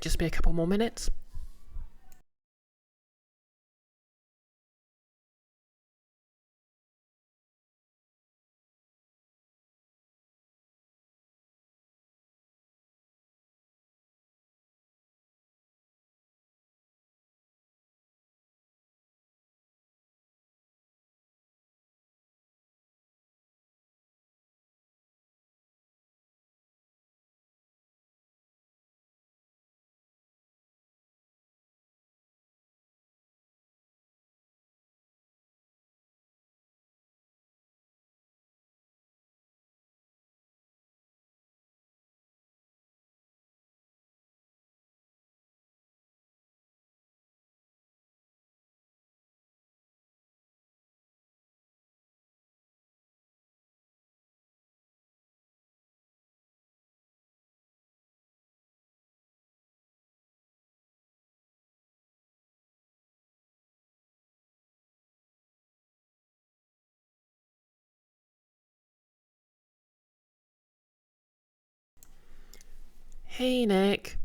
Just be a couple more minutes. Hey, Nick.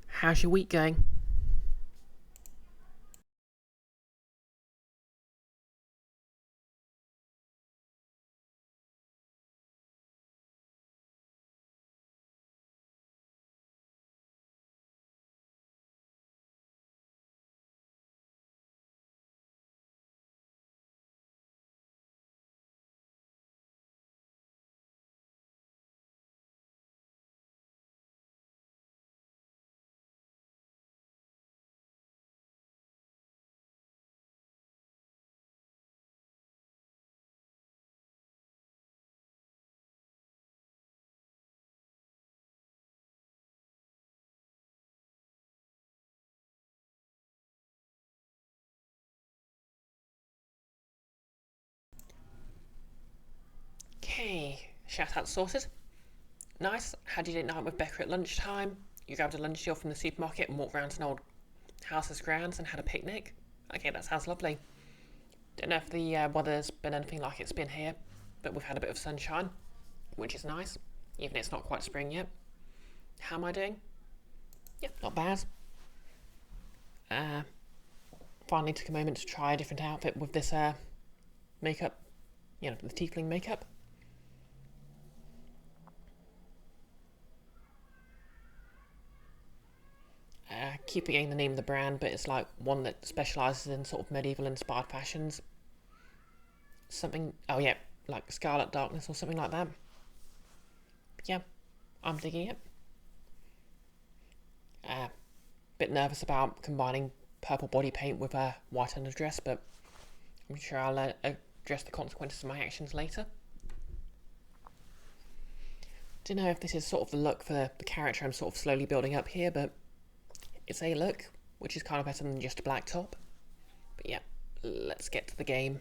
How's your week going? Okay, shout out sorted. Nice. How did you date night with Becca at lunchtime? You grabbed a lunch deal from the supermarket and walked round to an old house's grounds and had a picnic? Okay, that sounds lovely. Don't know if the weather's been anything like it's been here, but we've had a bit of sunshine, which is nice, even if it's not quite spring yet. How am I doing? Yeah, not bad. Uh, Finally took a moment to try a different outfit with this makeup, the tiefling makeup. Keep forgetting the name of the brand, but it's like one that specialises in sort of medieval inspired fashions. Something, oh yeah, like Scarlet Darkness or something like that. Yeah, I'm digging it. Bit nervous about combining purple body paint with a white underdress, but I'm sure I'll address the consequences of my actions later. Don't know if this is sort of the look for the character I'm sort of slowly building up here, but it's a look, which is kind of better than just a black top. But yeah, let's get to the game.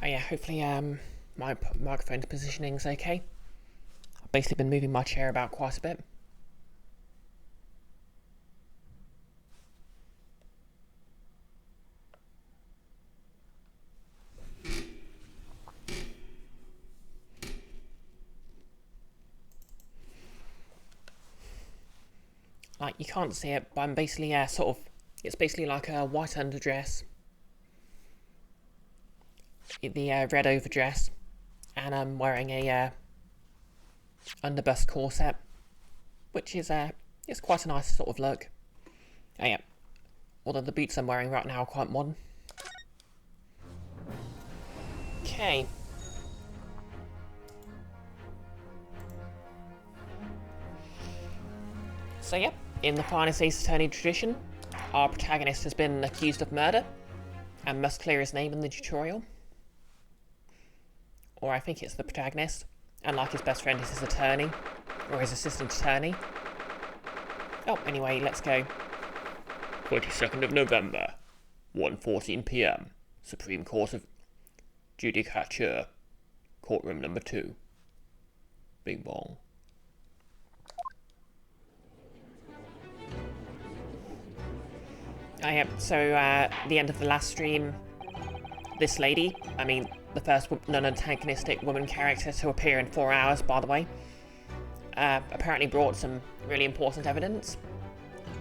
Oh yeah, hopefully my microphone's positioning's okay. I've basically been moving my chair about quite a bit. Like, you can't see it, but I'm basically it's basically like a white underdress, the red overdress, and I'm wearing a underbust corset, which is it's quite a nice sort of look. Oh yeah, although the boots I'm wearing right now are quite modern. Okay. So yeah, in the finest Ace Attorney tradition, our protagonist has been accused of murder and must clear his name in the tutorial. Or I think it's the protagonist, and like his best friend is his attorney, or his assistant attorney. Oh, anyway, let's go. 22nd of November, 1:14 p.m. Supreme Court of Judicature, courtroom number 2. Bing bong. So the end of the last stream, this lady, the first non-antagonistic woman character to appear in 4 hours, by the way, apparently brought some really important evidence.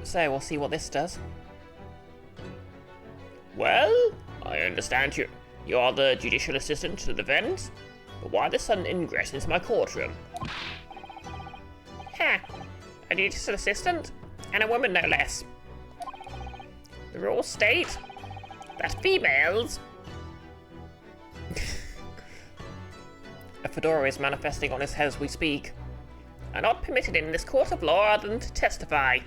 So we'll see what this does. Well, I understand you are the judicial assistant to the defense, but why the sudden ingress into my courtroom? A judicial assistant? And a woman, no less. The rules state that females... A fedora is manifesting on his head as we speak. Are not permitted in this court of law other than to testify.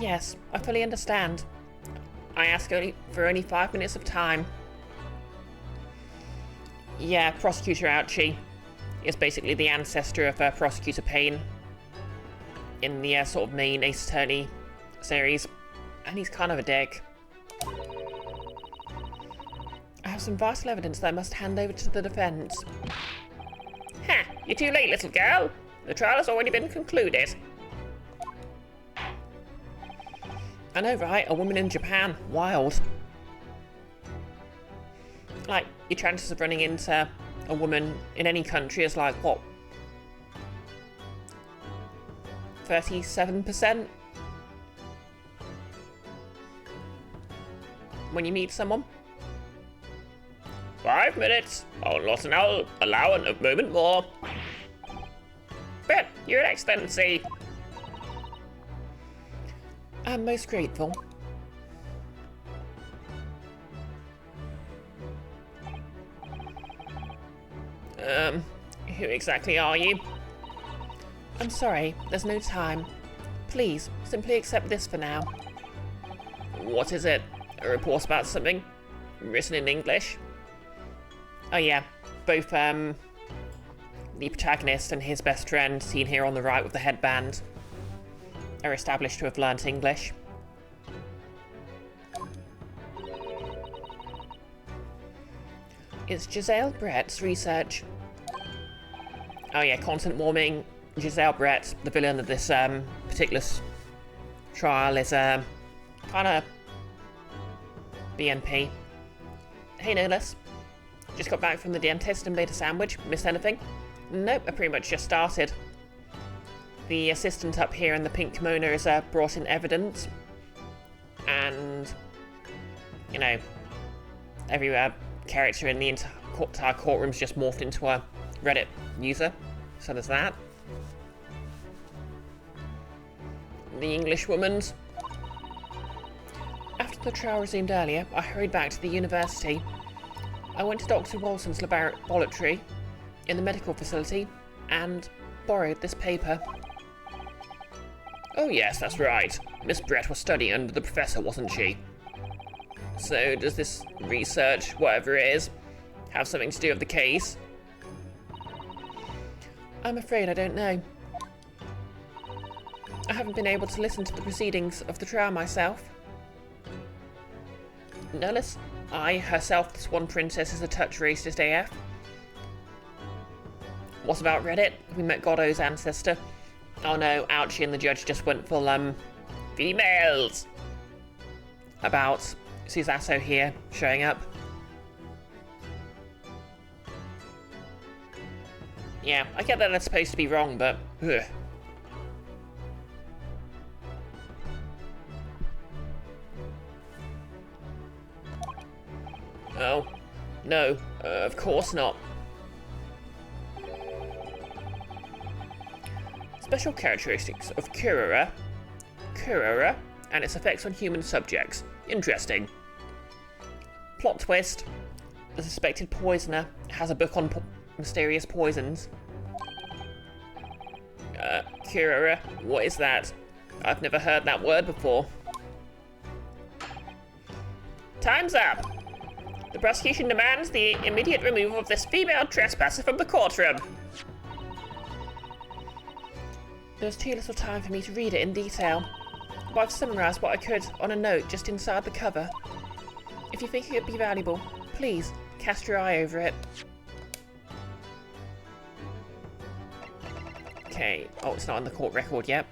Yes, I fully understand. I ask for only 5 minutes of time. Yeah, Prosecutor Ouchie is basically the ancestor of Prosecutor Payne in the sort of main Ace Attorney series, and he's kind of a dick. I have some vital evidence that I must hand over to the defense. You're too late, little girl. The trial has already been concluded. I know, right? A woman in Japan. Wild. Like, your chances of running into a woman in any country is like, what? 37%? When you meet someone? 5 minutes. I'll not allow a moment more. But, Your Excellency. I'm most grateful. Who exactly are you? I'm sorry, there's no time. Please, simply accept this for now. What is it? A report about something? Written in English? Oh yeah, both, the protagonist and his best friend, seen here on the right with the headband, are established to have learnt English. It's Giselle Brett's research. Oh yeah, content warming. Giselle Brett, the villain of this particular trial, is kind of BNP. Hey, Nolas. Just got back from the dentist and made a sandwich. Missed anything? Nope, I pretty much just started. The assistant up here in the pink kimono has brought in evidence, and every character in the entire courtroom's just morphed into a Reddit user. So there's that. The English woman's. After the trial resumed earlier, I hurried back to the university. I went to Dr. Walson's laboratory in the medical facility and borrowed this paper. Oh yes, that's right. Miss Brett was studying under the professor, wasn't she? So does this research, whatever it is, have something to do with the case? I'm afraid I don't know. I haven't been able to listen to the proceedings of the trial myself. Nullis, I, herself, the Swan Princess, is a touch racist AF. What about Reddit? We met Godot's ancestor. Oh no, Ouchie and the judge just went full, females! About Susato here, showing up. Yeah, I get that that's supposed to be wrong, but... Ugh. Oh, no, of course not. Special characteristics of Kurara and its effects on human subjects. Interesting. Plot twist. The suspected poisoner has a book on mysterious poisons. Kurara, what is that? I've never heard that word before. Time's up. The prosecution demands the immediate removal of this female trespasser from the courtroom. There's too little time for me to read it in detail, but I've summarised what I could on a note just inside the cover. If you think it would be valuable, please cast your eye over it. Okay, oh, it's not on the court record yet.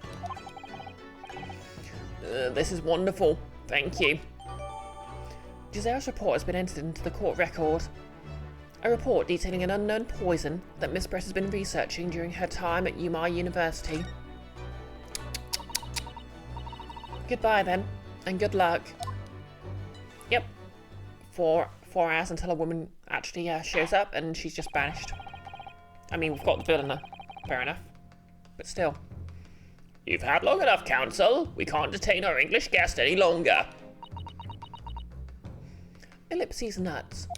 This is wonderful, thank you. Giselle's report has been entered into the court record. A report detailing an unknown poison that Miss Brett has been researching during her time at Ughr University. Goodbye then, and good luck. Yep, 4 hours until a woman actually shows up and she's just banished. I mean, we've got the bill in there, fair enough, but still. You've had long enough, counsel. We can't detain our English guest any longer. Ellipses nuts.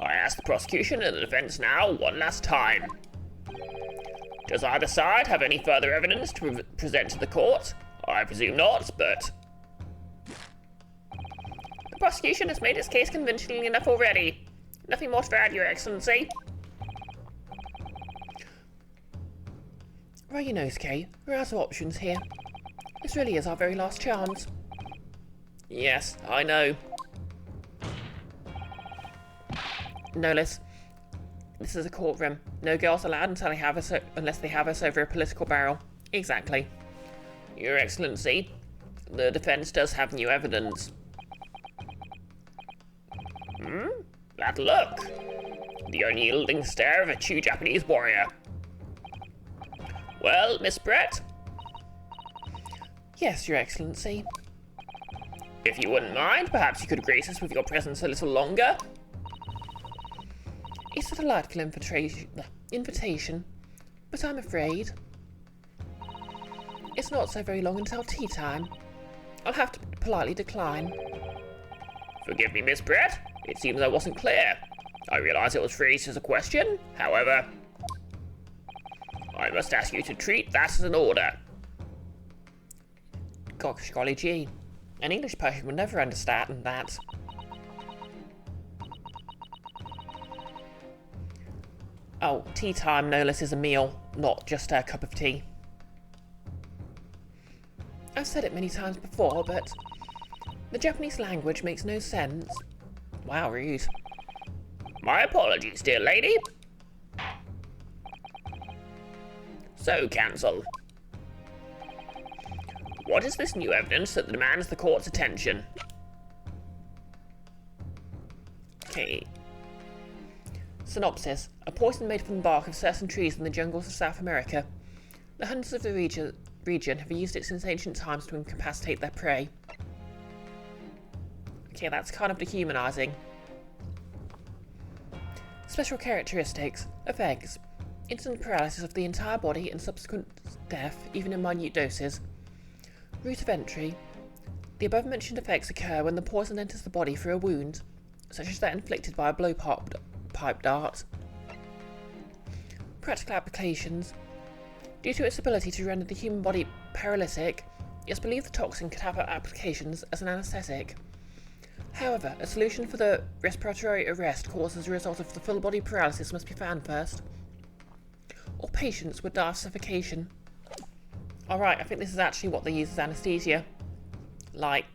I ask the prosecution and the defense now one last time. Does either side have any further evidence to present to the court? I presume not, but... The prosecution has made its case convincingly enough already. Nothing more to add, Your Excellency. Right, your nose, Kay. We're out of options here. This really is our very last chance. Yes, I know. Nolis, this is a courtroom. No girls allowed unless they have us over a political barrel. Exactly. Your Excellency, the defense does have new evidence. That look. The unyielding stare of a true Japanese warrior. Well, Miss Brett? Yes, Your Excellency. If you wouldn't mind, perhaps you could grace us with your presence a little longer? It's a delightful invitation, but I'm afraid it's not so very long until tea time. I'll have to politely decline. Forgive me, Miss Brett. It seems I wasn't clear. I realise it was phrased as a question. However, I must ask you to treat that as an order. Gosh, golly gee. An English person would never understand that. Oh, tea time, no less, is a meal, not just a cup of tea. I've said it many times before, but the Japanese language makes no sense. Wow, rude. My apologies, dear lady. So, counsel, what is this new evidence that demands the court's attention? Okay. Synopsis. A poison made from the bark of certain trees in the jungles of South America. The hunters of the region have used it since ancient times to incapacitate their prey. Okay, that's kind of dehumanizing. Special characteristics. Effects. Instant paralysis of the entire body and subsequent death, even in minute doses. Route of entry. The above-mentioned effects occur when the poison enters the body through a wound, such as that inflicted by a blowpipe dart. Practical applications. Due to its ability to render the human body paralytic, it's believed the toxin could have applications as an anaesthetic. However, a solution for the respiratory arrest caused as a result of the full body paralysis must be found first, or patients would die of suffocation. Alright, I think this is actually what they use as anaesthesia. Like,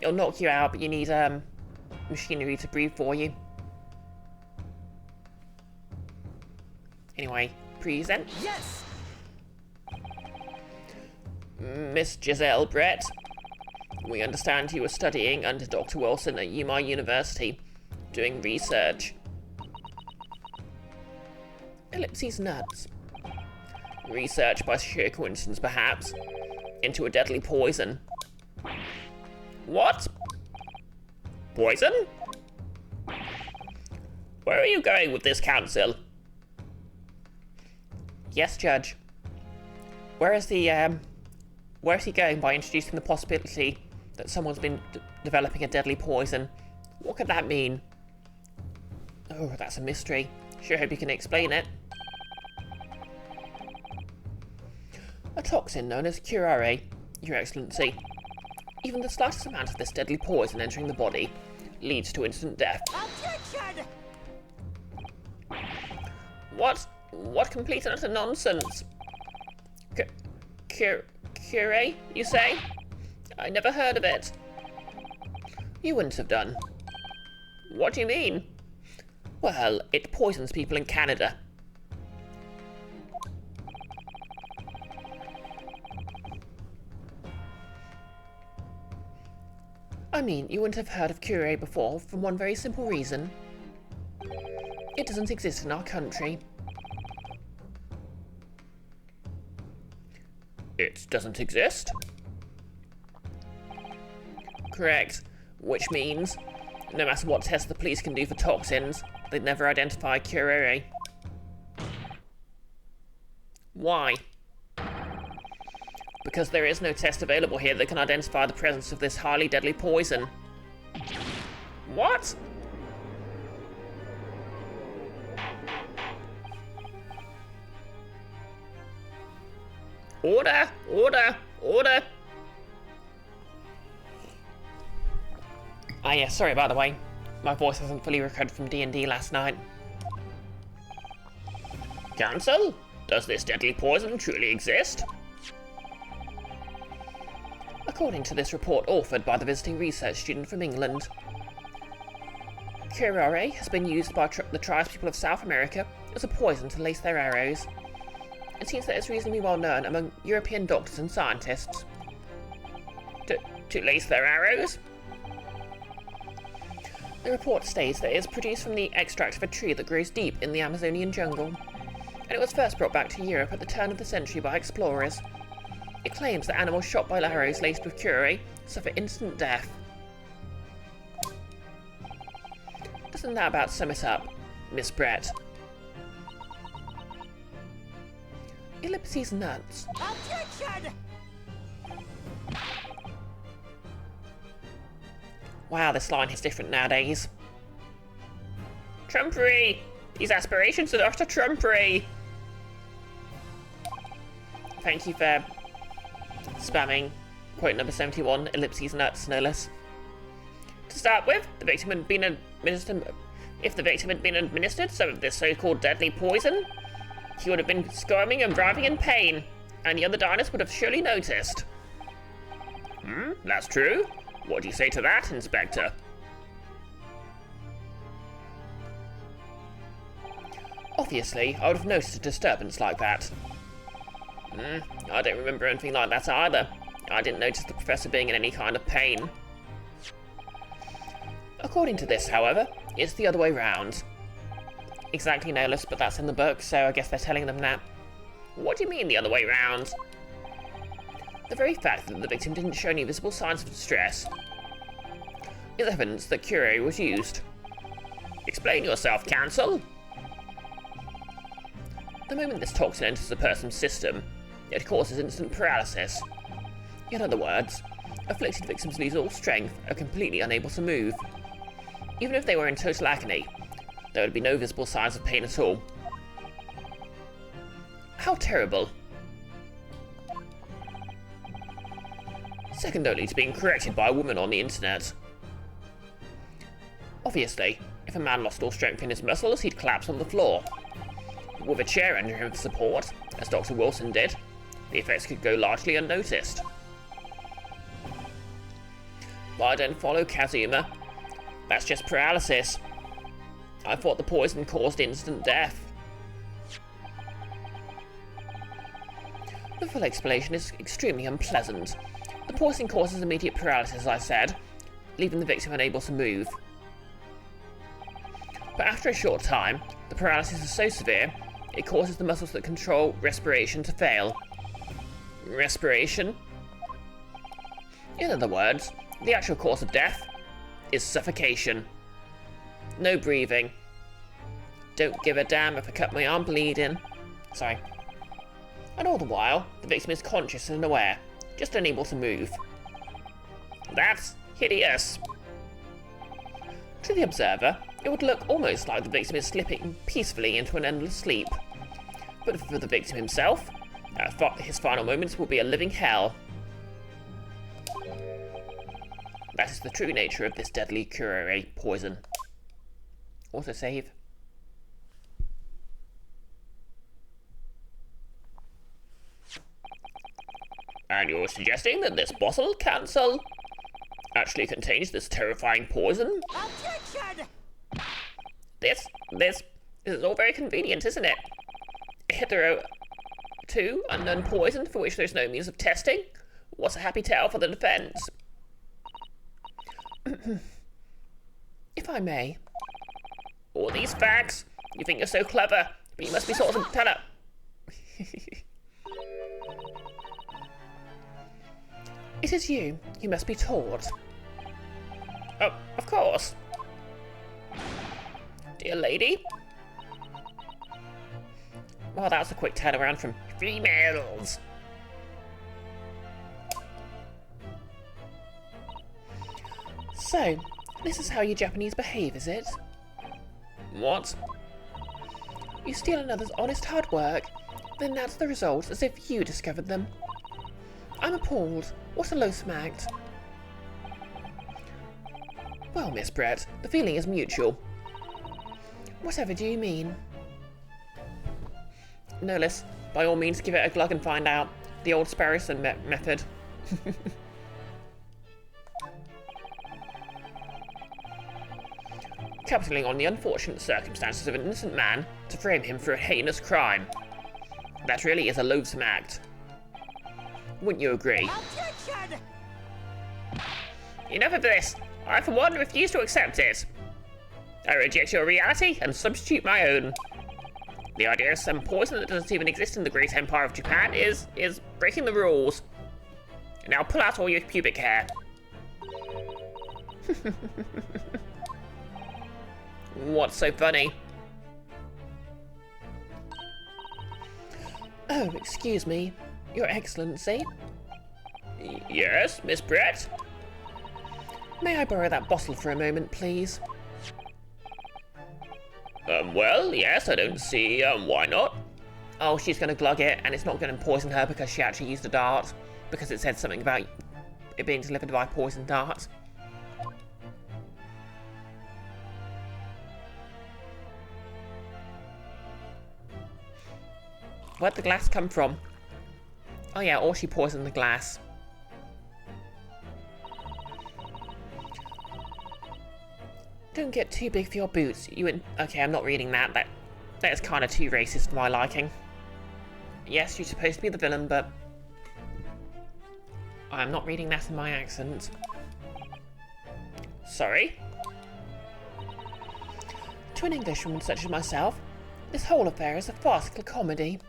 it'll knock you out, but you need machinery to breathe for you. Anyway, present. Yes! Miss Giselle Brett, we understand you were studying under Dr. Wilson at Ughr University, doing research. Ellipses nuts. Research by sheer coincidence, perhaps, into a deadly poison. What? Poison? Where are you going with this, counsel? Yes, Judge. Where is he going by introducing the possibility that someone's been developing a deadly poison? What could that mean? Oh, that's a mystery. Sure hope you can explain it. A toxin known as curare, Your Excellency. Even the slightest amount of this deadly poison entering the body leads to instant death. Objection! What complete and utter nonsense? Cure, you say? I never heard of it. You wouldn't have done. What do you mean? Well, it poisons people in Canada. I mean, you wouldn't have heard of Cure before from one very simple reason. It doesn't exist in our country. It doesn't exist? Correct. Which means, no matter what test the police can do for toxins, they'd never identify Cure. Why? Because there is no test available here that can identify the presence of this highly deadly poison. What? Order! Order! Order! Ah yeah, sorry by the way. My voice hasn't fully recovered from D&D last night. Council? Does this deadly poison truly exist? According to this report authored by the visiting research student from England, curare has been used by the tribespeople of South America as a poison to lace their arrows. It seems that it's reasonably well known among European doctors and scientists. To lace their arrows? The report states that it is produced from the extract of a tree that grows deep in the Amazonian jungle, and it was first brought back to Europe at the turn of the century by explorers. It claims that animals shot by arrows laced with curare suffer instant death. Doesn't that about sum it up, Miss Brett? Ellipses nuts. Objection! Wow, this line is different nowadays. Trumpery! These aspirations are Dr. Trumpery! Thank you for spamming quote number 71, ellipses nuts, no less. To start with, the victim had been administered. If the victim had been administered some of this so-called deadly poison, he would have been squirming and writhing in pain, and the other diners would have surely noticed. That's true? What do you say to that, Inspector? Obviously, I would have noticed a disturbance like that. I don't remember anything like that either. I didn't notice the professor being in any kind of pain. According to this, however, it's the other way round. Exactly, Nolus, but that's in the book, so I guess they're telling them that. What do you mean the other way round? The very fact that the victim didn't show any visible signs of distress is evidence that curare was used. Explain yourself, Counsel. The moment this toxin enters a person's system, it causes instant paralysis. In other words, afflicted victims lose all strength, are completely unable to move. Even if they were in total agony, there would be no visible signs of pain at all. How terrible. Second only to being corrected by a woman on the internet. Obviously, if a man lost all strength in his muscles, he'd collapse on the floor. But with a chair under him for support, as Dr. Wilson did, the effects could go largely unnoticed. But I don't follow, Kazuma. That's just paralysis. I thought the poison caused instant death. The full explanation is extremely unpleasant. The poison causes immediate paralysis, as I said, leaving the victim unable to move. But after a short time, the paralysis is so severe, it causes the muscles that control respiration to fail. Respiration? In other words, the actual cause of death is suffocation. No breathing. Don't give a damn if I cut my arm bleeding. Sorry. And all the while, the victim is conscious and aware, just unable to move. That's hideous. To the observer, it would look almost like the victim is slipping peacefully into an endless sleep. But for the victim himself, his final moments will be a living hell. That is the true nature of this deadly curare poison. Autosave. And you're suggesting that this bottle capsule actually contains this terrifying poison? Objection! This is all very convenient, isn't it? Hetero 2, unknown poison for which there's no means of testing. What's a happy tale for the defense? If I may. All these facts? You think you're so clever, but you must be sort of a teller. It is you must be taught. Oh, of course. Dear lady. Well, that was a quick turnaround from Females. So, this is how you Japanese behave, is it? What? You steal another's honest hard work, then that's the result as if you discovered them. I'm appalled. What a loathsome act. Well, Miss Brett, the feeling is mutual. Whatever do you mean? Nolis, by all means give it a glug and find out. The old Sparrowson method. Capitalizing on the unfortunate circumstances of an innocent man to frame him for a heinous crime. That really is a loathsome act. Wouldn't you agree? Objection! Enough of this. I, for one, refuse to accept it. I reject your reality and substitute my own. The idea of some poison that doesn't even exist in the great empire of Japan is breaking the rules. Now pull out all your pubic hair. What's so funny? Oh, excuse me. Your Excellency. Yes, Miss Brett? May I borrow that bottle for a moment, please? Well, yes, I don't see, why not? Oh, she's going to glug it, and it's not going to poison her because she actually used a dart. Because it said something about it being delivered by poison dart. Where'd the glass come from? Oh yeah, or she poisoned the glass. Don't get too big for your boots. Okay, I'm not reading that. That is kind of too racist for my liking. Yes, you're supposed to be the villain, but I'm not reading that in my accent. Sorry? To an Englishwoman such as myself, this whole affair is a farcical comedy.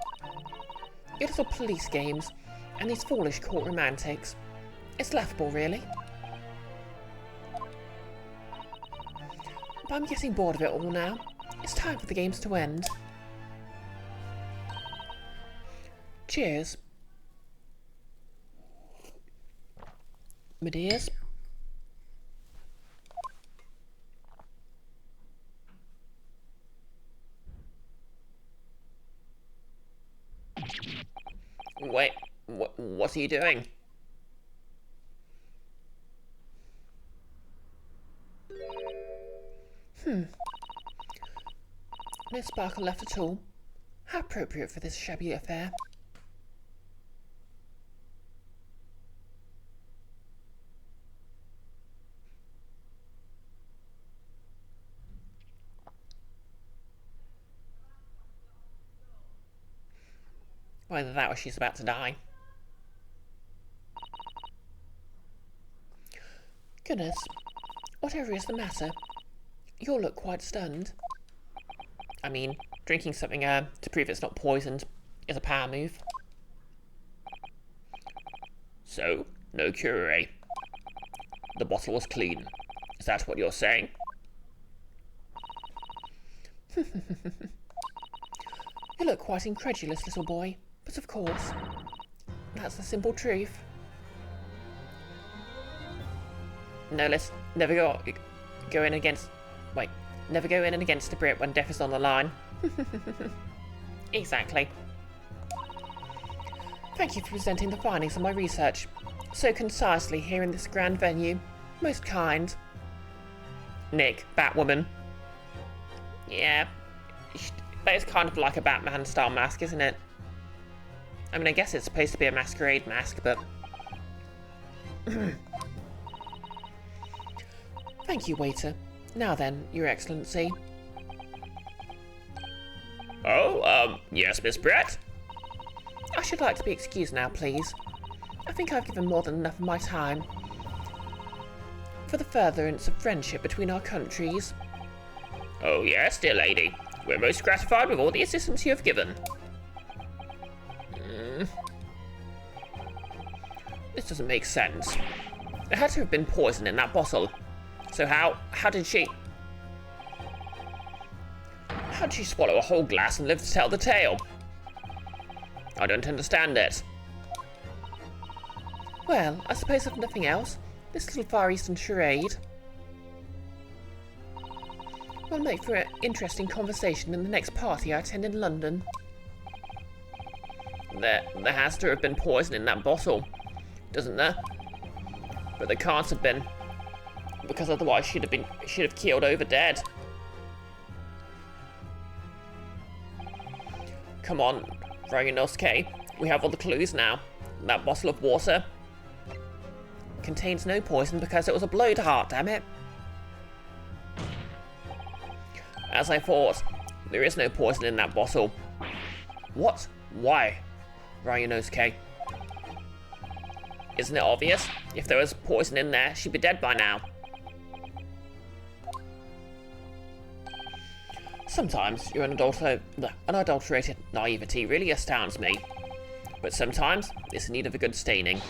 Your little police games, and these foolish courtroom antics. It's laughable, really. But I'm getting bored of it all now. It's time for the games to end. Cheers. My dears. Wait, what are you doing? No sparkle left at all. How appropriate for this shabby affair. Either that or she's about to die. Goodness, whatever is the matter? You all look quite stunned. I mean, drinking something to prove it's not poisoned is a power move. So, no cure, eh? The bottle was clean. Is that what you're saying? You look quite incredulous, little boy. But of course, that's the simple truth. No, let's never go in against... Wait, never go in and against a Brit when death is on the line. Exactly. Thank you for presenting the findings of my research so concisely here in this grand venue. Most kind. Nick, Batwoman. Yeah, that is kind of like a Batman-style mask, isn't it? I mean, I guess it's supposed to be a masquerade mask, but Thank you, waiter. Now then, Your Excellency. Oh, yes, Miss Brett? I should like to be excused now, please. I think I've given more than enough of my time for the furtherance of friendship between our countries. Oh, yes, dear lady. We're most gratified with all the assistance you have given. This doesn't make sense. There had to have been poison in that bottle. So how did she swallow a whole glass and live to tell the tale? I don't understand it. Well, I suppose if nothing else, this little Far Eastern charade will make for an interesting conversation in the next party I attend in London. There has to have been poison in that bottle, doesn't there? But there can't have been, because otherwise she'd have keeled over dead. Come on, Ryunosuke. We have all the clues now. That bottle of water contains no poison because it was a blowdart, damn it. As I thought, there is no poison in that bottle. What? Why, Ryunosuke? Isn't it obvious? If there was poison in there, she'd be dead by now. Sometimes your unadulterated naivety really astounds me. But sometimes it's in need of a good staining.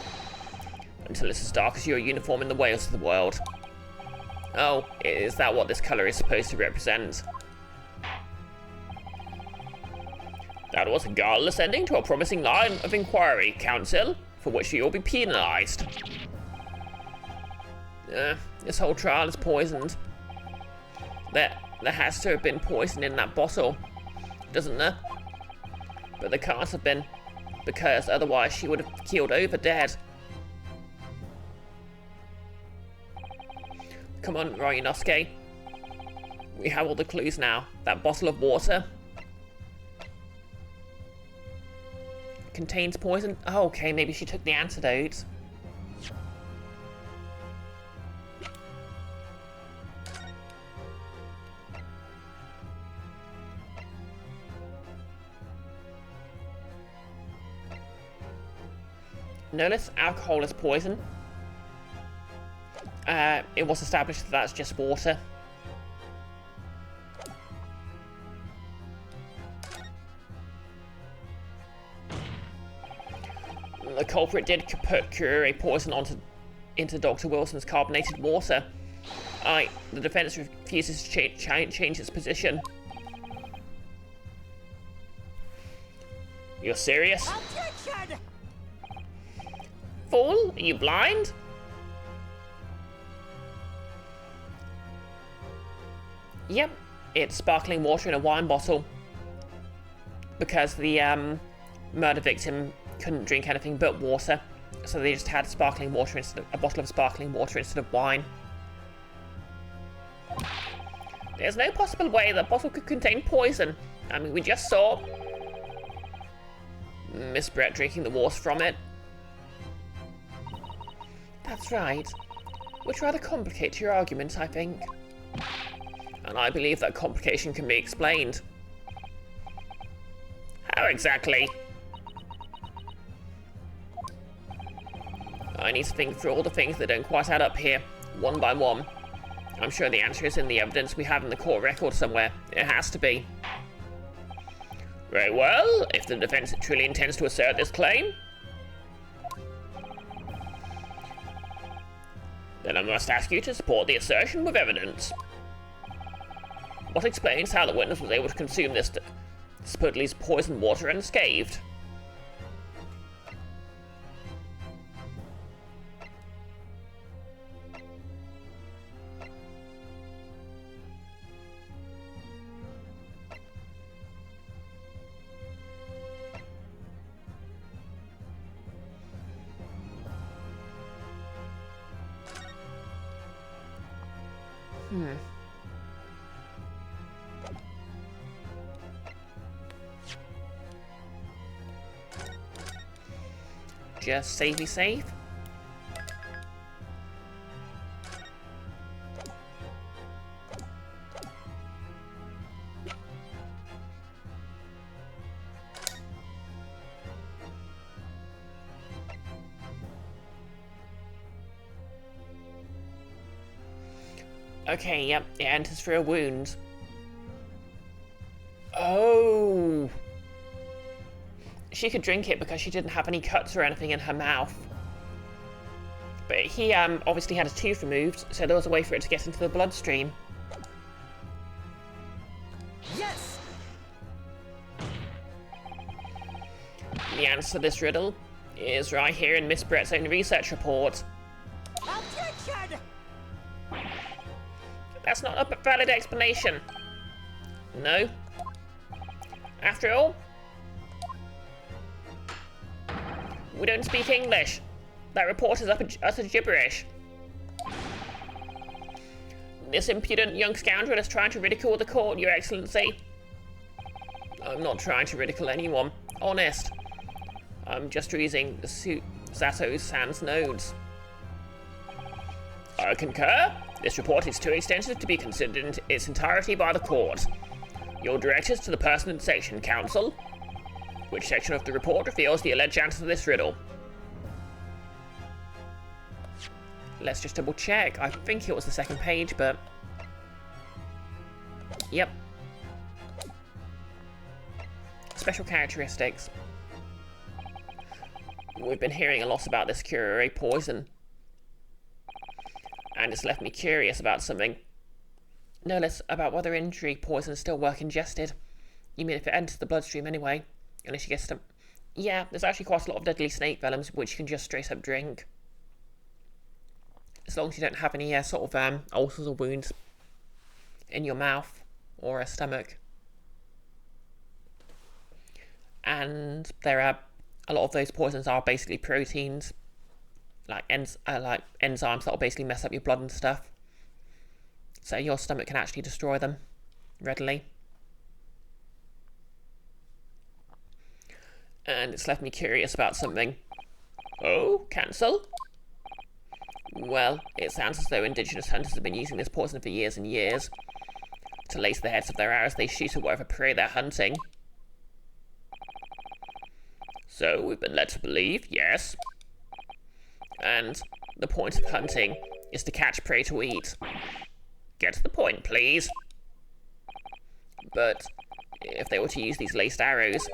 Until it's as dark as your uniform in the Wales of the world. Oh, is that what this colour is supposed to represent? That was a guileless ending to a promising line of inquiry, Counsel, for which you'll be penalised. This whole trial is poisoned. There has to have been poison in that bottle, doesn't there? But there can't have been, because otherwise she would have keeled over dead. Come on, Ryunosuke. We have all the clues now. That bottle of water contains poison. Oh, okay, maybe she took the antidote. Notice alcohol is poison. It was established that that's just water. The culprit did put curare poison into Dr. Wilson's carbonated water. The defense refuses to change its position. You're serious? Objection! Fool, are you blind? Yep, it's sparkling water in a wine bottle. Because the murder victim couldn't drink anything but water, so they just had sparkling water a bottle of sparkling water instead of wine. There's no possible way that bottle could contain poison. I mean, we just saw Miss Brett drinking the water from it. That's right. Which rather complicates your argument, I think. And I believe that complication can be explained. How exactly? I need to think through all the things that don't quite add up here, one by one. I'm sure the answer is in the evidence we have in the court record somewhere. It has to be. Very well, if the defense truly intends to assert this claim, then I must ask you to support the assertion with evidence. What explains how the witness was able to consume this supposedly poisoned water unscathed? Just save me safe. Okay, yep, it enters through a wound. Oh. She could drink it because she didn't have any cuts or anything in her mouth. But he obviously had his tooth removed, so there was a way for it to get into the bloodstream. Yes! The answer to this riddle is right here in Miss Brett's own research report. Objection! That's not a valid explanation. No. After all, we don't speak English. That report is utter gibberish. This impudent young scoundrel is trying to ridicule the court, Your Excellency. I'm not trying to ridicule anyone. Honest. I'm just using Zato-san's notes. I concur. This report is too extensive to be considered in its entirety by the court. Your directives to the Pertinent Section, Counsel. Which section of the report reveals the alleged answer to this riddle? Let's just double check. I think it was the second page, but... Yep. Special characteristics. We've been hearing a lot about this curare poison. And it's left me curious about something. No less about whether injury poisons still work ingested. You mean if it enters the bloodstream anyway? Unless you get some... Yeah, there's actually quite a lot of deadly snake venoms which you can just straight up drink. As long as you don't have any sort of ulcers or wounds in your mouth or a stomach. And there are a lot of those poisons are basically proteins, like enzymes that will basically mess up your blood and stuff. So your stomach can actually destroy them readily. And it's left me curious about something. Oh, cancel? Well, it sounds as though indigenous hunters have been using this poison for years and years to lace the heads of their arrows they shoot at whatever prey they're hunting. So we've been led to believe, yes. And the point of hunting is to catch prey to eat. Get to the point, please. But if they were to use these laced arrows,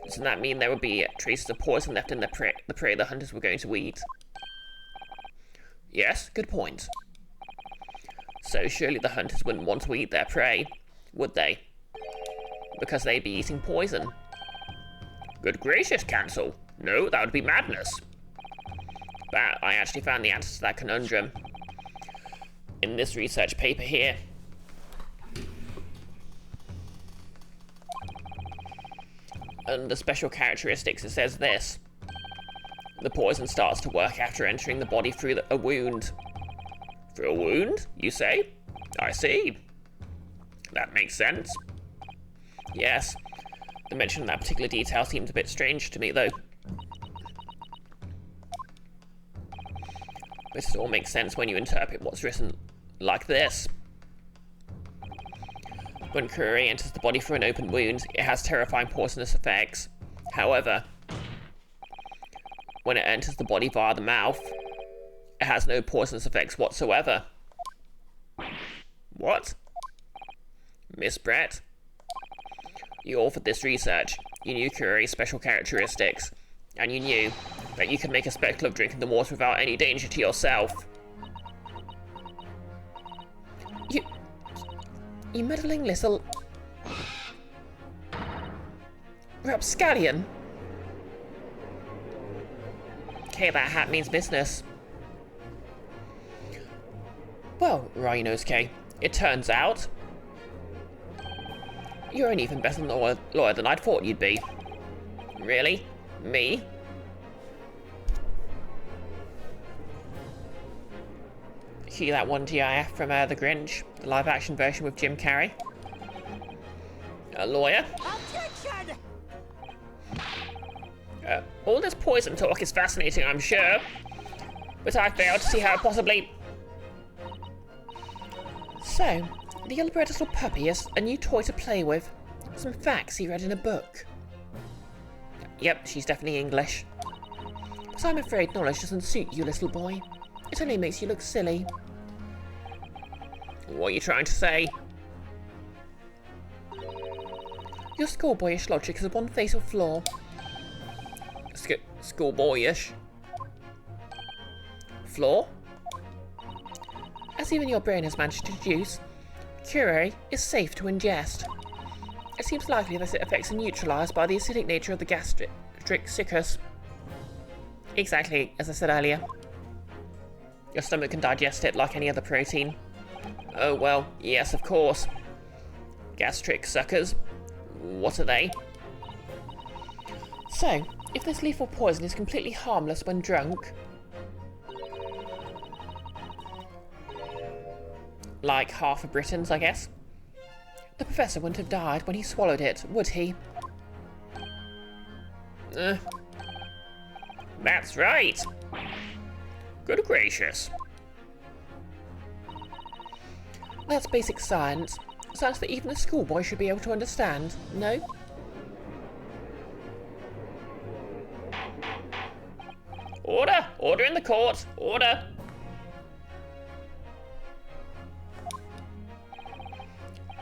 doesn't that mean there would be traces of poison left in the prey the hunters were going to eat? Yes, good point. So surely the hunters wouldn't want to eat their prey, would they? Because they'd be eating poison. Good gracious, Cancel. No, that would be madness. But I actually found the answer to that conundrum in this research paper here. Under special characteristics, it says this. The poison starts to work after entering the body through a wound. Through a wound, you say? I see. That makes sense. Yes. The mention of that particular detail seems a bit strange to me, though. But it all makes sense when you interpret what's written like this. When curare enters the body through an open wound, it has terrifying poisonous effects. However, when it enters the body via the mouth, it has no poisonous effects whatsoever. What? Miss Brett? You authored this research. You knew curare's special characteristics, and you knew that you could make a spectacle of drinking the water without any danger to yourself. You meddling little... rapscallion. Okay, that hat means business. Well, Rhinosuke, it turns out you're an even better lawyer than I'd thought you'd be. Really? Me? See that one GIF from The Grinch, the live-action version with Jim Carrey? A lawyer? Objection! All this poison talk is fascinating, I'm sure, but I fail to see how it possibly... So, the yellow-bred little puppy is a new toy to play with. Some facts he read in a book. Yep, she's definitely English. But I'm afraid knowledge doesn't suit you, little boy. It only makes you look silly. What are you trying to say? Your schoolboyish logic is one fatal flaw. Schoolboyish? Flaw? As even your brain has managed to deduce, curare is safe to ingest. It seems likely that its effects are neutralised by the acidic nature of the gastric citrus. Exactly, as I said earlier. Your stomach can digest it like any other protein. Oh well, yes, of course. Gastric suckers? What are they? So, if this lethal poison is completely harmless when drunk, Like half of Britons, I guess. the professor wouldn't have died when he swallowed it, would he? That's right. Good gracious. That's basic science. Science that even a schoolboy should be able to understand, no? Order! Order in the court! Order!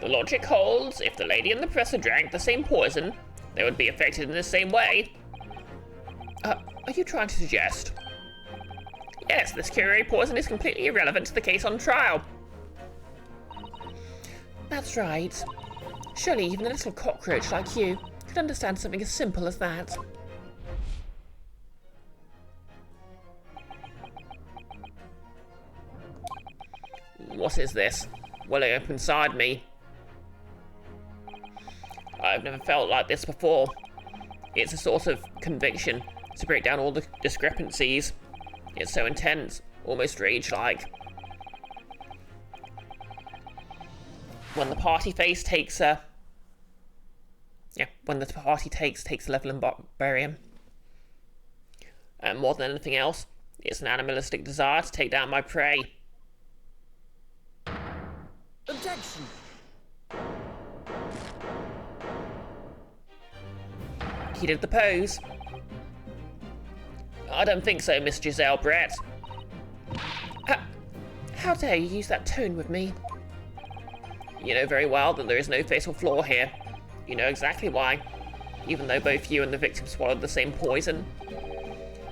The logic holds. If the lady and the professor drank the same poison, they would be affected in the same way. Are you trying to suggest? Yes, this curare poison is completely irrelevant to the case on trial. That's right. Surely even a little cockroach like you could understand something as simple as that. What is this? Welling up inside me. I've never felt like this before. It's a sort of conviction to break down all the discrepancies. It's so intense, almost rage-like. When the party face takes a... when the party takes a level in barbarian. And more than anything else, it's an animalistic desire to take down my prey. Objection! He did the pose. I don't think so, Miss Giselle Brett. How dare you use that tone with me? You know very well that there is no fatal flaw here. You know exactly why. Even though both you and the victim swallowed the same poison.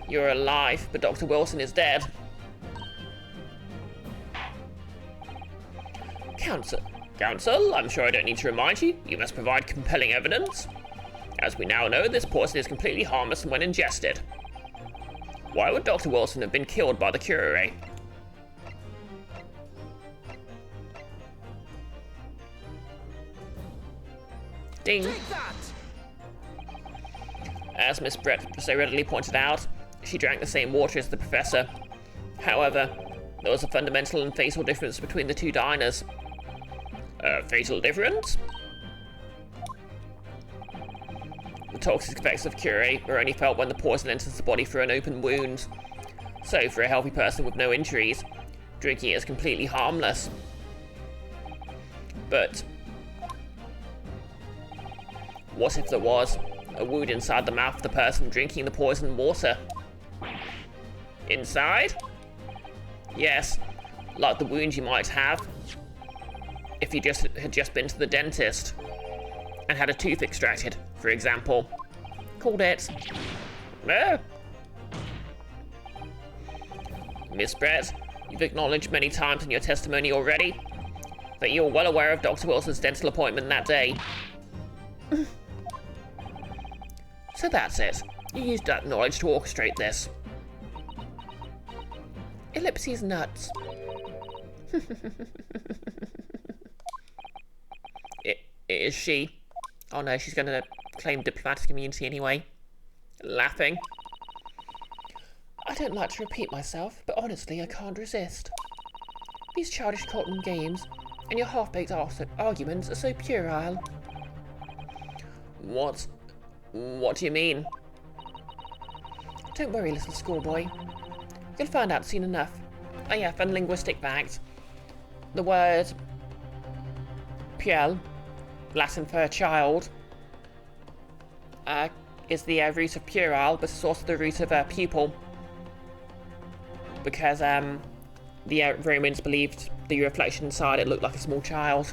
You're alive, but Dr. Wilson is dead. Counsel, I'm sure I don't need to remind you. You must provide compelling evidence. As we now know, this poison is completely harmless when ingested. Why would Dr. Wilson have been killed by the curare? Ding. Take that! As Miss Brett so readily pointed out, she drank the same water as the professor. However, there was a fundamental and fatal difference between the two diners. A fatal difference? The toxic effects of curare are only felt when the poison enters the body through an open wound. So, for a healthy person with no injuries, drinking it is completely harmless. But what if there was a wound inside the mouth of the person drinking the poisoned water? Inside? Yes, like the wound you might have if you had just been to the dentist and had a tooth extracted, for example. Called it. Miss Brett, you've acknowledged many times in your testimony already that you're well aware of Dr. Wilson's dental appointment that day. So that's it. You used that knowledge to orchestrate this. Ellipses nuts. Is she? Oh no, she's going to claim diplomatic immunity anyway. Laughing. I don't like to repeat myself, but honestly, I can't resist. These childish cotton games and your half-baked arguments are so puerile. What do you mean? Don't worry, little schoolboy. You'll find out soon enough. Oh yeah, fun linguistic fact. The word puel, Latin for child, is the root of puerile, but it's also the root of pupil. Because the Romans believed the reflection inside it looked like a small child.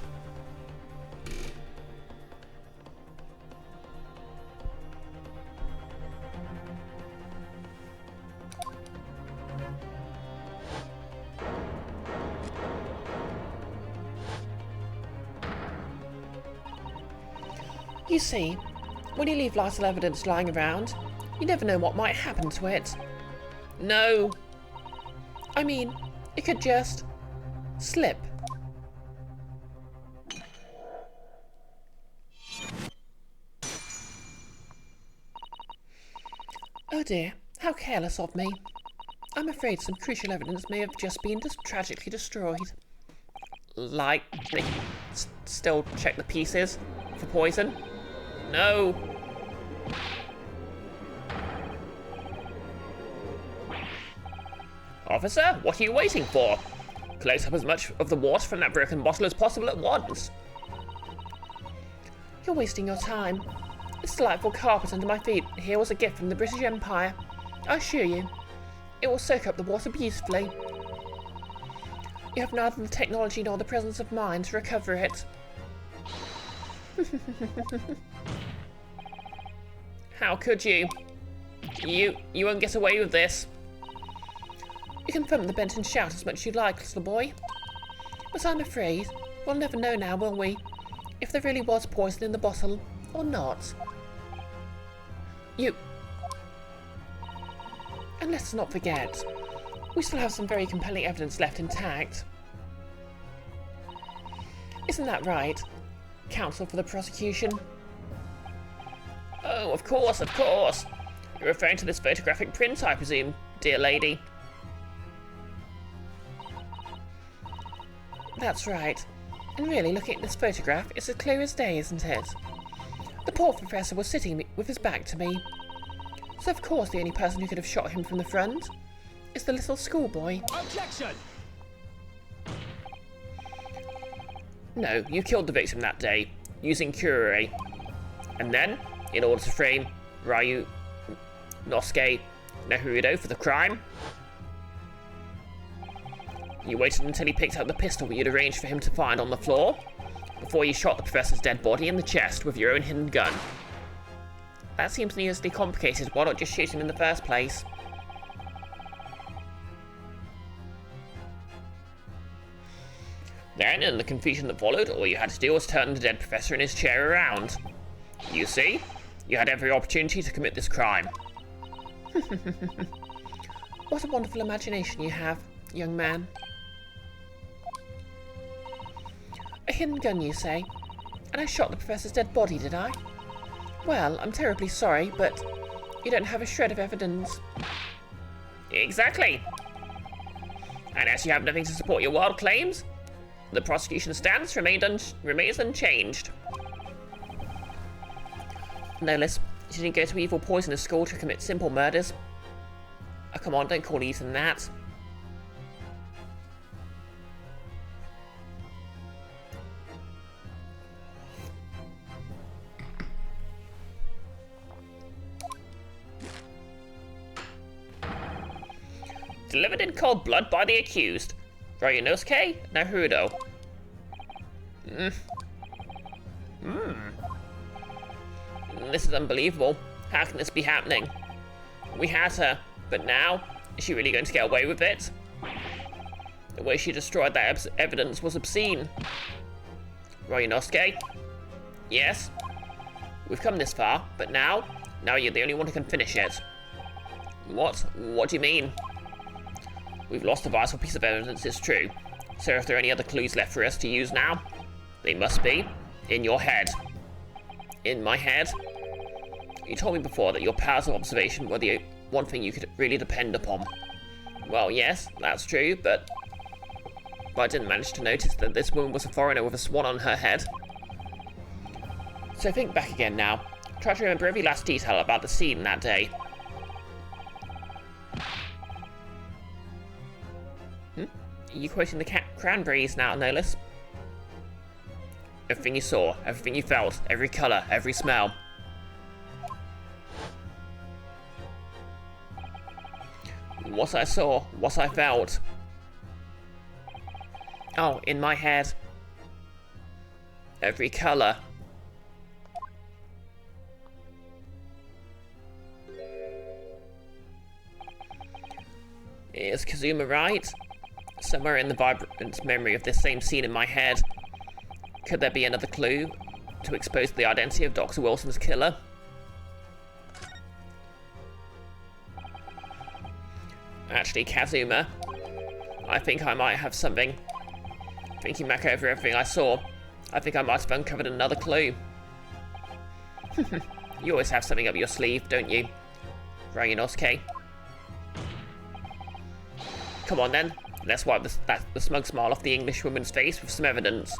You see, when you leave vital evidence lying around, you never know what might happen to it. No. I mean, it could just slip. Oh dear, how careless of me. I'm afraid some crucial evidence may have just been tragically destroyed. Like, they still check the pieces for poison? No. Officer, what are you waiting for? Close up as much of the water from that broken bottle as possible at once. You're wasting your time. This delightful carpet under my feet here was a gift from the British Empire. I assure you, it will soak up the water beautifully. You have neither the technology nor the presence of mind to recover it. How could you? You won't get away with this. You can thump the bench and shout as much as you like, little boy. But I'm afraid we'll never know now, will we? If there really was poison in the bottle, or not. And let's not forget, we still have some very compelling evidence left intact. Isn't that right, counsel for the prosecution? Oh, of course, of course. You're referring to this photographic print, I presume, dear lady. That's right. And really, looking at this photograph, it's as clear as day, isn't it? The poor professor was sitting with his back to me. So of course the only person who could have shot him from the front is the little schoolboy. Objection! No, you killed the victim that day, using Ughr. And then, in order to frame Ryunosuke Naruto for the crime, you waited until he picked up the pistol you'd arranged for him to find on the floor, before you shot the professor's dead body in the chest with your own hidden gun. That seems needlessly complicated. Why not just shoot him in the first place? Then, in the confusion that followed, all you had to do was turn the dead professor in his chair around. You see, you had every opportunity to commit this crime. What a wonderful imagination you have, young man. A hidden gun, you say? And I shot the professor's dead body, did I? Well, I'm terribly sorry, but you don't have a shred of evidence. Exactly. And as you have nothing to support your wild claims, the prosecution's stance remains unchanged. No, Liz, you didn't go to evil poisonous school to commit simple murders. Oh, come on, don't call Ethan that. Delivered in cold blood by the accused, Ryunosuke Naruto. This is unbelievable. How can this be happening? We had her, but now, is she really going to get away with it? The way she destroyed that evidence was obscene. Ryunosuke? Yes? We've come this far, but now you're the only one who can finish it. What? What do you mean? We've lost a vital piece of evidence, it's true. So if there are any other clues left for us to use now, they must be in your head. In my head? You told me before that your powers of observation were the one thing you could really depend upon. Well, yes, that's true, but I didn't manage to notice that this woman was a foreigner with a swan on her head. So think back again now. Try to remember every last detail about the scene that day. Are you quoting the Cranberries now, no less? Everything you saw, everything you felt, every colour, every smell. What I saw, what I felt. Oh, in my head. Every colour. Is Kazuma right? Somewhere in the vibrant memory of this same scene in my head, could there be another clue to expose the identity of Dr. Wilson's killer? Actually, Kazuma, I think I might have something. Thinking back over everything I saw, I think I might have uncovered another clue. You always have something up your sleeve, don't you, Ryunosuke? Come on then, let's wipe the smug smile off the English woman's face with some evidence.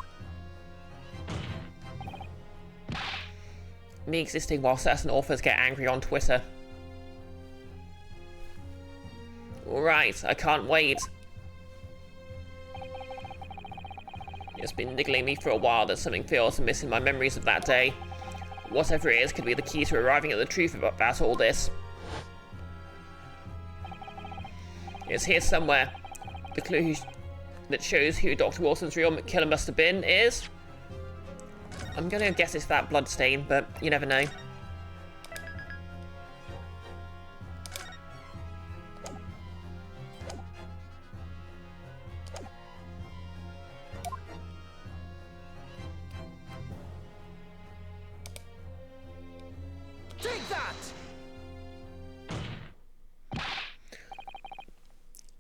Me existing while certain authors get angry on Twitter. Alright, I can't wait. It's been niggling me for a while that something feels amiss in my memories of that day. Whatever it is could be the key to arriving at the truth about all this. It's here somewhere. The clue that shows who Dr. Wilson's real killer must have been is... I'm gonna guess it's that blood stain, but you never know. Take that!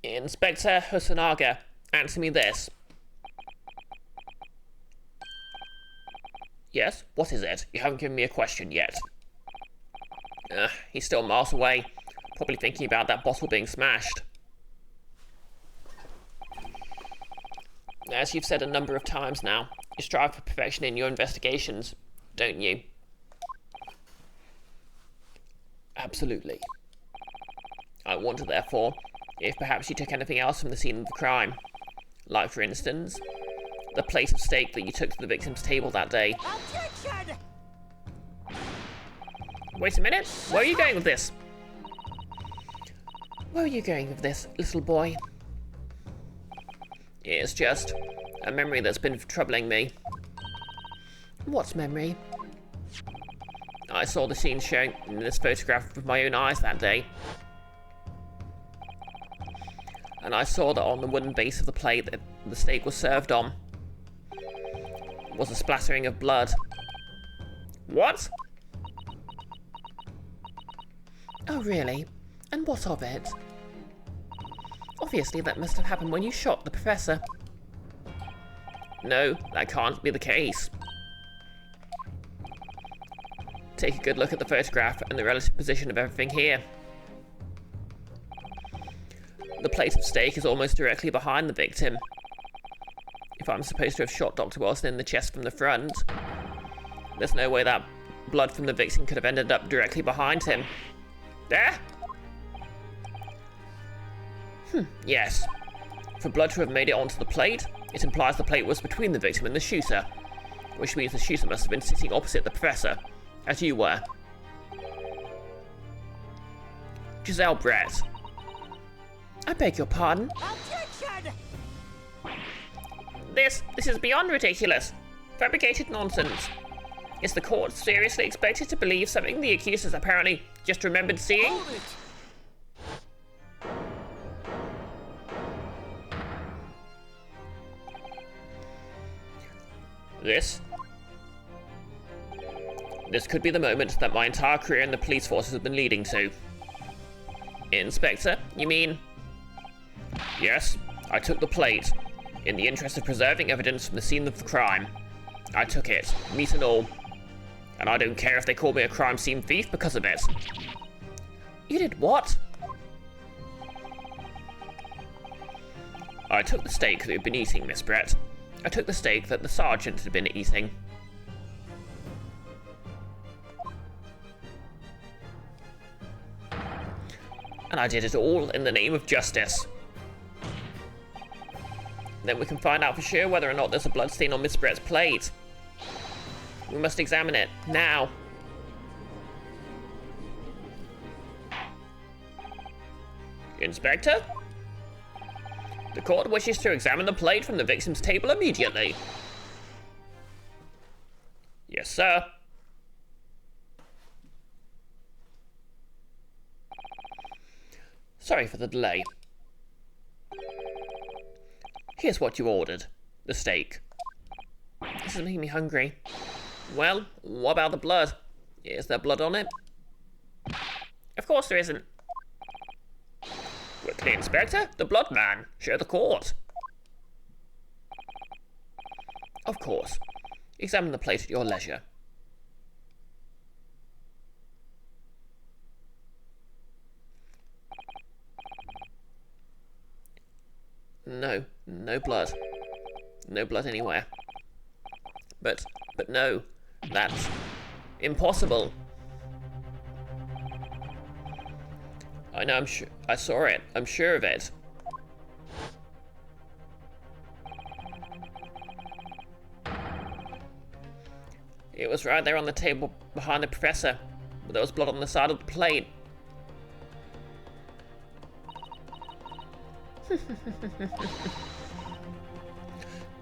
Inspector Hosonaga, answer me this. Yes, what is it? You haven't given me a question yet. He's still miles away, probably thinking about that bottle being smashed. As you've said a number of times now, you strive for perfection in your investigations, don't you? Absolutely. I wonder, therefore, if perhaps you took anything else from the scene of the crime. Like, for instance, the plate of steak that you took to the victim's table that day. Objection! Wait a minute, where are you going with this? Where are you going with this, little boy? It's just a memory that's been troubling me. What memory? I saw the scene shown in this photograph with my own eyes that day. And I saw that on the wooden base of the plate that the steak was served on was a splattering of blood. What? Oh, really? And what of it? Obviously, that must have happened when you shot the professor. No, that can't be the case. Take a good look at the photograph and the relative position of everything here. The plate of steak is almost directly behind the victim. If I'm supposed to have shot Dr. Wilson in the chest from the front, there's no way that blood from the victim could have ended up directly behind him. There? Yes. For blood to have made it onto the plate, it implies the plate was between the victim and the shooter, which means the shooter must have been sitting opposite the professor, as you were. Giselle Brett. I beg your pardon? Objection! This is beyond ridiculous. Fabricated nonsense. Is the court seriously expected to believe something the accusers apparently just remembered seeing? Hold it! This could be the moment that my entire career in the police force has been leading to. Inspector, you mean? Yes, I took the plate. In the interest of preserving evidence from the scene of the crime. I took it, meat and all. And I don't care if they call me a crime scene thief because of it. You did what? I took the steak that you've been eating, Miss Brett. I took the steak that the sergeant had been eating. And I did it all in the name of justice. Then we can find out for sure whether or not there's a bloodstain on Miss Brett's plate. We must examine it, now. Inspector? The court wishes to examine the plate from the victim's table immediately. Yes, sir. Sorry for the delay. Here's what you ordered. The steak. This is making me hungry. Well, what about the blood? Is there blood on it? Of course there isn't. Quickly, Inspector, the blood man. Show the court. Of course. Examine the plate at your leisure. No, no blood. No blood anywhere. But no, that's impossible. I know, I saw it. I'm sure of it. It was right there on the table behind the professor, but there was blood on the side of the plate.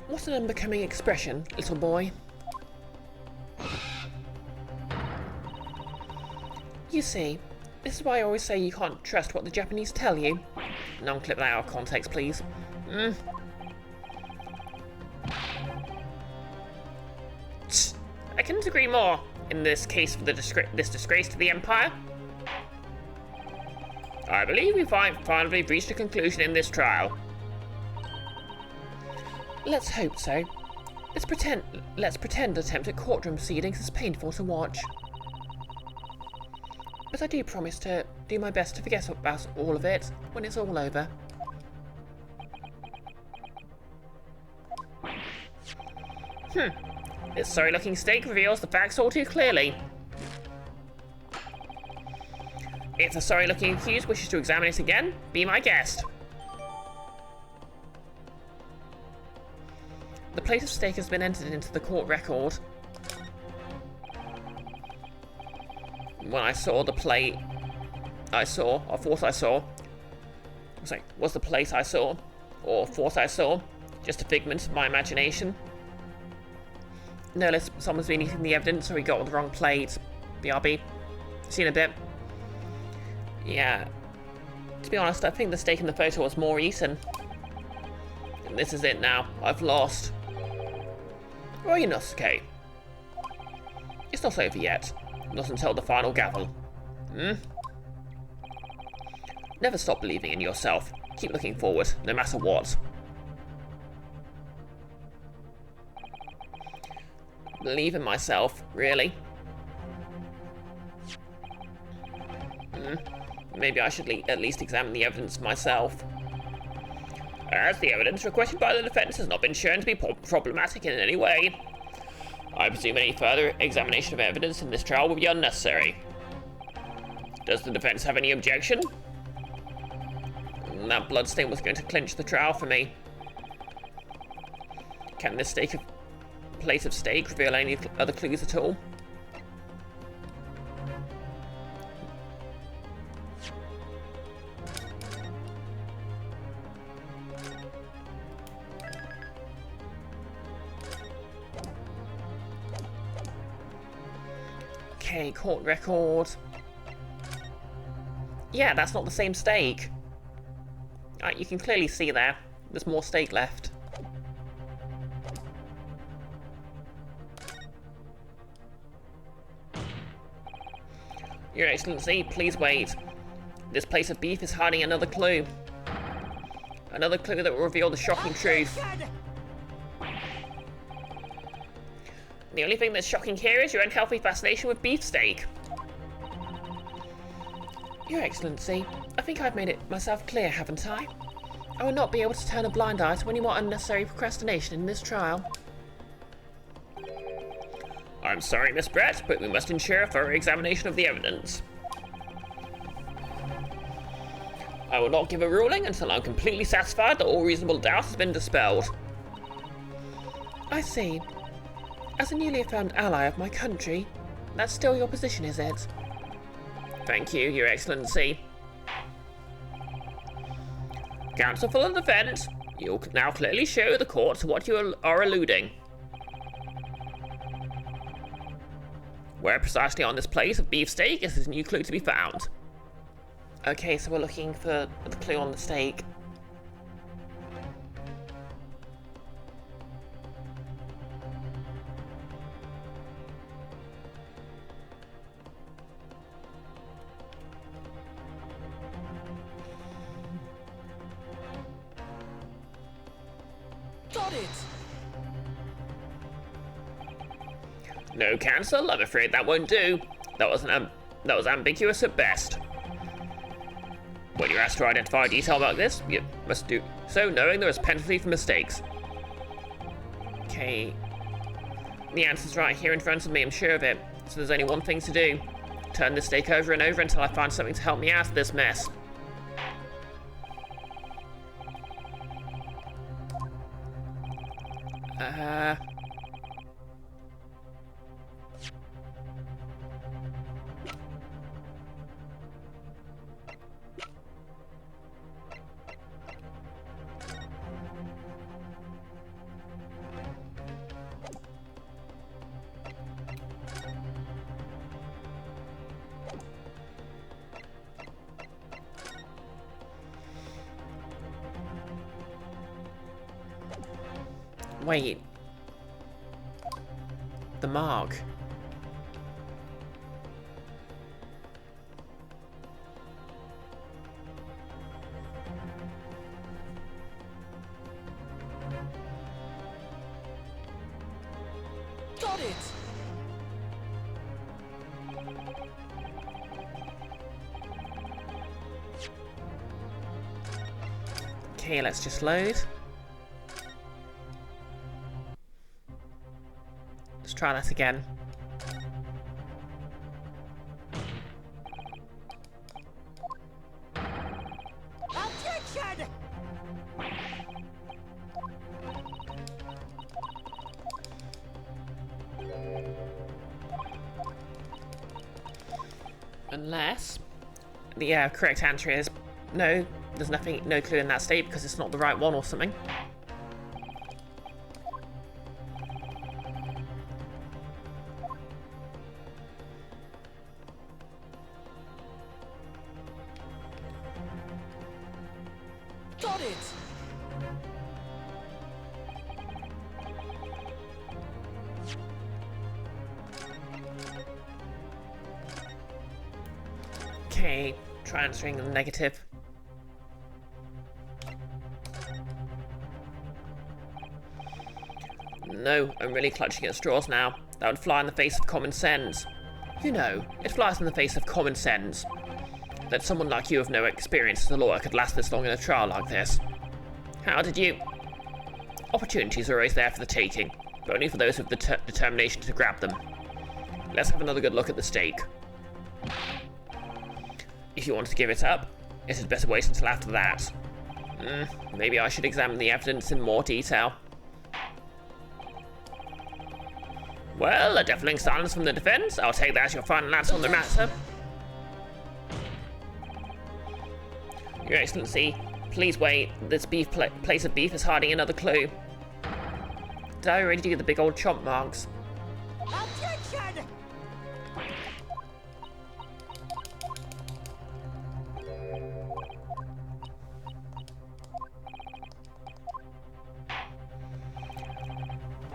What an unbecoming expression, little boy. You see, this is why I always say you can't trust what the Japanese tell you. Non-clip that out of context, please. I couldn't agree more. In this case for this disgrace to the Empire. I believe we finally reached a conclusion in this trial. Let's hope so. Let's pretend attempt at courtroom proceedings is painful to watch. But I do promise to do my best to forget about all of it when it's all over. This sorry-looking steak reveals the facts all too clearly. If the sorry-looking accused wishes to examine it again, be my guest. The plate of steak has been entered into the court record. When I saw the plate, I thought I saw. Was the plate I saw, or thought I saw, just a figment of my imagination? No, unless someone's been eating the evidence or he got the wrong plate. BRB. Seen a bit. Yeah. To be honest, I think the steak in the photo was more eaten. And this is it now. I've lost. Well, you're not okay. It's not over yet. Not until the final gavel. Never stop believing in yourself. Keep looking forward, no matter what. Believe in myself, really? Maybe I should at least examine the evidence myself. As the evidence requested by the defense has not been shown to be problematic in any way, I presume any further examination of evidence in this trial will be unnecessary. Does the defense have any objection? That bloodstain was going to clinch the trial for me. Can this plate of steak reveal any other clues at all? Okay, court record. Yeah, that's not the same steak. You can clearly see there. There's more steak left. Your Excellency, please wait. This plate of beef is hiding another clue. Another clue that will reveal the shocking truth. The only thing that's shocking here is your unhealthy fascination with beefsteak. Your Excellency, I think I've made it myself clear, haven't I? I will not be able to turn a blind eye to any more unnecessary procrastination in this trial. I'm sorry, Miss Brett, but we must ensure a thorough examination of the evidence. I will not give a ruling until I'm completely satisfied that all reasonable doubt has been dispelled. I see. As a newly affirmed ally of my country, that's still your position, is it? Thank you, Your Excellency. Counsel for the defense, You'll now clearly show the court to what you are alluding. Where precisely on this plate of beefsteak is this new clue to be found? Okay, so we're looking for the clue on the steak. Got it! No, cancel. I'm afraid that won't do. That was ambiguous at best. When you're asked to identify a detail like this, you must do so knowing there is penalty for mistakes. Okay. The answer's right here in front of me, I'm sure of it. So there's only one thing to do. Turn this steak over and over until I find something to help me out of this mess. Wait. The mark. Got it! Okay, let's just load. Let's try that again. Objection! Unless the correct answer is no, there's nothing, no clue in that state because it's not the right one or something. Got it! Okay, try answering the negative. No, I'm really clutching at straws now. That would fly in the face of common sense. You know, it flies in the face of common sense. That someone like you with no experience as a lawyer could last this long in a trial like this. How did you... Opportunities are always there for the taking, but only for those with the determination to grab them. Let's have another good look at the steak. If you want to give it up, it had better wait until after that. Maybe I should examine the evidence in more detail. Well, a deafening silence from the defense. I'll take that as your final answer on the matter. Your Excellency, please wait. This place of beef is hiding another clue. Did I already do the big old chomp marks? Objection!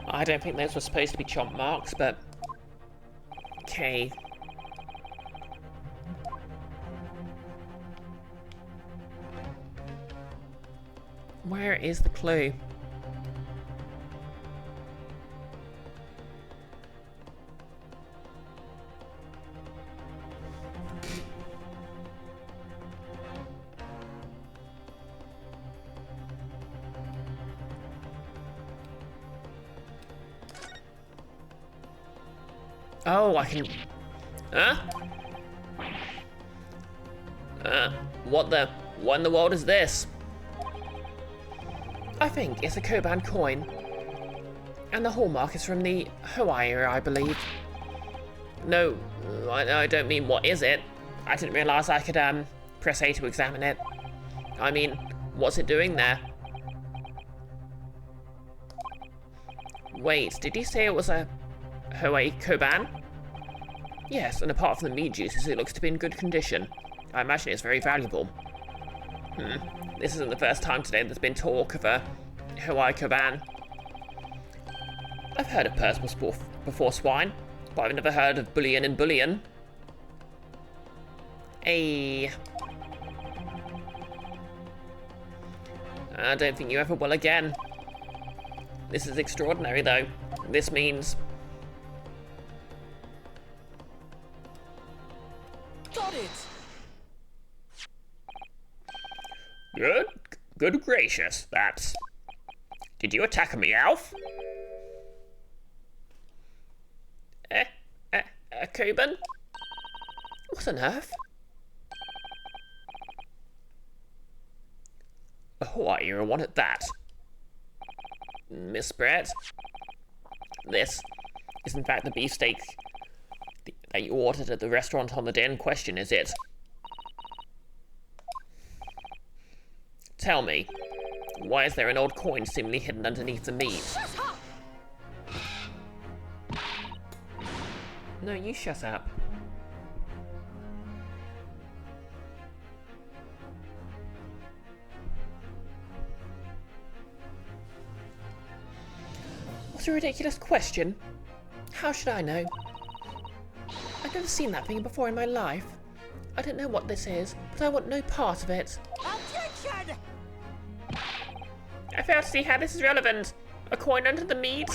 I don't think those were supposed to be chomp marks, but... Okay. Where is the clue? Oh, I can... Huh? What in the world is this? I think it's a Koban coin. And the hallmark is from the Hawaii era, I believe. No, I don't mean what is it. I didn't realise I could, press A to examine it. I mean, what's it doing there? Wait, did you say it was a Hawaii Koban? Yes, and apart from the meat juices, it looks to be in good condition. I imagine it's very valuable. This isn't the first time today there's been talk of a Hawaii Koban. I've heard of purse before swine, but I've never heard of bullion in bullion. I don't think you ever will again. This is extraordinary, though. This means... Got it! Good gracious, that's... Did you attack a Meowth? A Koban? What on earth? A Hawaii one at that. Miss Brett, this is in fact the beefsteak that you ordered at the restaurant on the day in question, is it? Tell me, why is there an old coin seemingly hidden underneath the meat? No, you shut up. What a ridiculous question. How should I know? I've never seen that thing before in my life. I don't know what this is, but I want no part of it. Objection! I fail to see how this is relevant. A coin under the meat?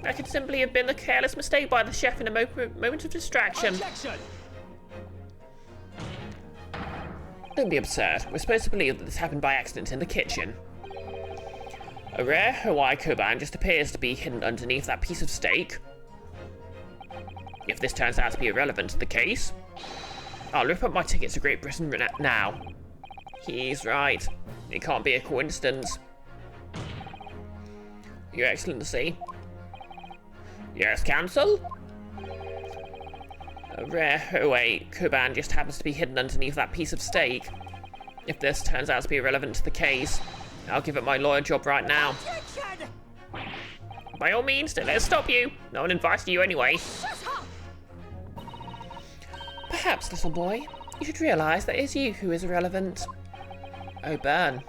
That could simply have been a careless mistake by the chef in a moment of distraction. Objection! Don't be absurd. We're supposed to believe that this happened by accident in the kitchen. A rare Hawaii Koban just appears to be hidden underneath that piece of steak. If this turns out to be irrelevant to the case, I'll rip up my tickets to Great Britain now. He's right. It can't be a coincidence. Your Excellency. Yes, Counsel? A rare Hawaii Koban just happens to be hidden underneath that piece of steak. If this turns out to be irrelevant to the case, I'll give it my lawyer job right now. Objection! By all means, don't let us stop you. No one invited you anyway. Perhaps, little boy, you should realise that it is you who is irrelevant. Oh, burn.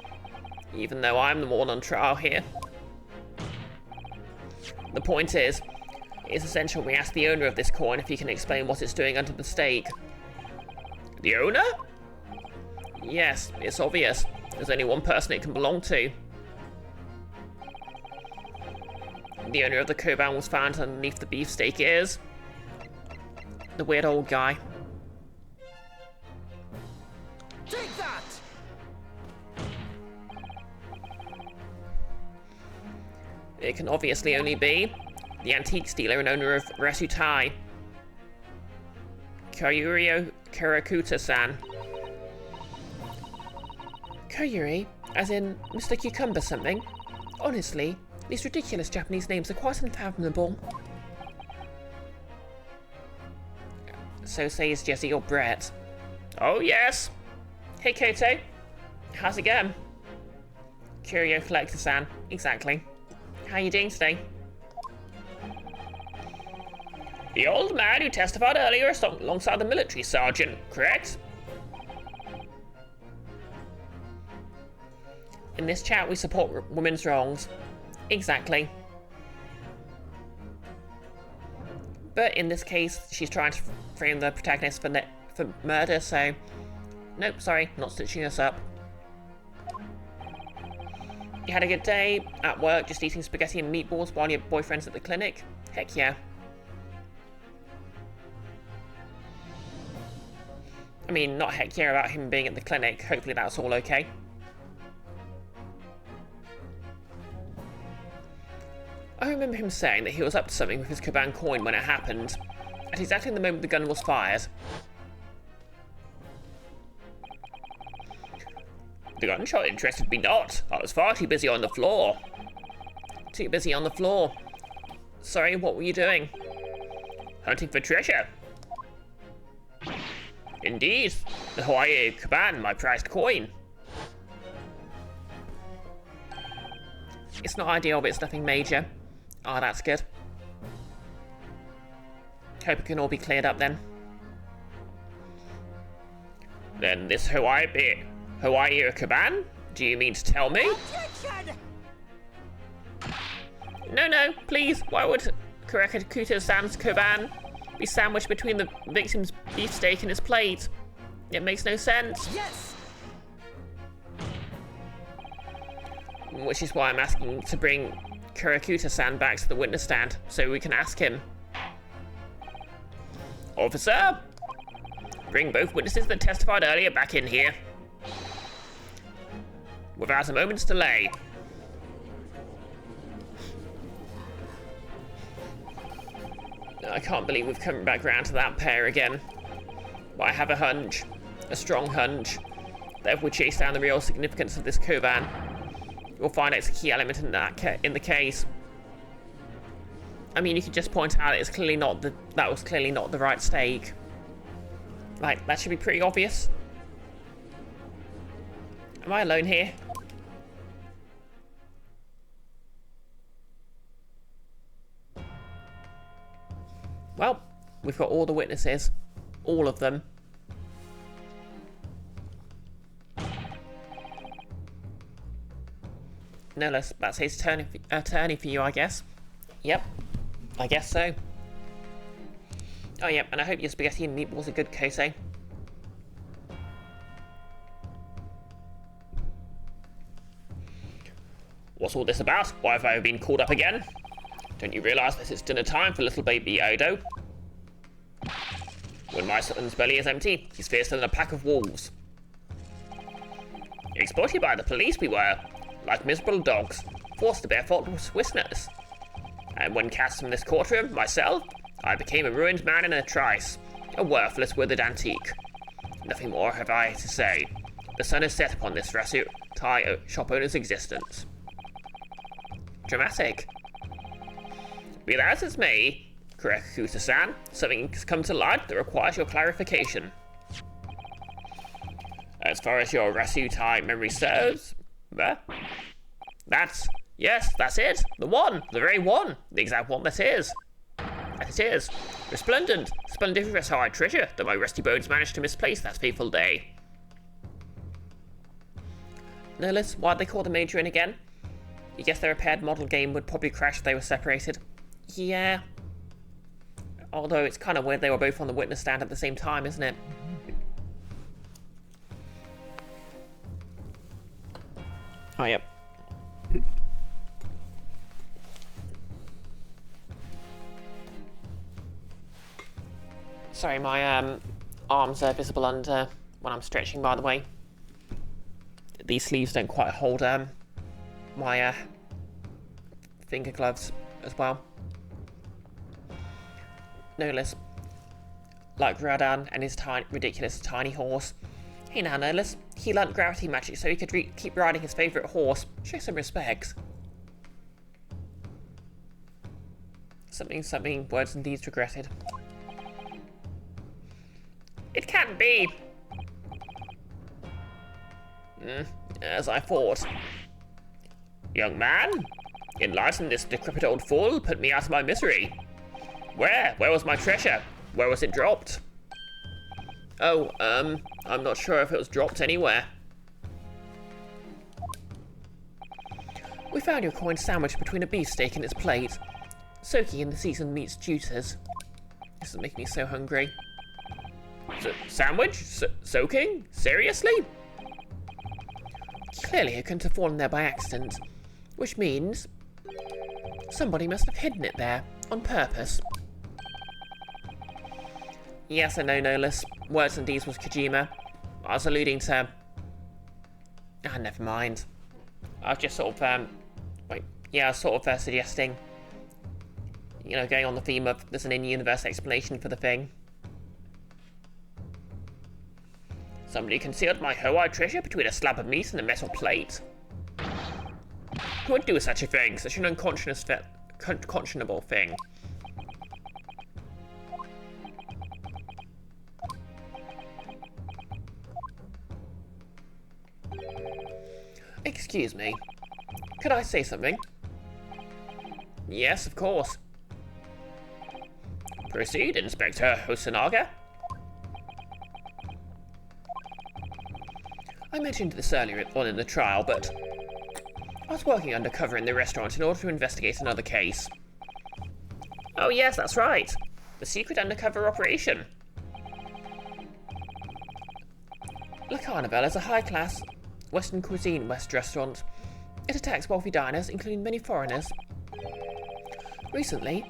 Even though I'm the one on trial here. The point is, it's essential we ask the owner of this coin if he can explain what it's doing under the steak. The owner? Yes, it's obvious. There's only one person it can belong to. The owner of the Koban was found underneath the beefsteak ears. The weird old guy. Take that! It can obviously only be the antique dealer and owner of Rasutai. Koyurio Karakuta-san. Koyuri, as in Mr. Cucumber something? Honestly, these ridiculous Japanese names are quite unfathomable. So says Jesse or Brett. Oh yes! Hey Koto, how's it going? Curio Collector-san, exactly. How are you doing today? The old man who testified earlier alongside the military sergeant, correct? In this chat, we support women's wrongs. Exactly. But in this case, she's trying to frame the protagonist for murder, so... Nope, sorry, not stitching us up. You had a good day at work, just eating spaghetti and meatballs while your boyfriend's at the clinic? Heck yeah. I mean, not heck yeah about him being at the clinic. Hopefully that's all okay. I remember him saying that he was up to something with his Koban coin when it happened, at exactly the moment the gun was fired. The gunshot interested me not. I was far too busy on the floor. Too busy on the floor. Sorry, what were you doing? Hunting for treasure. Indeed, the Hawaii Koban, my prized coin. It's not ideal, but it's nothing major. Oh, that's good. Hope it can all be cleared up then. Then this Hawaii Kaban? Do you mean to tell me? Objection! No, please. Why would Kurakuta-san's Kaban be sandwiched between the victim's beefsteak and his plate? It makes no sense. Yes! Which is why I'm asking to bring Kurakuta-san back to the witness stand so we can ask him. Officer, bring both witnesses that testified earlier back in here. Without a moment's delay. I can't believe we've come back round to that pair again. But I have a hunch, a strong hunch, that if we chase down the real significance of this Koban, we'll find it's a key element in the case. I mean, you could just point out it's clearly not that was clearly not the right steak. Like, that should be pretty obvious. Am I alone here? Well, we've got all the witnesses. All of them. No less, that's his attorney for you, I guess. Yep, I guess so. Oh, yep, and I hope your spaghetti and meatballs are good, Kose. What's all this about? Why have I been called up again? Don't you realise this is dinner time for little baby Odo? When my son's belly is empty, he's fiercer than a pack of wolves. Exploited by the police we were, like miserable dogs, forced to bear faultless witness. And when cast from this courtroom, myself, I became a ruined man in a trice, a worthless withered antique. Nothing more have I to say. The sun is set upon this Thai shop owner's existence. Dramatic. Be that as it may, Kurakuta-san, something has come to light that requires your clarification. As far as your Thai memory serves, yes, that's it. The one, the very one, the exact one that is. That it is. Resplendent, splendiferous Hawaii treasure that my rusty bones managed to misplace that fateful day. Nerlus, why'd they call the Major in again? You guess their repaired model game would probably crash if they were separated. Yeah. Although it's kind of weird they were both on the witness stand at the same time, isn't it? Oh, yep. Sorry, my arms are visible under when I'm stretching, by the way. These sleeves don't quite hold my finger gloves as well. Nolus, like Radan and his ridiculous tiny horse. Hey now, Nolus, he learnt gravity magic so he could keep riding his favourite horse. Show some respect. Something, words and deeds regretted. It can't be. As I thought. Young man, enlighten this decrepit old fool, put me out of my misery. Where was my treasure? Where was it dropped? Oh, I'm not sure if it was dropped anywhere. We found your coin sandwiched between a beefsteak and its plate, soaking in the seasoned meat juters. This is making me so hungry. Sandwich? Soaking? Seriously? Clearly it couldn't have fallen there by accident, which means somebody must have hidden it there on purpose. Yes, I know, Nolus. Words and deeds was Kojima. I was alluding to... never mind. I was just sort of, I was sort of suggesting, going on the theme of there's an in-universe explanation for the thing. Somebody concealed my Hawaii treasure between a slab of meat and a metal plate. Who would do such a thing? Such an unconscionable thing. Excuse me. Could I say something? Yes, of course. Proceed, Inspector Hosanaga. I mentioned this earlier on in the trial, but I was working undercover in the restaurant in order to investigate another case. Oh yes, that's right. The secret undercover operation. Le Carnival is a high-class Western cuisine restaurant. It attacks wealthy diners, including many foreigners. Recently,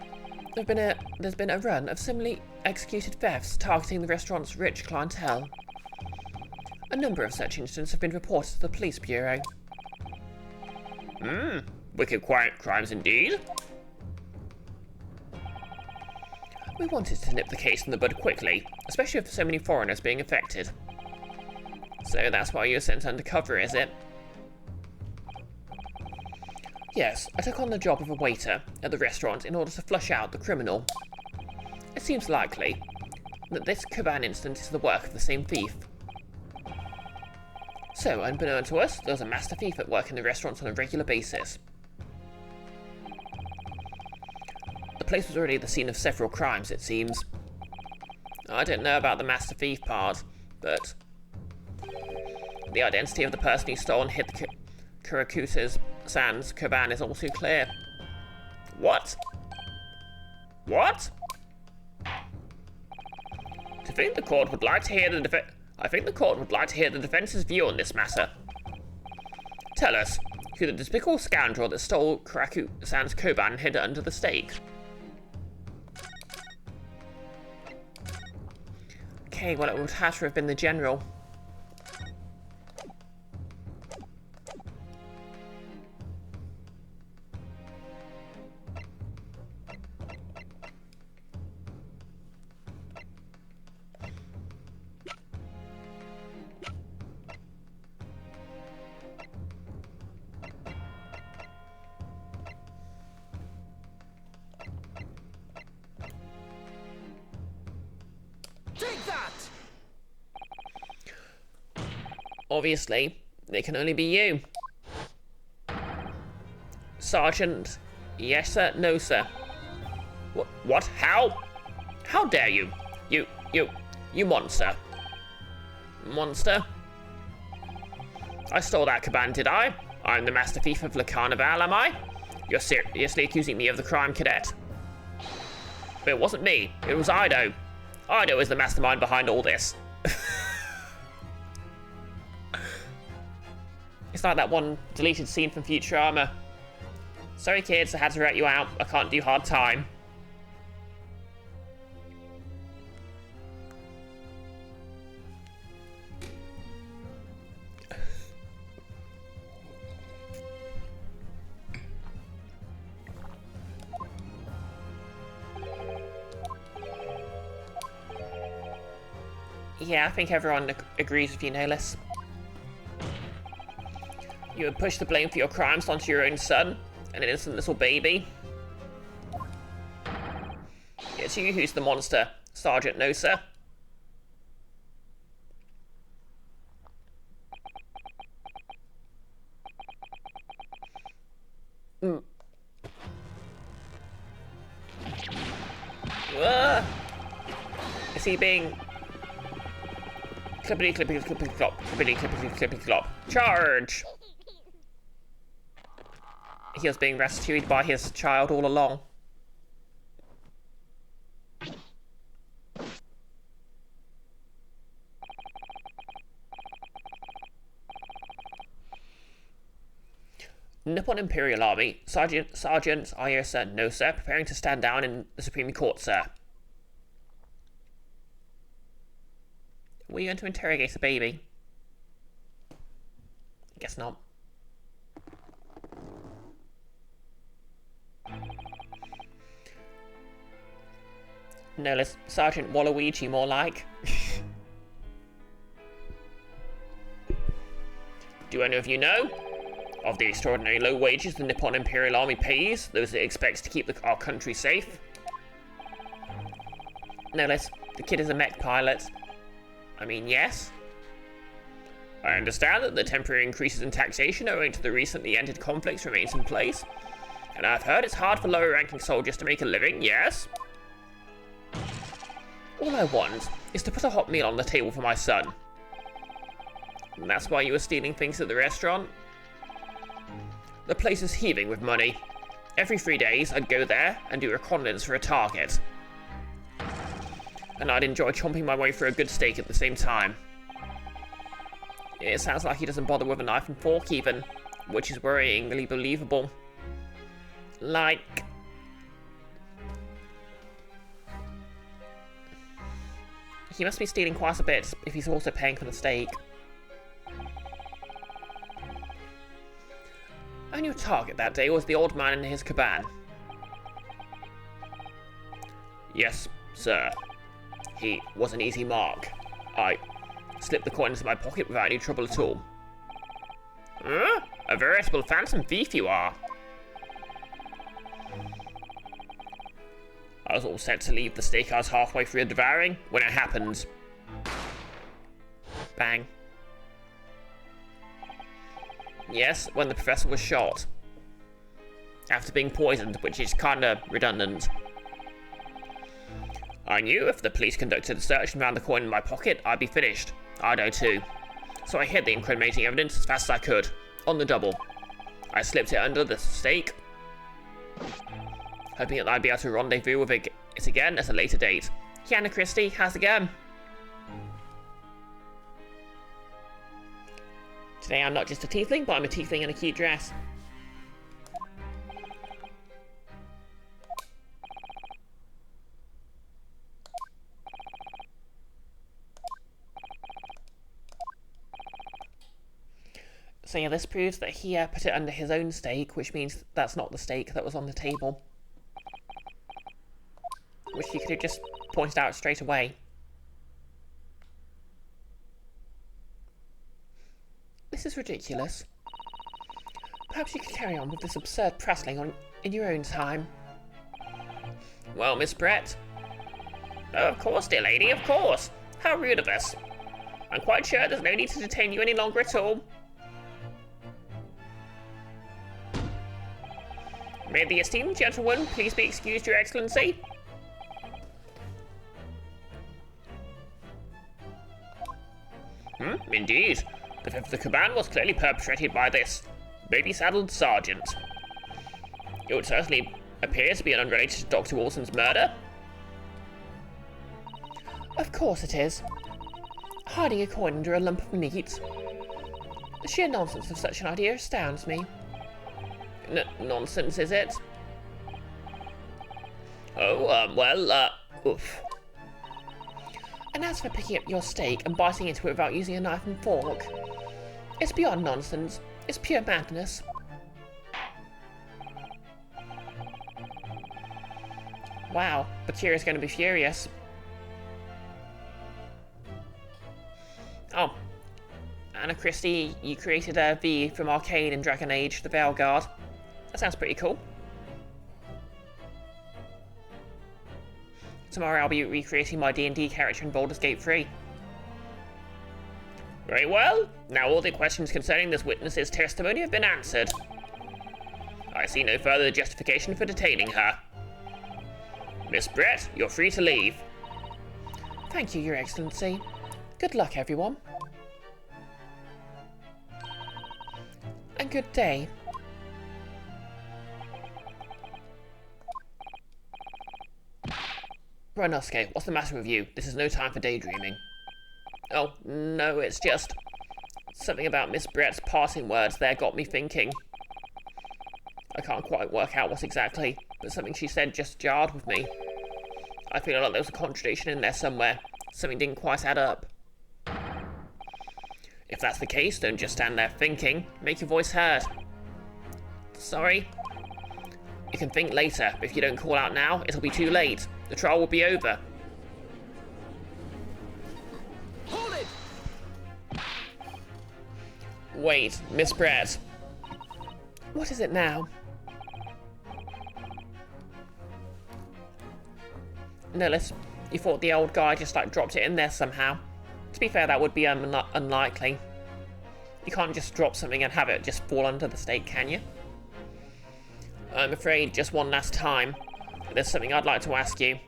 there's been a run of similarly executed thefts targeting the restaurant's rich clientele. A number of such incidents have been reported to the police bureau. Wicked crimes indeed. We wanted to nip the case in the bud quickly, especially with so many foreigners being affected. So that's why you were sent undercover, is it? Yes, I took on the job of a waiter at the restaurant in order to flush out the criminal. It seems likely that this Caban incident is the work of the same thief. So, unbeknown to us, there was a master thief at work in the restaurant on a regular basis. The place was already the scene of several crimes, it seems. I don't know about the master thief part, but the identity of the person who stole and hid the Kurakusa's Sans Caban is also clear. What? What? I think the court would like to hear the defense's view on this matter. Tell us, who the despicable scoundrel that stole Kuraku Sans Caban and hid it under the stake? Okay, well, it would have to have been the general. Take that! Obviously, it can only be you. Sergeant, yes sir, no sir. What? How? How dare you? You monster. Monster? I stole that Caban, did I? I'm the master thief of Le Carnival, am I? You're seriously accusing me of the crime, cadet? But it wasn't me, it was Ido. Ido is the mastermind behind all this. It's like that one deleted scene from Futurama. Sorry kids, I had to rat you out. I can't do hard time. Yeah, I think everyone agrees with you, Nolus. You would push the blame for your crimes onto your own son, an innocent little baby. It's you who's the monster, Sergeant No, sir. Is he being... Clippity clippity clippity clop, clippity clippity clippity clop. Charge! He was being rescued by his child all along. Nippon Imperial Army, Sergeant Ayer sir, no sir, preparing to stand down in the Supreme Court, sir. Were you going to interrogate a baby? I guess not. No, let's Sergeant Waluigi more like. Do any of you know of the extraordinary low wages the Nippon Imperial Army pays those it expects to keep our country safe? No, the kid is a mech pilot. I mean, yes. I understand that the temporary increases in taxation owing to the recently ended conflicts remains in place, And I've heard it's hard for lower-ranking soldiers to make a living, yes? All I want is to put a hot meal on the table for my son. And that's why you were stealing things at the restaurant? The place is heaving with money. Every 3 days, I'd go there and do reconnaissance for a target. And I'd enjoy chomping my way through a good steak at the same time. It sounds like he doesn't bother with a knife and fork even, which is worryingly believable. Like... he must be stealing quite a bit if he's also paying for the steak. And your target that day was the old man in his cabin. Yes, sir. He was an easy mark. I slipped the coin into my pocket without any trouble at all. Huh? A veritable phantom thief you are. I was all set to leave the steakhouse halfway through the devouring when it happened. Bang. Yes, when the professor was shot. After being poisoned, which is kinda redundant. I knew if the police conducted a search and found the coin in my pocket, I'd be finished. I know too. So I hid the incriminating evidence as fast as I could. On the double. I slipped it under the steak, hoping that I'd be able to rendezvous with it again at a later date. Kiana Christie, how's it going? Today I'm not just a tiefling, but I'm a tiefling in a cute dress. So yeah, this proves that he put it under his own steak, which means that's not the steak that was on the table. Which he could have just pointed out straight away. This is ridiculous. Perhaps you could carry on with this absurd prattling in your own time. Well, Miss Brett. Oh, of course, dear lady, of course. How rude of us. I'm quite sure there's no need to detain you any longer at all. May the esteemed gentleman please be excused, Your Excellency? Indeed. The theft of the cabin was clearly perpetrated by this baby-saddled sergeant. It would certainly appear to be unrelated to Dr. Wilson's murder. Of course it is. Hiding a coin under a lump of meat. The sheer nonsense of such an idea astounds me. Nonsense, is it? Oh, well, oof. And as for picking up your steak and biting into it without using a knife and fork, it's beyond nonsense. It's pure madness. Wow, Bakira's going to be furious. Oh, Anna Christie, you created a V from Arcane in Dragon Age, the Veil Guard. That sounds pretty cool. Tomorrow I'll be recreating my D&D character in Baldur's Gate 3. Very well. Now all the questions concerning this witness's testimony have been answered. I see no further justification for detaining her. Miss Brett, you're free to leave. Thank you, Your Excellency. Good luck, everyone. And good day. Bronosuke, what's the matter with you? This is no time for daydreaming. Oh, no, it's just... something about Miss Brett's passing words there got me thinking. I can't quite work out what exactly, but something she said just jarred with me. I feel like there was a contradiction in there somewhere. Something didn't quite add up. If that's the case, don't just stand there thinking. Make your voice heard. Sorry. You can think later, but if you don't call out now, it'll be too late. The trial will be over. Hold it! Wait, Miss Brett. What is it now? Nillis, you thought the old guy just dropped it in there somehow. To be fair, that would be unlikely. You can't just drop something and have it just fall under the steak, can you? I'm afraid just one last time. There's something I'd like to ask you.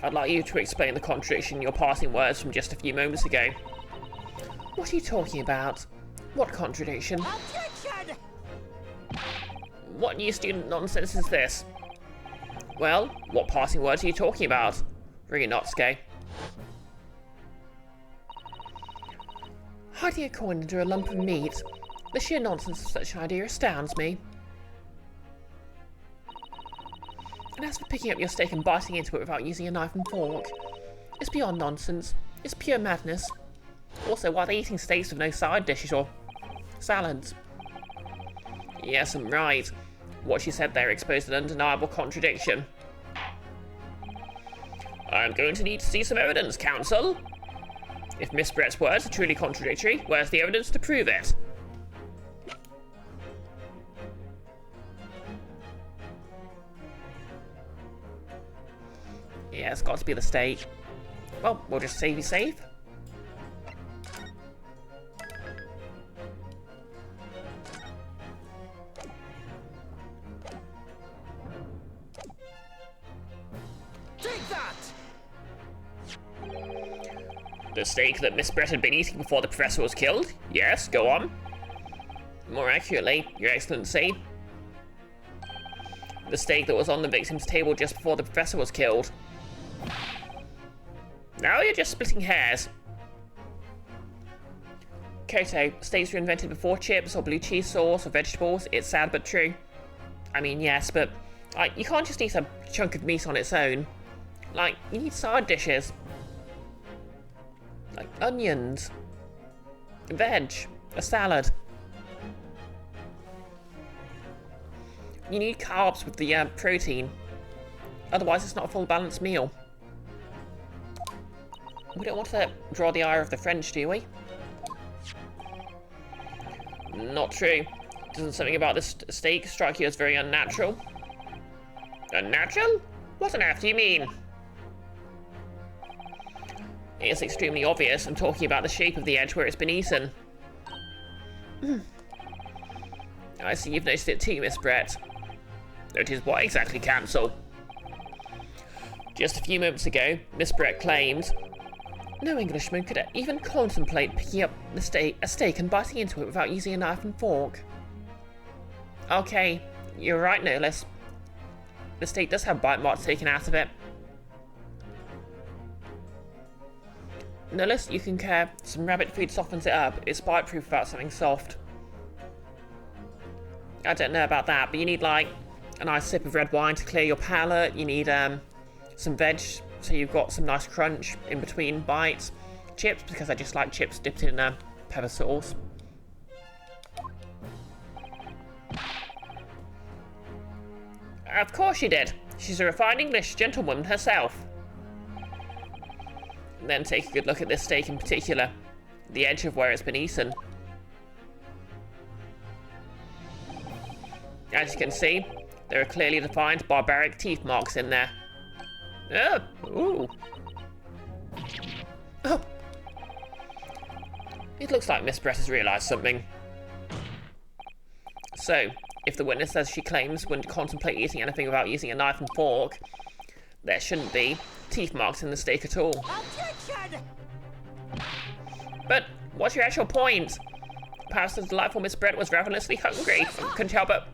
I'd like you to explain the contradiction in your passing words from just a few moments ago. What are you talking about? What contradiction? Objection! What new student nonsense is this? Well, what passing words are you talking about? Ryunosuke. Hiding a coin under a lump of meat. The sheer nonsense of such an idea astounds me. And as for picking up your steak and biting into it without using a knife and fork, it's beyond nonsense. It's pure madness. Also, why are they eating steaks with no side dishes or salads? Yes, I'm right. What she said there exposed an undeniable contradiction. I'm going to need to see some evidence, counsel. If Miss Brett's words are truly contradictory, where's the evidence to prove it? Yeah, it's got to be the steak. Well, we'll just say be safe. Take that! The steak that Miss Brett had been eating before the professor was killed? Yes, go on. More accurately, Your Excellency. The steak that was on the victim's table just before the professor was killed. Now you're just splitting hairs. Koto, steaks were invented before chips or blue cheese sauce or vegetables. It's sad but true. I mean, yes, but you can't just eat a chunk of meat on its own. Like, you need side dishes. Like onions, veg, a salad. You need carbs with the protein. Otherwise, it's not a full balanced meal. We don't want to draw the ire of the French, do we? Not true. Doesn't something about this steak strike you as very unnatural? Unnatural? What on earth do you mean? It's extremely obvious. I'm talking about the shape of the edge where it's been eaten. I see you've noticed it too, Miss Brett. Notice what exactly, counsel? Just a few moments ago, Miss Brett claimed no Englishman could even contemplate picking up a steak and biting into it without using a knife and fork. Okay, you're right, Nolis. The steak does have bite marks taken out of it. Nolis, you can care. Some rabbit food softens it up. It's bite-proof without something soft. I don't know about that, but you need, like, a nice sip of red wine to clear your palate. You need, some veg, so you've got some nice crunch in between bites. Chips, because I just like chips dipped in pepper sauce. Of course she did. She's a refined English gentlewoman herself. Then take a good look at this steak in particular. The edge of where it's been eaten. As you can see, there are clearly defined barbaric teeth marks in there. Oh, ooh. Oh. It looks like Miss Brett has realised something. So, if the witness says she claims wouldn't contemplate eating anything without using a knife and fork, there shouldn't be teeth marks in the steak at all. Objection! But what's your actual point? Perhaps the delightful Miss Brett was ravenously hungry and couldn't help but...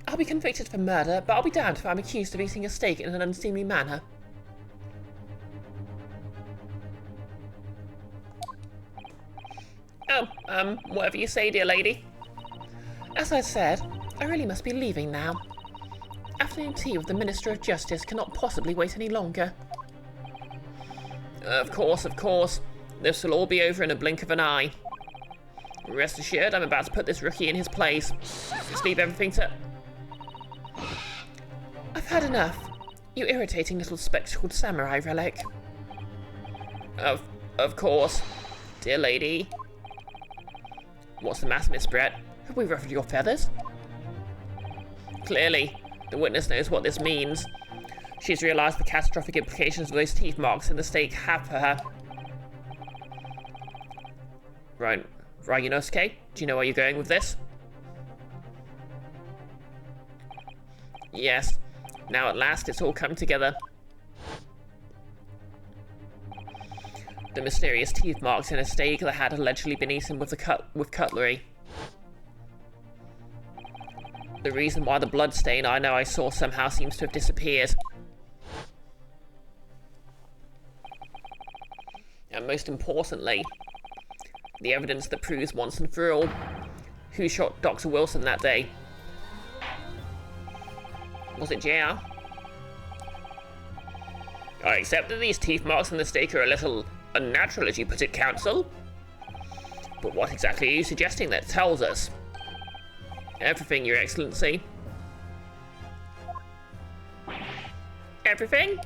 I'll be convicted for murder, but I'll be damned if I'm accused of eating a steak in an unseemly manner. Oh, whatever you say, dear lady. As I said, I really must be leaving now. Afternoon tea with the Minister of Justice cannot possibly wait any longer. Of course, of course. This will all be over in a blink of an eye. Rest assured, I'm about to put this rookie in his place. Just leave everything to... I've had enough. You irritating little spectacled samurai relic. Of course. Dear lady. What's the matter, Miss Brett? Have we ruffled your feathers? Clearly. The witness knows what this means. She's realised the catastrophic implications of those teeth marks in the steak have for her. Right, Ryunosuke, Do you know where you're going with this? Yes. Now at last it's all come together. The mysterious teeth marks in a steak that had allegedly been eaten with cutlery. The reason why the blood stain I know I saw somehow seems to have disappeared. And most importantly, the evidence that proves once and for all who shot Dr. Wilson that day. Was it JR? I accept that these teeth marks on the steak are a little unnatural, as you put it, Counsel. But what exactly are you suggesting that tells us? Everything, Your Excellency. Everything?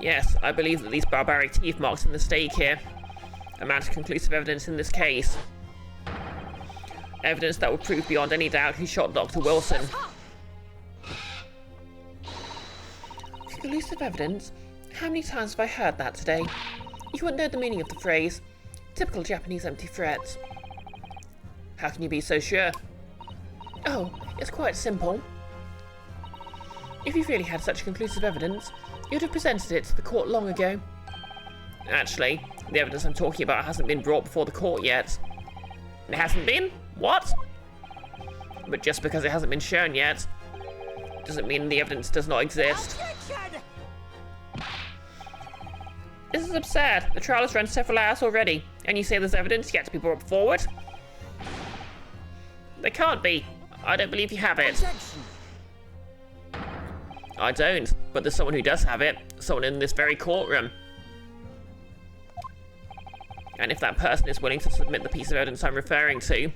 Yes, I believe that these barbaric teeth marks in the steak here amount to conclusive evidence in this case. Evidence that will prove beyond any doubt who shot Dr. Wilson. Conclusive evidence? How many times have I heard that today? You wouldn't know the meaning of the phrase. Typical Japanese empty threats. How can you be so sure? Oh, it's quite simple. If you really had such conclusive evidence, you'd have presented it to the court long ago. Actually, the evidence I'm talking about hasn't been brought before the court yet. It hasn't been? What? But just because it hasn't been shown yet, doesn't mean the evidence does not exist. Objection! This is absurd. The trial has run several hours already, and you say there's evidence yet to be brought forward? There can't be. I don't believe you have it. Objection! I don't, but there's someone who does have it. Someone in this very courtroom. And if that person is willing to submit the piece of evidence I'm referring to,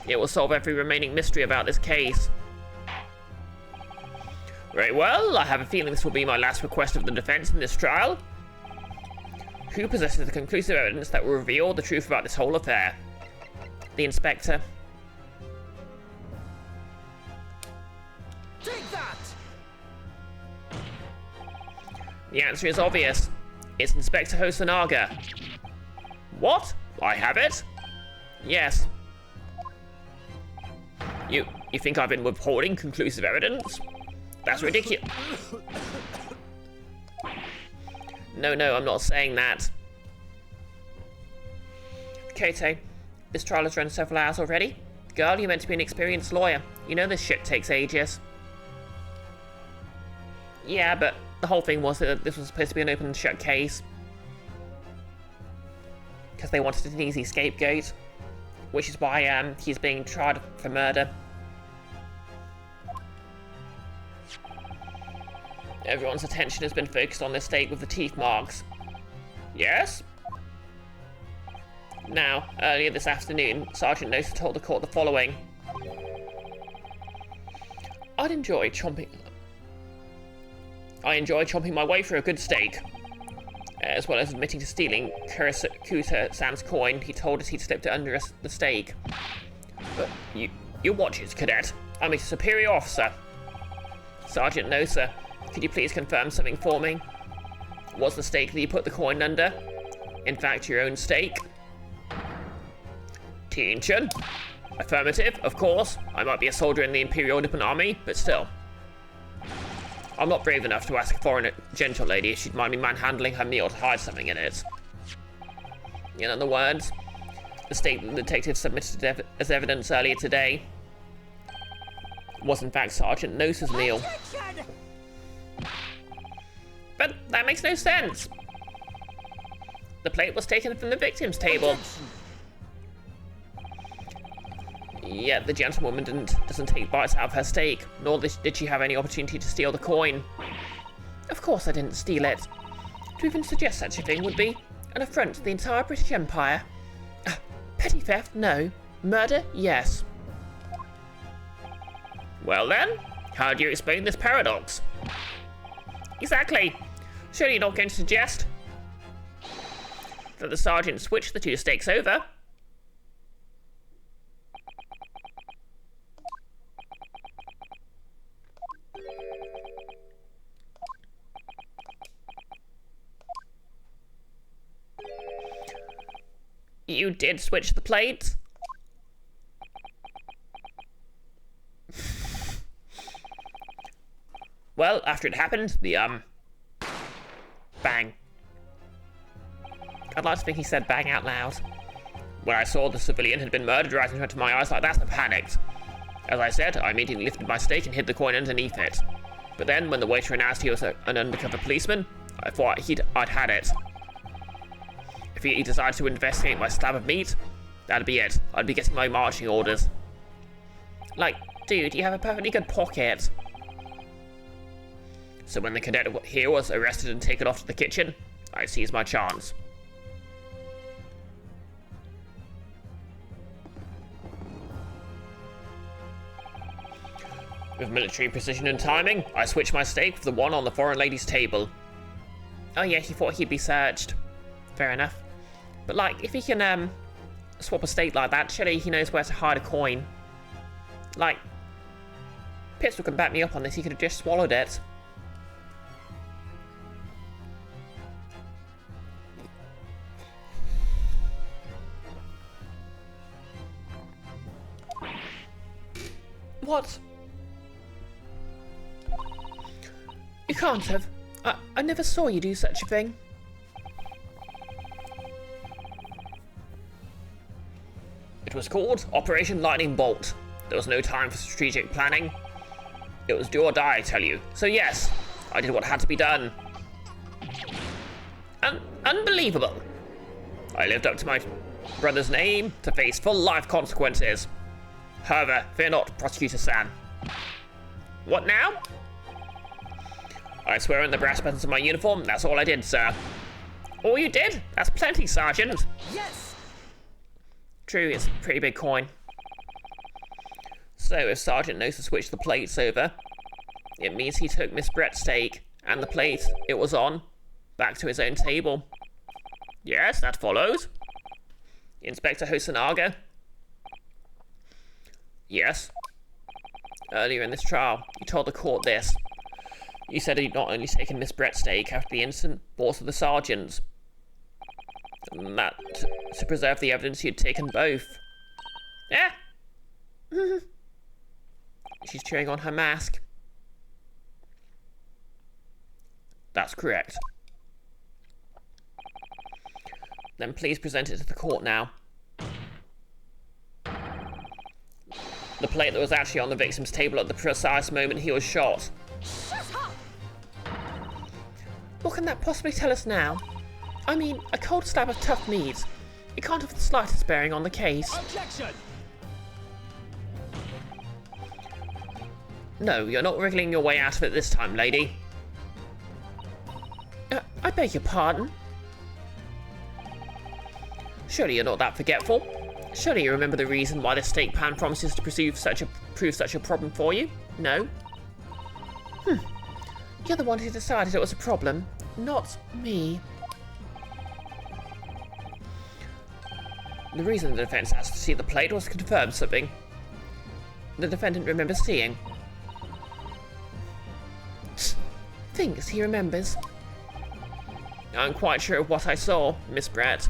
it will solve every remaining mystery about this case. Very well, I have a feeling this will be my last request of the defense in this trial. Who possesses the conclusive evidence that will reveal the truth about this whole affair? The inspector. Take that! The answer is obvious. It's Inspector Hosonaga. What? I have it? Yes. You think I've been withholding conclusive evidence? That's ridiculous. No, I'm not saying that. Kato, this trial has run several hours already. Girl, you're meant to be an experienced lawyer. You know this shit takes ages. Yeah, but the whole thing was that this was supposed to be an open and shut case. Because they wanted an easy scapegoat. Which is why he's being tried for murder. Everyone's attention has been focused on this steak with the teeth marks. Yes? Now, earlier this afternoon, Sergeant Nosa told the court the following. I enjoy chomping my way through a good steak. As well as admitting to stealing Kuta-san's coin, he told us he'd slipped it under the steak. But you watch it, cadet. I'm a superior officer. Sergeant Nosa, could you please confirm something for me? Was the steak that you put the coin under, in fact, your own steak? Teen-chan. Affirmative, of course. I might be a soldier in the Imperial Nippon Army, but still. I'm not brave enough to ask a foreign gentle lady if she'd mind me manhandling her meal to hide something in it. In other words, the steak that the detective submitted as evidence earlier today was in fact Sergeant Nosa's meal. Objection! But that makes no sense. The plate was taken from the victim's table. Objection! Yet the gentlewoman doesn't take bites out of her steak, nor did she have any opportunity to steal the coin. Of course I didn't steal it. To even suggest such a thing would be an affront to the entire British Empire. Petty theft, no. Murder, yes. Well then, how do you explain this paradox? Exactly. Surely you're not going to suggest that the sergeant switched the two steaks over? You did switch the plates? Well, after it happened, the, bang. I'd like to think he said bang out loud. When I saw the civilian had been murdered right in front of my eyes like that, I panicked. As I said, I immediately lifted my stake and hid the coin underneath it. But then, when the waiter announced he was an undercover policeman, I thought I'd had it. If he decided to investigate my slab of meat, that'd be it. I'd be getting my marching orders. Like, dude, you have a perfectly good pocket. So when the cadet here was arrested and taken off to the kitchen, I seized my chance. With military precision and timing, I switched my stake with the one on the foreign lady's table. Oh yeah, he thought he'd be searched. Fair enough. But like, if he can, swap a stake like that, surely he knows where to hide a coin. Like, Pistol can back me up on this, he could have just swallowed it. What? You can't have. I never saw you do such a thing. It was called Operation Lightning Bolt. There was no time for strategic planning. It was do or die, I tell you. So yes, I did what had to be done. Unbelievable. I lived up to my brother's name to face full life consequences. However, fear not, Prosecutor San. What now? I swear on the brass buttons of my uniform, that's all I did, sir. All you did? That's plenty, Sergeant. Yes! True, it's a pretty big coin. So if Sergeant knows to switch the plates over, it means he took Miss Brett's stake and the plate it was on back to his own table. Yes, that follows. Inspector Hosonaga? Yes. Earlier in this trial, you told the court this. You said he'd not only taken Miss Brett's stake after the incident, but also the sergeant's. And that, to preserve the evidence, you'd taken both. Yeah. She's cheering on her mask. That's correct. Then please present it to the court now. The plate that was actually on the victim's table at the precise moment he was shot. What can that possibly tell us now? I mean, a cold slab of tough meat. It can't have the slightest bearing on the case. Objection! No, you're not wriggling your way out of it this time, lady. I beg your pardon? Surely you're not that forgetful. Surely you remember the reason why the steak pan promises to prove such a problem for you? No? You're the one who decided it was a problem, not me. The reason the defense asked to see the plate was to confirm something the defendant remembers seeing. Things he remembers. I'm quite sure of what I saw, Miss Brett.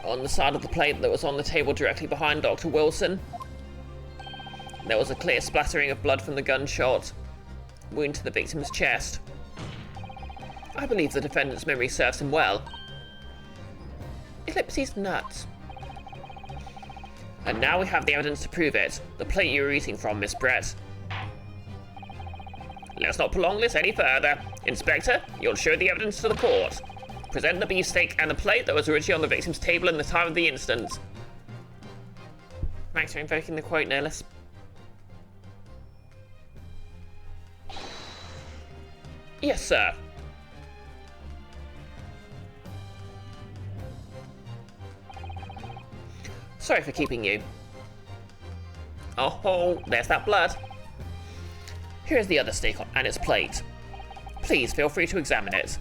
On the side of the plate that was on the table directly behind Dr. Wilson, there was a clear splattering of blood from the gunshot wound to the victim's chest. I believe the defendant's memory serves him well. Ellipses nuts. And now we have the evidence to prove it. The plate you were eating from, Miss Brett. Let's not prolong this any further. Inspector, you'll show the evidence to the court. Present the beefsteak and the plate that was originally on the victim's table in the time of the incident. Thanks for invoking the quote, Nihilus. Yes, sir. Sorry for keeping you. Oh, there's that blood. Here is the other steak and its plate. Please feel free to examine it.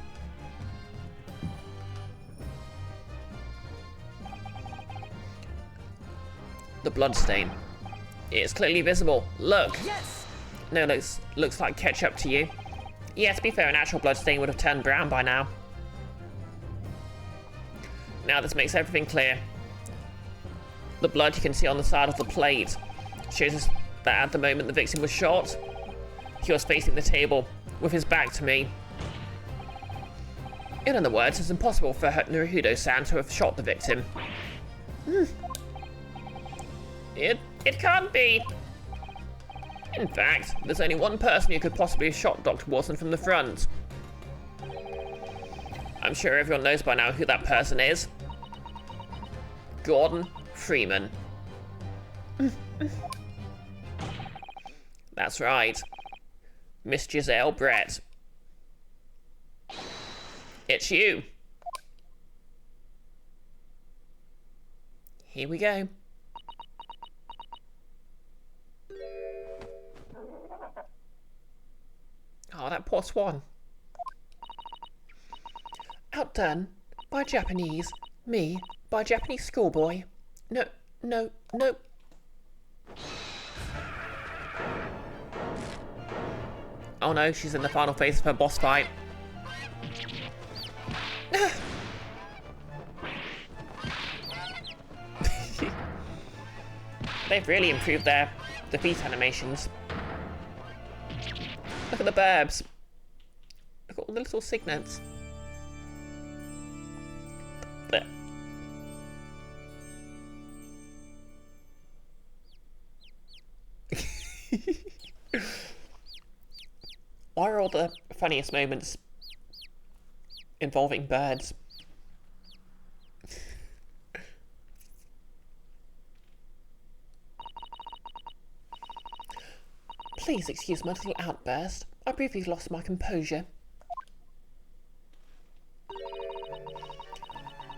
The blood stain. It is clearly visible. Look. Yes! No, looks like ketchup to you. Yeah, to be fair, an actual blood stain would have turned brown by now. Now this makes everything clear. The blood you can see on the side of the plate shows that at the moment the victim was shot, he was facing the table with his back to me. In other words, it's impossible for Naruhido-san to have shot the victim. It can't be. In fact, there's only one person who could possibly have shot Dr. Watson from the front. I'm sure everyone knows by now who that person is. Gordon Freeman. That's right. Miss Giselle Brett. It's you. Here we go. Oh, that poor swan. Outdone by Japanese, me by Japanese schoolboy. No. Oh no, she's in the final phase of her boss fight. They've really improved their defeat animations. Look at the burbs. Look at all the little signets. There. Why are all the funniest moments involving birds? Please excuse my little outburst. I briefly lost my composure.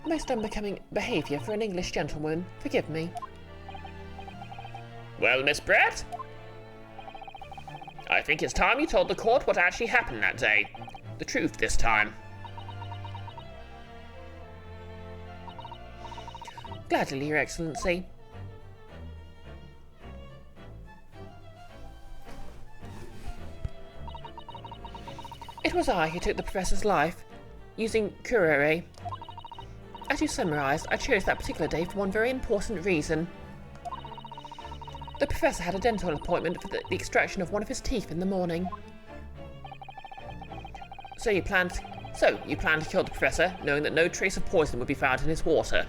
Most unbecoming behaviour for an English gentleman. Forgive me. Well, Miss Brett? I think it's time you told the court what actually happened that day. The truth this time. Gladly, Your Excellency. It was I who took the Professor's life, using curare. As you summarised, I chose that particular day for one very important reason. The Professor had a dental appointment for the extraction of one of his teeth in the morning. So you planned to kill the Professor, knowing that no trace of poison would be found in his water.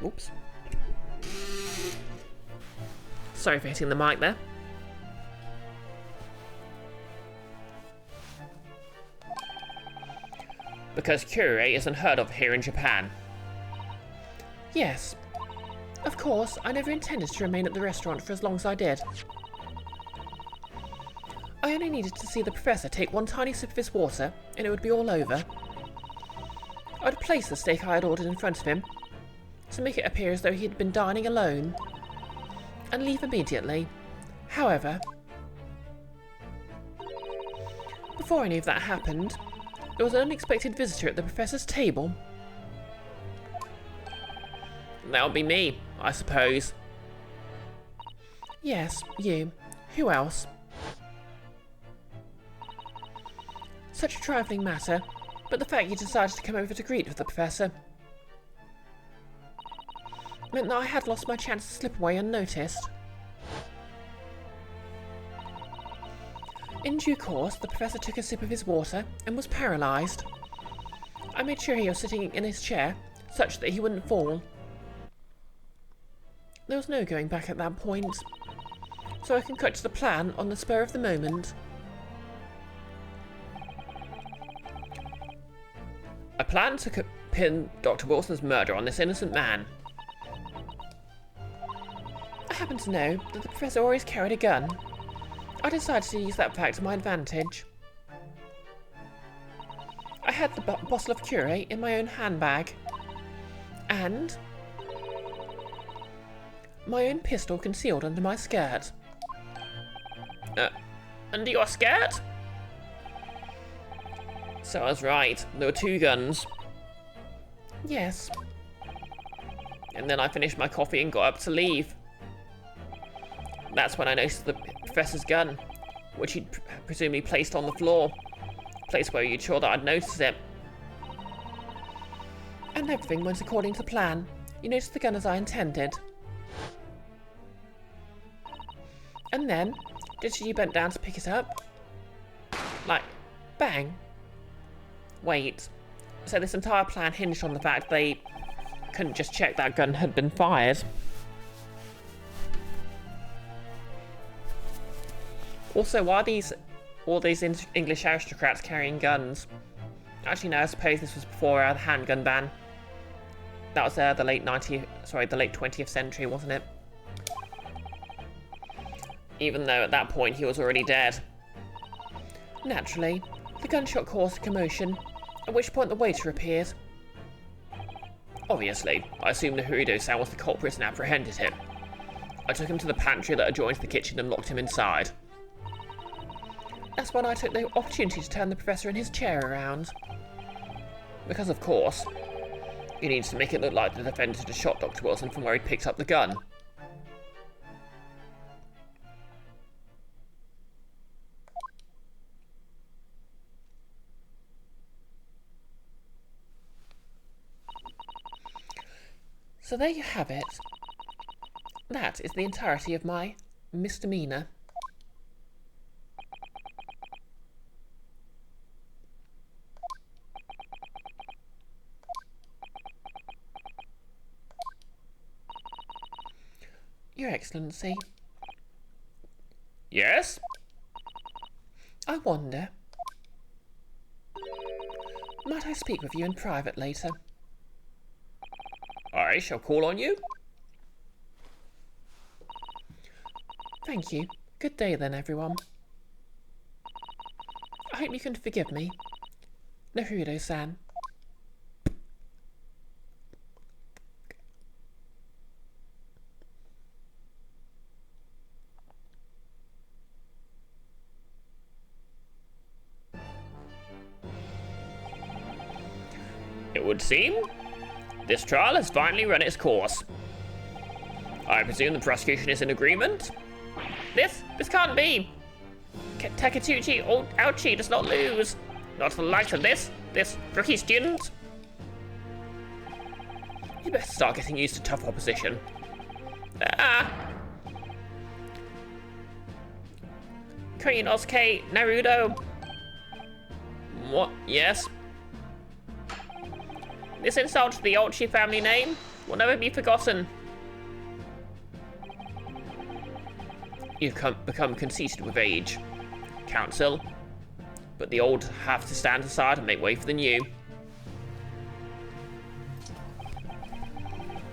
Oops. Sorry for hitting the mic there. Because curare is unheard of here in Japan. Yes. Of course, I never intended to remain at the restaurant for as long as I did. I only needed to see the Professor take one tiny sip of his water, and it would be all over. I'd place the steak I had ordered in front of him, to make it appear as though he had been dining alone, and leave immediately. However, before any of that happened, there was an unexpected visitor at the Professor's table. That would be me, I suppose. Yes, you. Who else? Such a trifling matter, but the fact you decided to come over to greet with the Professor meant that I had lost my chance to slip away unnoticed. In due course, the Professor took a sip of his water and was paralysed. I made sure he was sitting in his chair, such that he wouldn't fall. There was no going back at that point, so I concocted a plan on the spur of the moment. I planned to pin Dr. Wilson's murder on this innocent man. I happen to know that the Professor always carried a gun. I decided to use that fact to my advantage. I had the bottle of curare in my own handbag, and my own pistol concealed under my skirt. Under your skirt? So I was right, there were two guns. Yes. And then I finished my coffee and got up to leave. That's when I noticed the Professor's gun, which he'd presumably placed on the floor. Place where you'd sure that I'd noticed it. And everything went according to plan. You noticed the gun as I intended. And then, just as you bent down to pick it up, like, bang. Wait. So this entire plan hinged on the fact they couldn't just check that gun had been fired. Also, why are all these English aristocrats carrying guns? Actually, no, I suppose this was before the handgun ban. That was the late 20th century, wasn't it? Even though at that point he was already dead. Naturally, the gunshot caused a commotion, at which point the waiter appeared. Obviously, I assumed Naruto-san was the culprit and apprehended him. I took him to the pantry that adjoins the kitchen and locked him inside. That's when I took the opportunity to turn the professor in his chair around. Because of course, he needs to make it look like the defendant had shot Dr. Wilson from where he picked up the gun. So there you have it. That is the entirety of my misdemeanor. Your Excellency. Yes? I wonder. Might I speak with you in private later? I shall call on you. Thank you. Good day then, everyone. I hope you can forgive me. Naruto-san. It would seem this trial has finally run its course. I presume the prosecution is in agreement? This can't be. Takatuchi Ouchi does not lose. Not to the likes of this rookie student. You better start getting used to tough opposition. Koinosuke Naruto. What? Yes? This insult to the Ouchi family name will never be forgotten. You've become conceited with age, Council, but the old have to stand aside and make way for the new.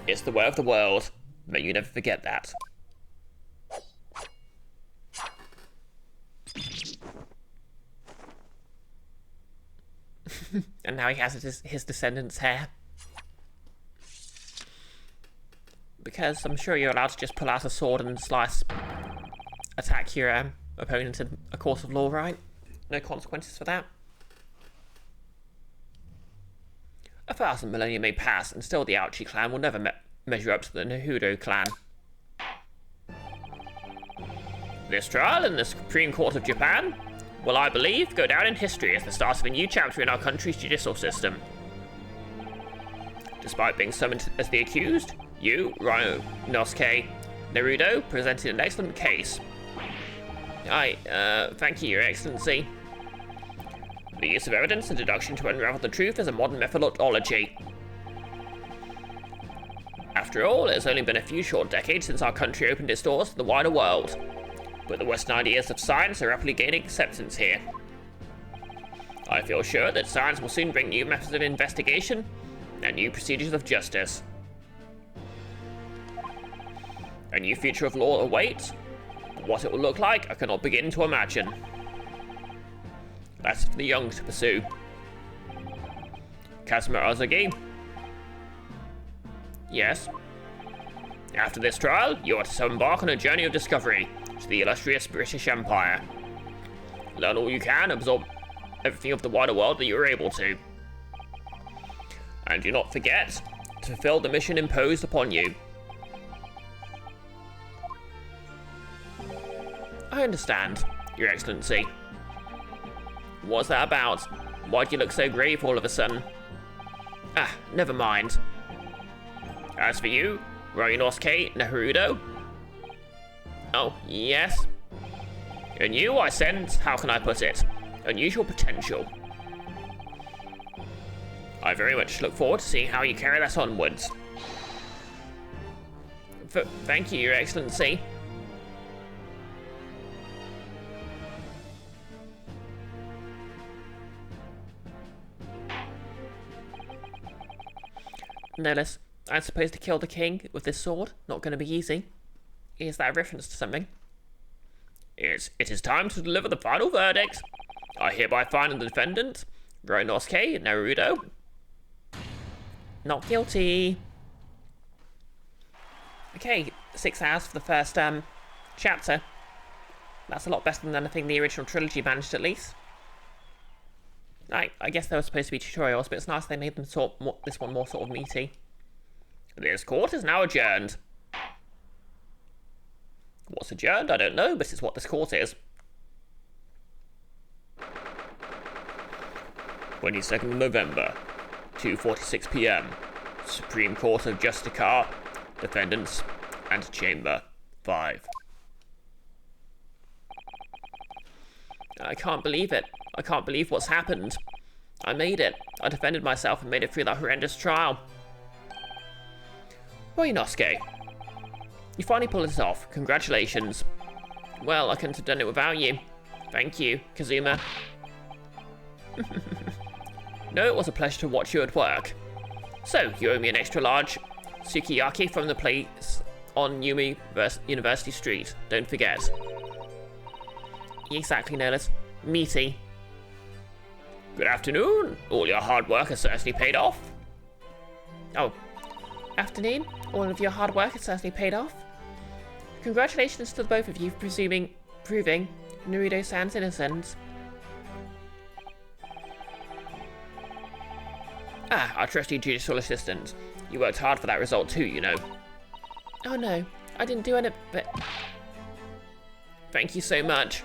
It's the way of the world. May you never forget that. And now he has his descendants' hair. Because I'm sure you're allowed to just pull out a sword and attack your opponent in a court of law, right? No consequences for that. 1,000 millennia may pass, and still the Ouchi clan will never measure up to the Naruto clan. This trial in the Supreme Court of Japan will, I believe, go down in history as the start of a new chapter in our country's judicial system. Despite being summoned as the accused, you, Ryunosuke Naruto, presented an excellent case. Thank you, Your Excellency. The use of evidence and deduction to unravel the truth is a modern methodology. After all, it has only been a few short decades since our country opened its doors to the wider world. But the Western ideas of science are rapidly gaining acceptance here. I feel sure that science will soon bring new methods of investigation and new procedures of justice. A new future of law awaits. What it will look like, I cannot begin to imagine. That's for the young to pursue. Kazuma Ozagi? Yes? After this trial, you are to embark on a journey of discovery to the illustrious British Empire. Learn all you can, absorb everything of the wider world that you are able to. And do not forget to fulfill the mission imposed upon you. I understand, Your Excellency. What's that about? Why'd you look so grave all of a sudden? Never mind. As for you, Ryunosuke Naruto, Oh, yes? In you I sense, how can I put it, unusual potential. I very much look forward to seeing how you carry that onwards. Thank you, Your Excellency. Notice, I'm supposed to kill the king with this sword. Not going to be easy. Is that a reference to something? It is time to deliver the final verdict. I hereby find the defendant, Ryunosuke Naruto, not guilty. Okay, 6 hours for the first chapter. That's a lot better than anything the original trilogy managed, at least. I guess they were supposed to be tutorials, but it's nice they made them this one more sort of meaty. This court is now adjourned. What's adjourned? I don't know, but it's what this court is. 22nd November, 2:46 p.m. Supreme Court of Justice, Defendants, and Chamber 5. I can't believe it. I can't believe what's happened. I made it. I defended myself and made it through that horrendous trial. Ryunosuke, you finally pulled it off. Congratulations. Well, I couldn't have done it without you. Thank you, Kazuma. No, it was a pleasure to watch you at work. So, you owe me an extra large sukiyaki from the place on University Street. Don't forget. Exactly, Notice. Meaty. Good afternoon. All your hard work has certainly paid off. Oh. Afternoon. All of your hard work has certainly paid off. Congratulations to the both of you for proving Naruto-san's innocence. Ah, our trusty judicial assistant. You worked hard for that result too, you know. Oh no, I didn't do any, but... Thank you so much.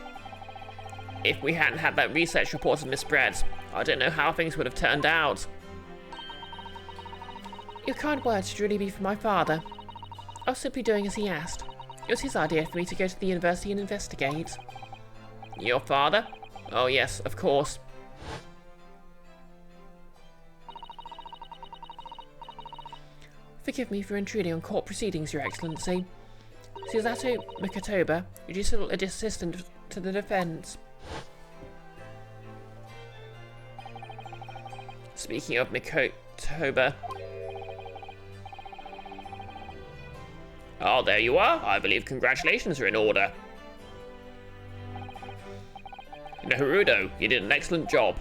If we hadn't had that research report misread, I don't know how things would have turned out. Your kind words should really be for my father. I was simply doing as he asked. It was his idea for me to go to the university and investigate. Your father? Oh yes, of course. Forgive me for intruding on court proceedings, Your Excellency. Susato Mikotoba, judicial assistant to the defense. Speaking of Mikotoba... Oh, there you are. I believe congratulations are in order. Naruto, you did an excellent job.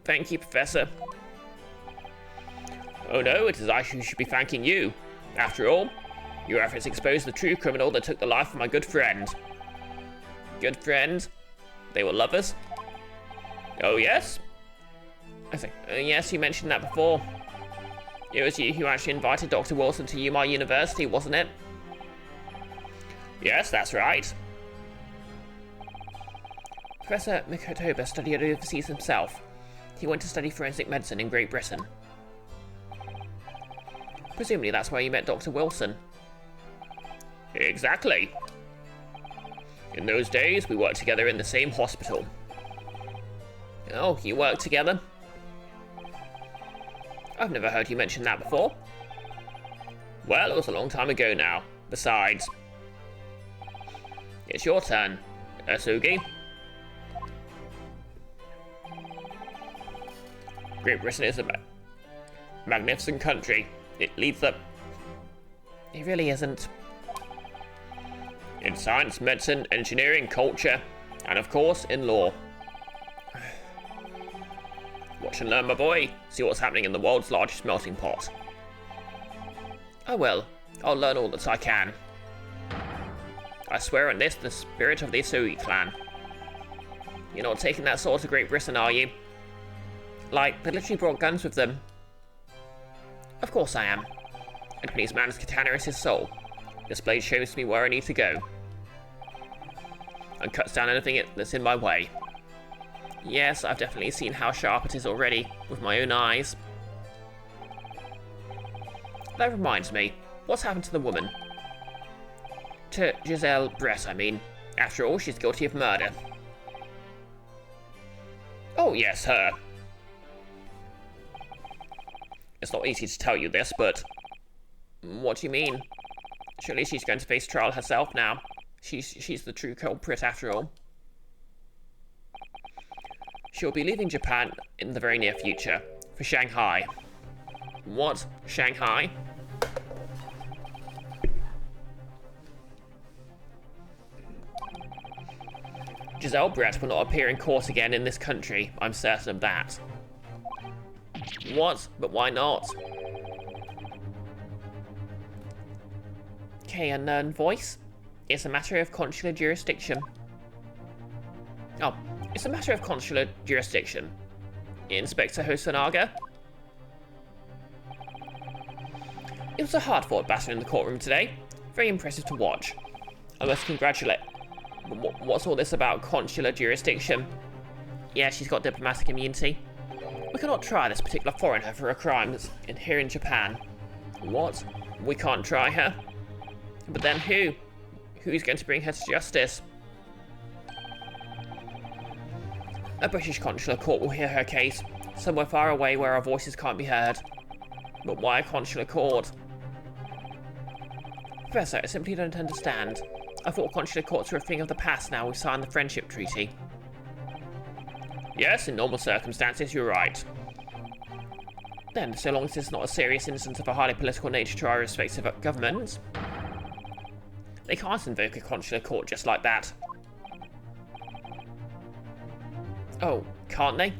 Thank you, Professor. Oh no, it is I who should be thanking you. After all, your efforts exposed the true criminal that took the life of my good friend. Good friend? They were lovers? Oh yes? I say, yes, you mentioned that before. It was you who actually invited Dr. Wilson to Yuma University, wasn't it? Yes, that's right. Professor Mikotoba studied overseas himself. He went to study forensic medicine in Great Britain. Presumably that's where you met Dr. Wilson. Exactly. In those days, we worked together in the same hospital. Oh, you worked together? I've never heard you mention that before. Well, it was a long time ago now. Besides... It's your turn, Asugi. Great Britain is a magnificent country. It leads the... It really isn't. In science, medicine, engineering, culture, and of course, in law. Watch and learn, my boy. See what's happening in the world's largest melting pot. I will. I'll learn all that I can. I swear on this, the spirit of the Asugi clan. You're not taking that sword to Great Britain, are you? Like, they literally brought guns with them. Of course I am. And please, man's katana is his soul. This blade shows me where I need to go. And cuts down anything that's in my way. Yes, I've definitely seen how sharp it is already, with my own eyes. That reminds me, what's happened to the woman? To Giselle Brett, I mean. After all, she's guilty of murder. Oh yes, her. It's not easy to tell you this, but... What do you mean? Surely she's going to face trial herself now. She's the true culprit after all. She'll be leaving Japan in the very near future, for Shanghai. What? Shanghai? Giselle Brett will not appear in court again in this country, I'm certain of that. What? But why not? Okay, unknown voice. It's a matter of consular jurisdiction. Oh, it's a matter of consular jurisdiction. Inspector Hosonaga? It was a hard-fought battle in the courtroom today. Very impressive to watch. I must congratulate... What's all this about consular jurisdiction? Yeah, she's got diplomatic immunity. We cannot try this particular foreigner for her crimes here in Japan. What? We can't try her? But then who? Who's going to bring her to justice? A British consular court will hear her case, somewhere far away where our voices can't be heard. But why a consular court? Professor, I simply don't understand. I thought consular courts were a thing of the past now we've signed the friendship treaty. Yes, in normal circumstances, you're right. Then, so long as it's not a serious instance of a highly political nature to our respective governments, they can't invoke a consular court just like that. Oh, can't they?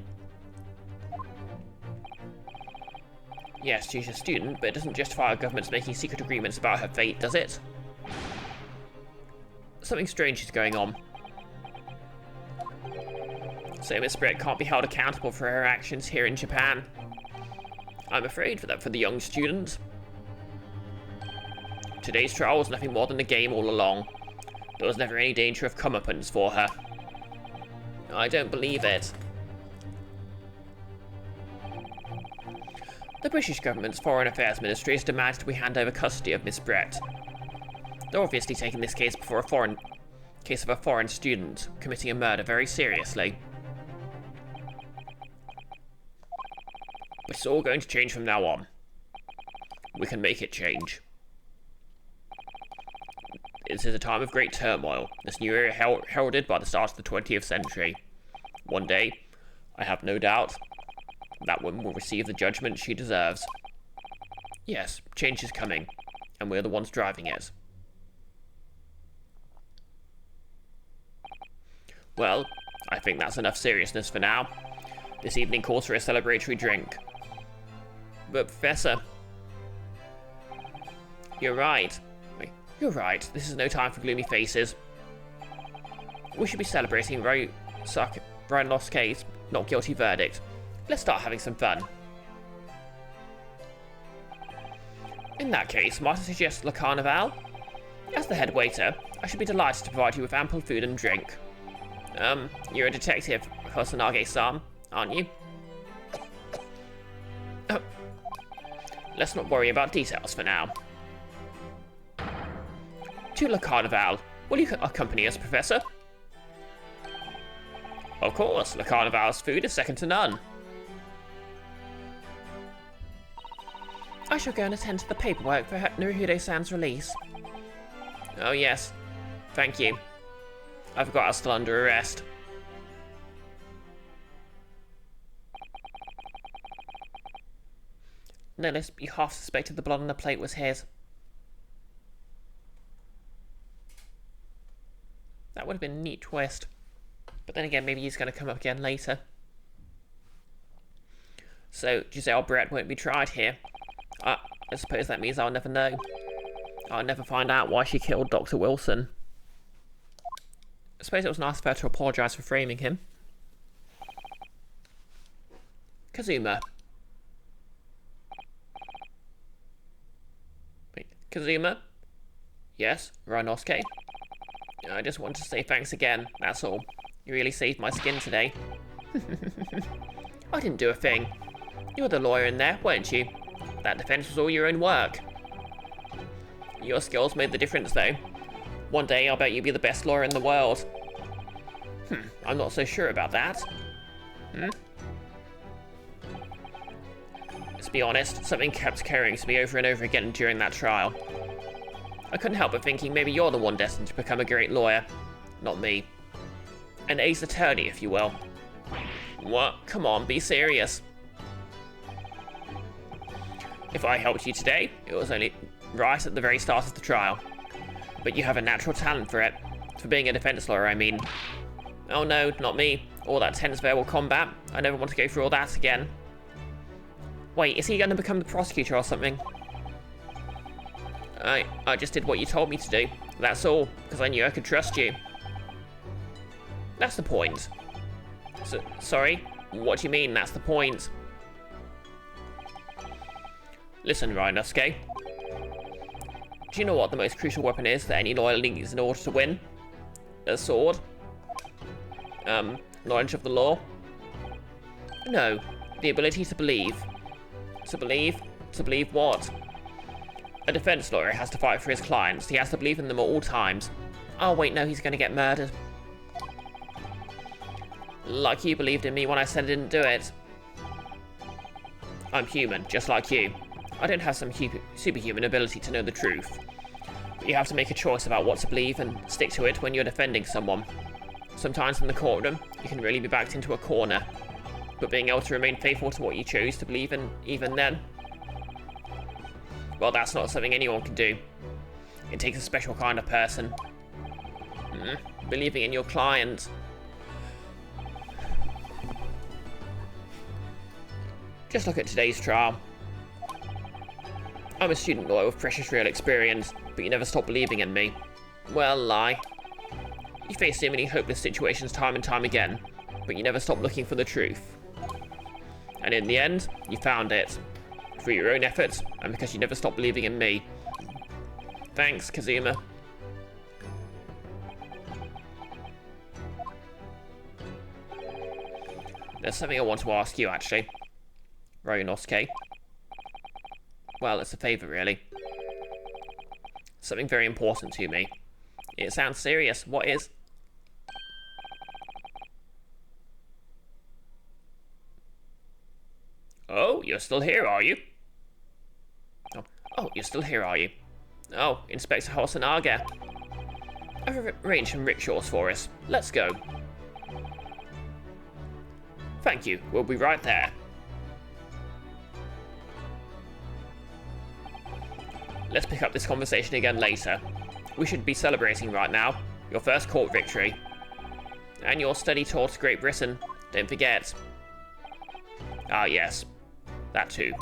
Yes, she's a student, but it doesn't justify our governments making secret agreements about her fate, does it? Something strange is going on. So Miss Brett can't be held accountable for her actions here in Japan. I'm afraid for that for the young student. Today's trial was nothing more than a game all along. There was never any danger of comeuppance for her. I don't believe it. The British government's Foreign Affairs Ministry has demanded we hand over custody of Miss Brett. They're obviously taking this case of a foreign student committing a murder very seriously. But it's all going to change from now on. We can make it change. This is a time of great turmoil, this new era heralded by the start of the 20th century. One day, I have no doubt, that woman will receive the judgment she deserves. Yes, change is coming, and we're the ones driving it. Well, I think that's enough seriousness for now. This evening calls for a celebratory drink. But Professor... You're right. You're right, this is no time for gloomy faces. We should be celebrating Ryan-Loss-K's not guilty verdict. Let's start having some fun. In that case, might I suggest Le Carnival? As the head waiter, I should be delighted to provide you with ample food and drink. You're a detective, Hosanage-san, aren't you? Let's not worry about details for now. To Le Carnival, will you accompany us, Professor? Of course, Le Carnival's food is second to none. I shall go and attend to the paperwork for Naruhide-san's release. Oh yes, thank you. I forgot I was still under arrest. Notice you half suspected the blood on the plate was his. That would have been a neat twist. But then again, maybe he's going to come up again later. So, Giselle Brett won't be tried here. I suppose that means I'll never know. I'll never find out why she killed Dr. Wilson. I suppose it was nice of her to apologise for framing him. Kazuma. Wait, Kazuma? Yes, Ranosuke? I just want to say thanks again, that's all. You really saved my skin today. I didn't do a thing. You were the lawyer in there, weren't you? That defence was all your own work. Your skills made the difference, though. One day I'll bet you'll be the best lawyer in the world. I'm not so sure about that. Let's be honest, something kept occurring to me over and over again during that trial. I couldn't help but thinking maybe you're the one destined to become a great lawyer, not me. An ace attorney, if you will. What? Come on, be serious. If I helped you today, it was only right at the very start of the trial. But you have a natural talent for it. For being a defense lawyer, I mean. Oh no, not me. All that tense verbal combat. I never want to go through all that again. Wait, is he going to become the prosecutor or something? I just did what you told me to do. That's all, because I knew I could trust you. That's the point. Sorry? What do you mean, that's the point? Listen, Rhinosuke. Do you know what the most crucial weapon is that any lawyer needs in order to win? A sword? Knowledge of the law? No, the ability to believe. To believe? To believe what? A defense lawyer has to fight for his clients. He has to believe in them at all times. Oh wait, no, he's gonna get murdered. Like you believed in me when I said I didn't do it. I'm human, just like you. I don't have some superhuman ability to know the truth. But you have to make a choice about what to believe and stick to it when you're defending someone. Sometimes in the courtroom, you can really be backed into a corner. But being able to remain faithful to what you chose to believe in, even then, well, that's not something anyone can do. It takes a special kind of person. Believing in your client. Just look at today's trial. I'm a student lawyer with precious real experience, but you never stop believing in me. Well, lie. You face so many hopeless situations time and time again, but you never stop looking for the truth. And in the end, you found it. Through your own efforts, and because you never stopped believing in me. Thanks, Kazuma. There's something I want to ask you, actually. Ryonosuke. Well, it's a favor, really. Something very important to me. It sounds serious. What is... Oh, you're still here, are you? Oh, you're still here, are you? Oh, Inspector Ughr. I've arranged some rickshaws for us. Let's go. Thank you. We'll be right there. Let's pick up this conversation again later. We should be celebrating right now. Your first court victory. And your study tour to Great Britain. Don't forget. Ah, yes. That too.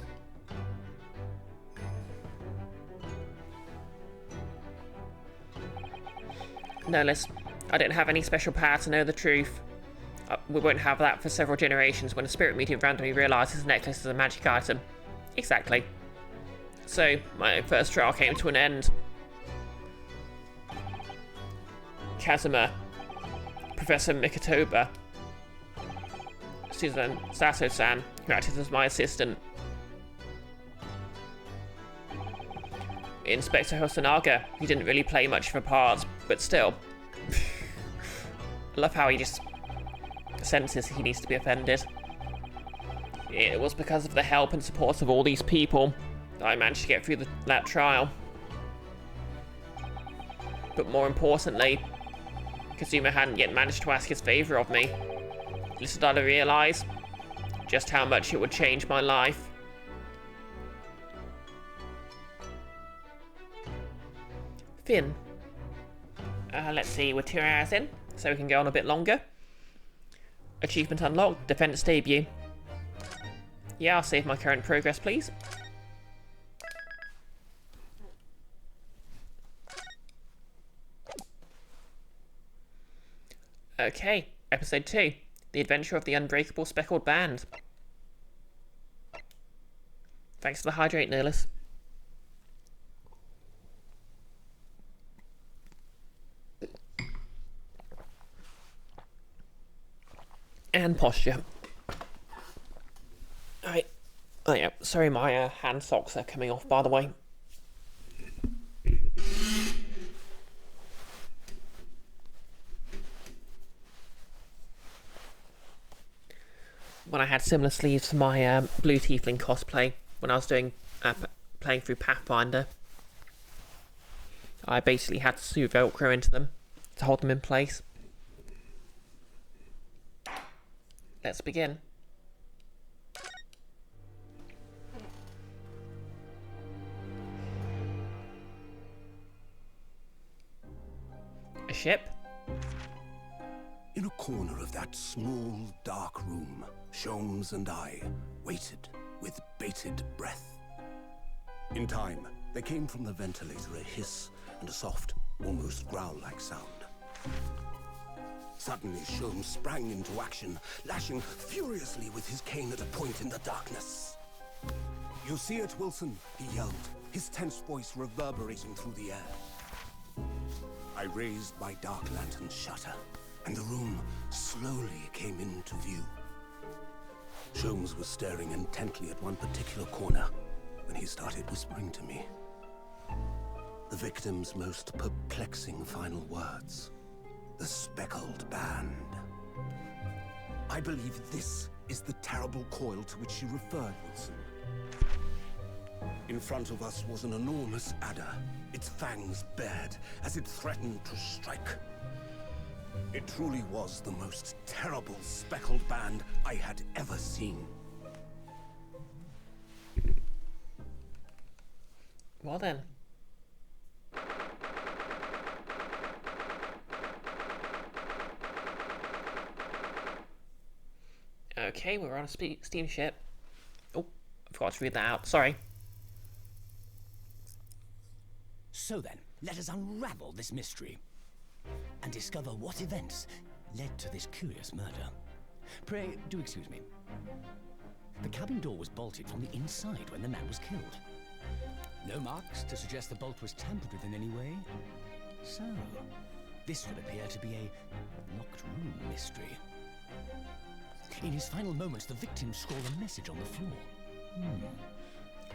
No, Liz. I don't have any special power to know the truth. We won't have that for several generations when a spirit medium randomly realises the necklace is a magic item. Exactly. So, my first trial came to an end. Kazuma, Professor Mikotoba, Susan Sato-san, who acted as my assistant, Inspector Ughr, who didn't really play much of a part, but still. I love how he just senses he needs to be offended. It was because of the help and support of all these people that I managed to get through that trial. But more importantly, Kazuma hadn't yet managed to ask his favour of me. Little did I realise just how much it would change my life. Finn. Let's see, we're 2 hours in, so we can go on a bit longer. Achievement unlocked, defense debut. Yeah, I'll save my current progress, please. Okay, episode 2. The Adventure of the Unbreakable Speckled Band. Thanks for the hydrate, Nihilus. And posture. Oh yeah, sorry, my hand socks are coming off, by the way. when I had similar sleeves for my Blue Tiefling cosplay when I was doing playing through Pathfinder. I basically had to sew Velcro into them to hold them in place. Let's begin. A ship? In a corner of that small, dark room, Sholmes and I waited with bated breath. In time, there came from the ventilator a hiss and a soft, almost growl-like sound. Suddenly, Sholmes sprang into action, lashing furiously with his cane at a point in the darkness. "You see it, Wilson?" he yelled, his tense voice reverberating through the air. I raised my dark lantern's shutter, and the room slowly came into view. Sholmes was staring intently at one particular corner when he started whispering to me. The victim's most perplexing final words. The speckled band. I believe this is the terrible coil to which you referred, Wilson. In front of us was an enormous adder, its fangs bared as it threatened to strike. It truly was the most terrible speckled band I had ever seen. Well then. Okay, we're on a steamship. Oh, I forgot to read that out. Sorry. So then, let us unravel this mystery and discover what events led to this curious murder. Pray, do excuse me. The cabin door was bolted from the inside when the man was killed. No marks to suggest the bolt was tampered with in any way. So, this would appear to be a locked room mystery. In his final moments, the victim scrawled a message on the floor.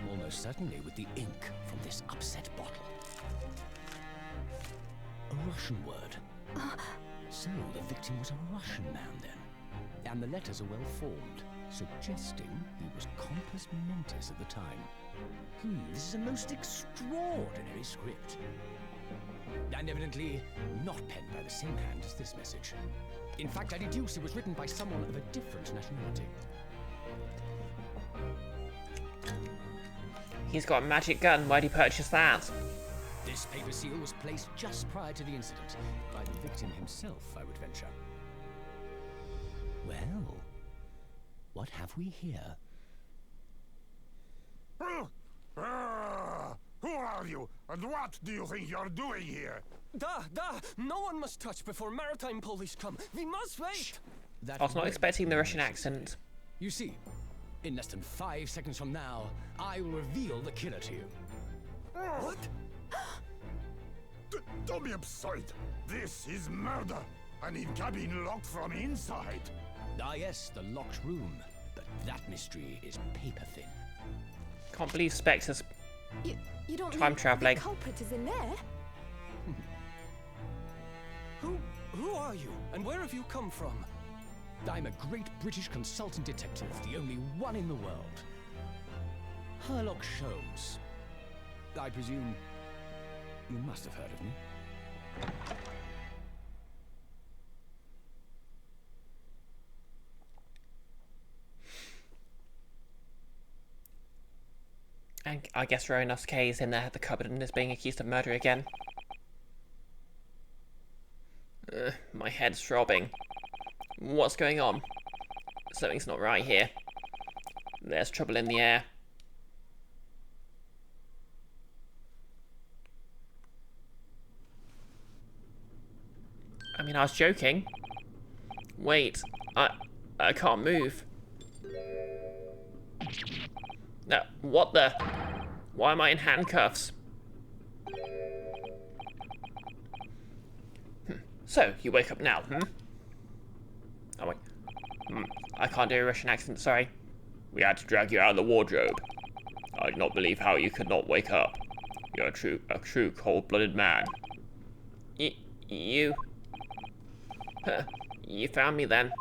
Almost certainly with the ink from this upset bottle. A Russian word. So the victim was a Russian man then. And the letters are well formed, suggesting he was compos mentis at the time. This is a most extraordinary script. And evidently not penned by the same hand as this message. In fact, I deduce it was written by someone of a different nationality. He's got a magic gun. Where'd he purchase that? This paper seal was placed just prior to the incident, by the victim himself, I would venture. Well, what have we here? Who are you, and what do you think you're doing here? No one must touch before maritime police come. We must wait. That I was not word expecting the Russian accent. You see, in less than 5 seconds from now, I will reveal the killer to you. What? Don't be absurd. This is murder. An in-cabin locked from inside. Ah yes, the locked room. But that mystery is paper thin. Can't believe Spectre's You don't time mean traveling. The culprit is in there? Who are you, and where have you come from? I'm a great British consultant detective, the only one in the world. Sherlock Sholmes. I presume you must have heard of me. And I guess Ronos K is in there at the cupboard and is being accused of murder again. My head's throbbing. What's going on? Something's not right here. There's trouble in the air. I mean, I was joking. Wait, I can't move. No, what the? Why am I in handcuffs? So, you wake up now, Oh wait. I can't do a Russian accent, sorry. We had to drag you out of the wardrobe. I do not believe how you could not wake up. You're a true cold-blooded man. You... You found me then.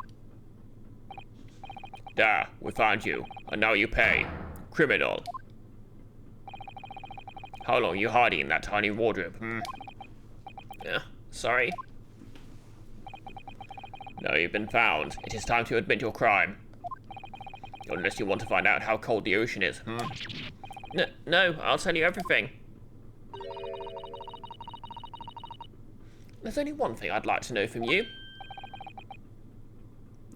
There, we found you, and now you pay. Criminal. How long are you hiding in that tiny wardrobe, Yeah, sorry. Now you've been found. It is time to admit your crime. Unless you want to find out how cold the ocean is, No, I'll tell you everything. There's only one thing I'd like to know from you.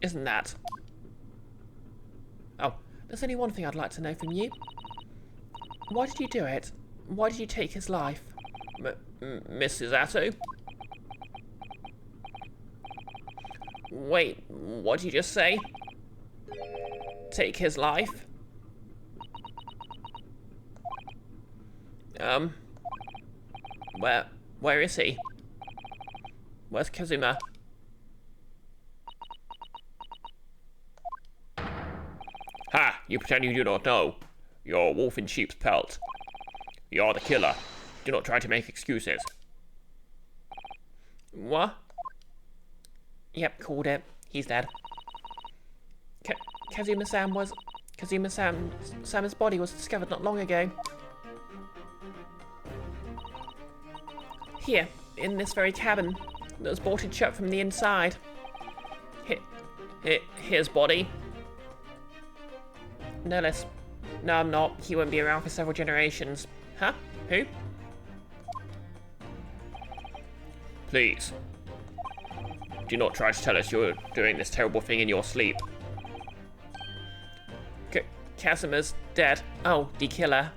Isn't that? Oh, there's only one thing I'd like to know from you. Why did you do it? Why did you take his life? Mrs. Atto? Wait, what did you just say? Take his life? Where is he? Where's Kazuma? Ha! You pretend you do not know. You're a wolf in sheep's pelt. You're the killer. Do not try to make excuses. What? Yep, called it. He's dead. Kazuma-san's body was discovered not long ago. Here, in this very cabin that was bolted shut from the inside. His body? No, I'm not. He won't be around for several generations. Huh? Who? Please. Do not try to tell us you're doing this terrible thing in your sleep. Kazuma's dead. Oh, the killer.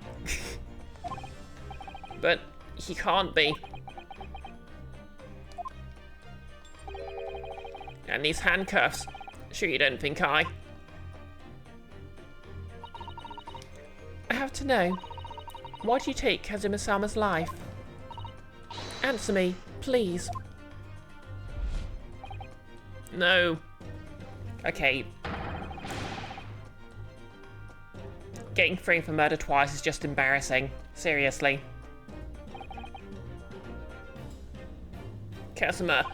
But he can't be. And these handcuffs. Sure you don't think I have to know. Why did you take Kazuma-sama's life? Answer me, please. No. Okay. Getting framed for murder twice is just embarrassing. Seriously. Kazuma.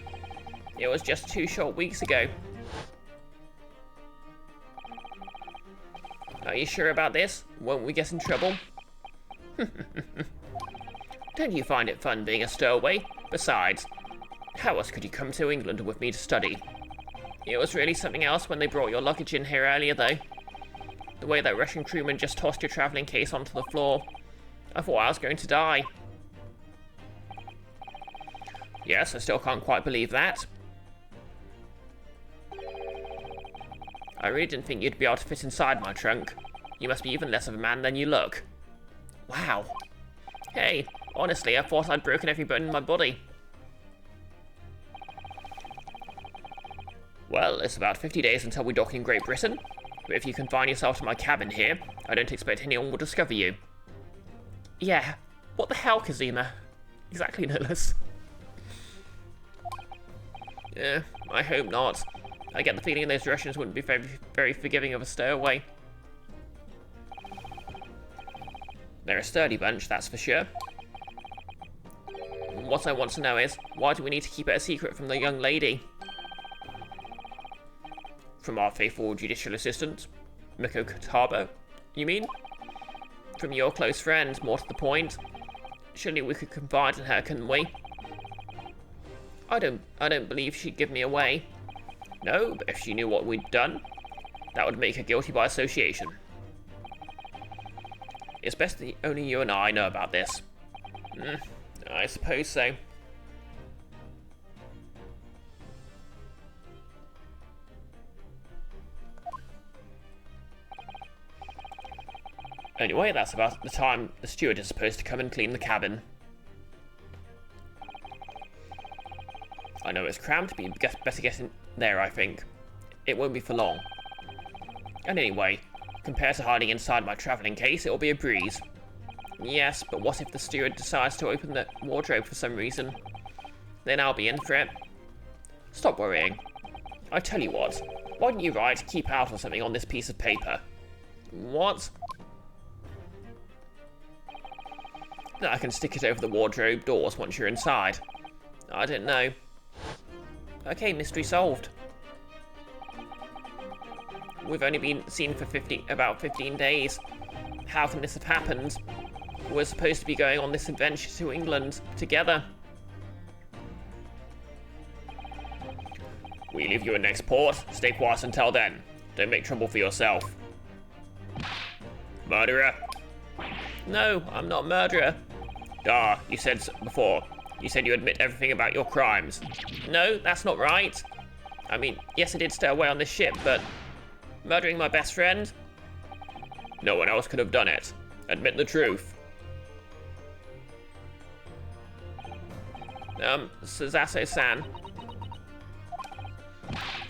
It was just 2 short weeks ago. Are you sure about this? Won't we get in trouble? Don't you find it fun being a stowaway? Besides, how else could you come to England with me to study? It was really something else when they brought your luggage in here earlier, though. The way that Russian crewman just tossed your travelling case onto the floor. I thought I was going to die. Yes, I still can't quite believe that. I really didn't think you'd be able to fit inside my trunk. You must be even less of a man than you look. Wow. Hey, honestly, I thought I'd broken every bone in my body. Well, it's about 50 days until we dock in Great Britain. But if you confine yourself to my cabin here, I don't expect anyone will discover you. Yeah, what the hell, Kazuma? Exactly, no less. Yeah, I hope not. I get the feeling those Russians wouldn't be very, very forgiving of a stowaway. They're a sturdy bunch, that's for sure. What I want to know is, why do we need to keep it a secret from the young lady? From our faithful judicial assistant, Miko Katabo, you mean? From your close friend, more to the point. Surely we could confide in her, couldn't we? I don't believe she'd give me away. No, but if she knew what we'd done, that would make her guilty by association. It's best that only you and I know about this. I suppose so. Anyway, that's about the time the steward is supposed to come and clean the cabin. I know it's cramped, but you'd better get in there, I think. It won't be for long. And anyway, compared to hiding inside my travelling case, it'll be a breeze. Yes, but what if the steward decides to open the wardrobe for some reason? Then I'll be in for it. Stop worrying. I tell you what, why don't you write "keep out" or something on this piece of paper? What? I can stick it over the wardrobe doors once you're inside. I don't know. Okay, mystery solved. We've only been seen for about 15 days. How can this have happened? We're supposed to be going on this adventure to England together. We leave you at next port. Stay quiet until then. Don't make trouble for yourself. Murderer? No, I'm not a murderer. Ah, you said before. You said you admit everything about your crimes. No, that's not right. I mean, yes, I did stay away on this ship, but murdering my best friend? No one else could have done it. Admit the truth. Suzaso-san.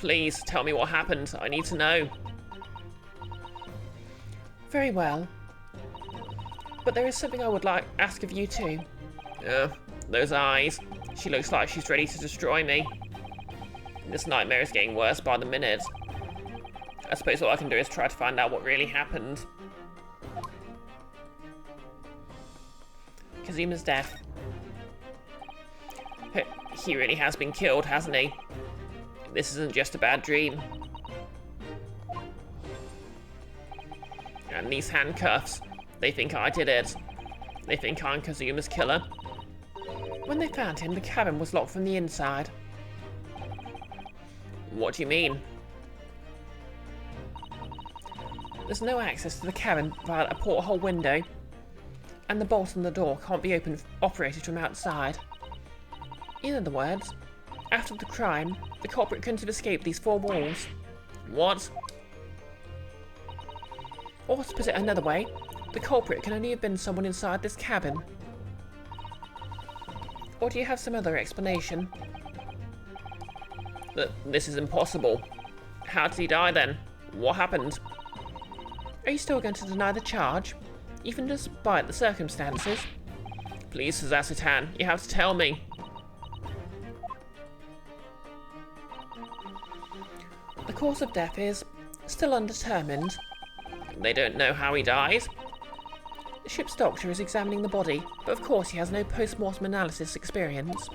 Please, tell me what happened. I need to know. Very well. But there is something I would like ask of you too. Those eyes. She looks like she's ready to destroy me. This nightmare is getting worse by the minute. I suppose all I can do is try to find out what really happened. Kazuma's death. He really has been killed, hasn't he? This isn't just a bad dream. And these handcuffs. They think I did it. They think I'm Kazuma's killer. When they found him, the cabin was locked from the inside. What do you mean? There's no access to the cabin via a porthole window, and the bolt on the door can't be operated from outside. In other words, after the crime, the culprit couldn't have escaped these four walls. What? Or to put it another way, the culprit can only have been someone inside this cabin. Or do you have some other explanation? This is impossible. How did he die then? What happened? Are you still going to deny the charge, even despite the circumstances? Please, Suzaso-tan, you have to tell me. The cause of death is still undetermined. They don't know how he died? The ship's doctor is examining the body, but of course he has no post-mortem analysis experience.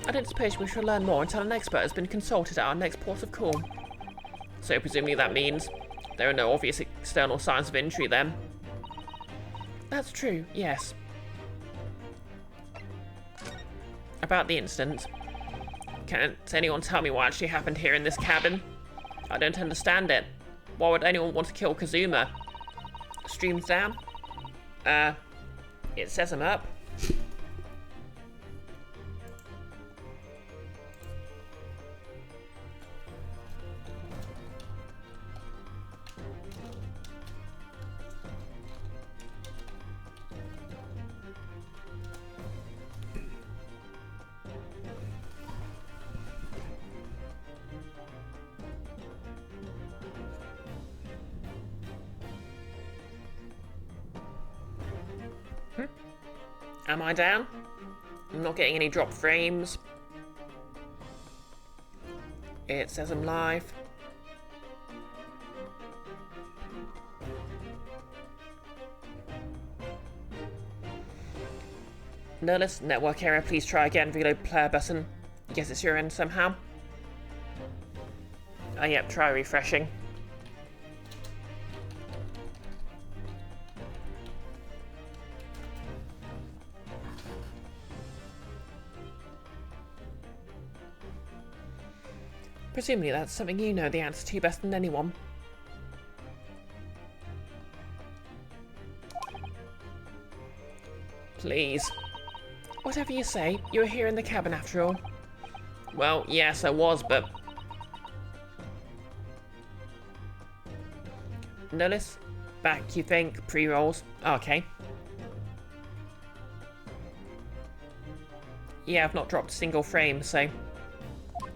I don't suppose we shall learn more until an expert has been consulted at our next port of call. So presumably that means there are no obvious external signs of injury then? That's true, yes. About the incident. Can't anyone tell me what actually happened here in this cabin? I don't understand it. Why would anyone want to kill Kazuma? Streams down. It says I'm up. Am I down? I'm not getting any drop frames. It says I'm live. Nerdless, network error, please try again, reload player button. Guess it's your end somehow. Oh yep, try refreshing. Presumably that's something you know the answer to better than anyone. Please. Whatever you say, you were here in the cabin after all. Well, yes, I was, but... Nullis, back, you think, pre-rolls. Okay. Yeah, I've not dropped a single frame, so...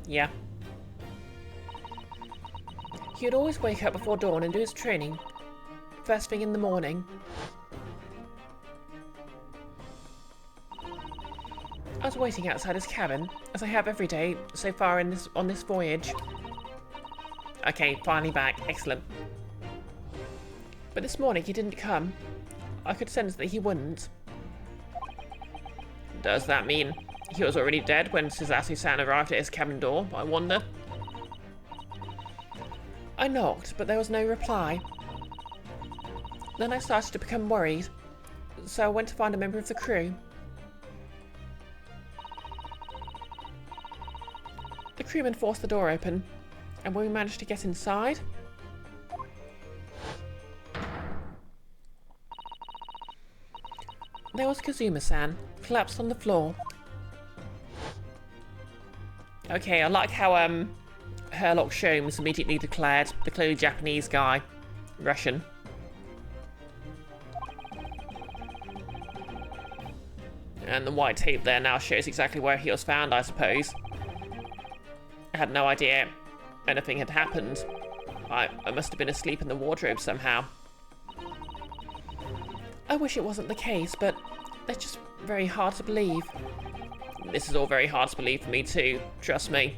yeah. He'd always wake up before dawn and do his training. First thing in the morning. I was waiting outside his cabin, as I have every day so far on this voyage. Okay, finally back. Excellent. But this morning he didn't come. I could sense that he wouldn't. Does that mean he was already dead when Suzaso-san arrived at his cabin door, I wonder? I knocked, but there was no reply. Then I started to become worried, so I went to find a member of the crew. The crewman forced the door open, and when we managed to get inside, there was Kazuma-san, collapsed on the floor. Okay, I like how Herlock Sholmes immediately declared the clearly Japanese guy Russian. And the white tape there now shows exactly where he was found, I suppose. I had no idea anything had happened. I must have been asleep in the wardrobe somehow. I wish it wasn't the case, but that's just very hard to believe. This is all very hard to believe for me too, trust me.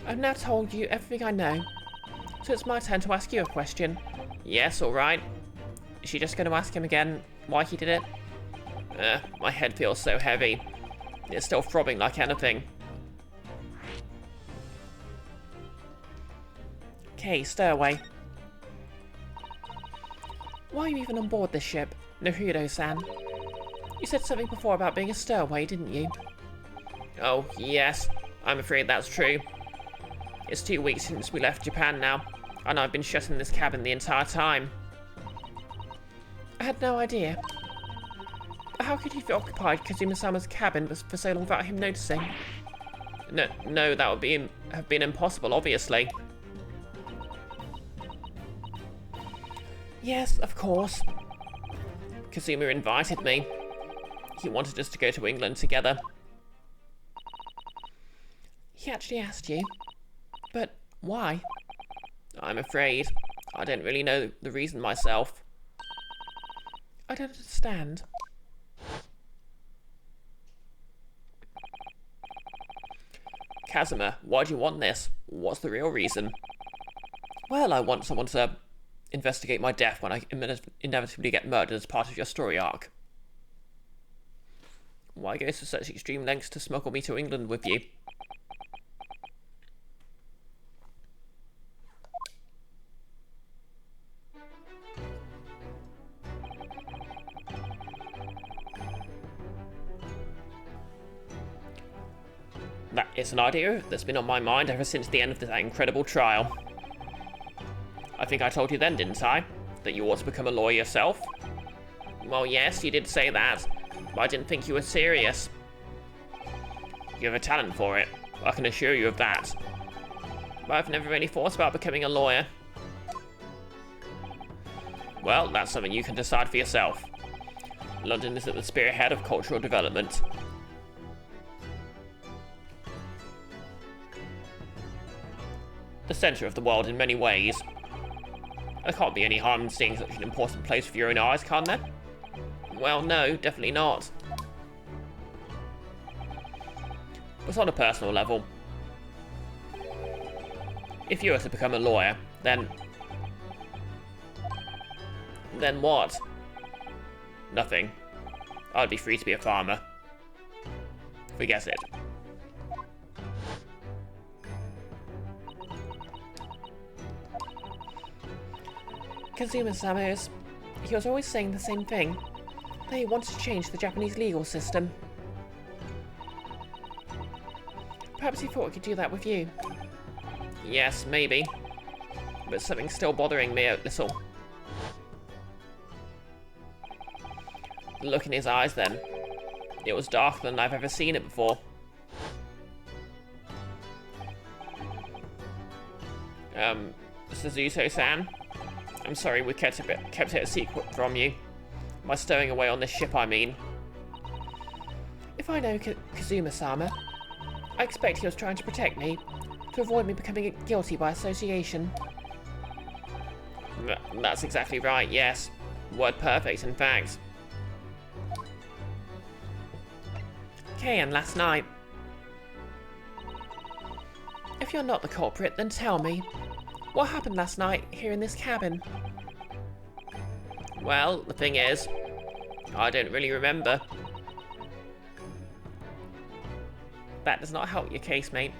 I've now told you everything I know, so it's my turn to ask you a question. Yes, alright. Is she just going to ask him again why he did it? My head feels so heavy. It's still throbbing like anything. Okay, stowaway. Why are you even on board this ship, Naruto-san? You said something before about being a stowaway, didn't you? Oh, yes. I'm afraid that's true. It's 2 weeks since we left Japan now, and I've been shut in this cabin the entire time. I had no idea. But how could you have occupied Kazuma-sama's cabin for so long without him noticing? No, that would have been impossible, obviously. Yes, of course. Kazuma invited me. He wanted us to go to England together. He actually asked you? But why? I'm afraid I don't really know the reason myself. I don't understand. Kazuma, why do you want this? What's the real reason? Well, I want someone to investigate my death when I inevitably get murdered as part of your story arc. Why go to such extreme lengths to smuggle me to England with you? That is an idea that's been on my mind ever since the end of that incredible trial. I think I told you then, didn't I? That you ought to become a lawyer yourself? Well, yes, you did say that, but I didn't think you were serious. You have a talent for it, I can assure you of that. But I've never really thought about becoming a lawyer. Well, that's something you can decide for yourself. London is at the spearhead of cultural development. The centre of the world in many ways. There can't be any harm in seeing such an important place with your own eyes, can there? Well, no, definitely not. But on a personal level, if you were to become a lawyer, then what? Nothing. I'd be free to be a farmer. Forget it. Kazuma-sama he was always saying the same thing, that he wanted to change the Japanese legal system. Perhaps he thought he could do that with you. Yes, maybe. But something's still bothering me a little. The look in his eyes then. It was darker than I've ever seen it before. Suzuto-san? I'm sorry we kept it a secret from you. By stowing away on this ship, I mean. If I know Kazuma-sama, I expect he was trying to protect me, to avoid me becoming guilty by association. That's exactly right, yes. Word perfect, in fact. Okay, and last night. If you're not the culprit, then tell me. What happened last night here in this cabin? Well, the thing is, I don't really remember. That does not help your case, mate.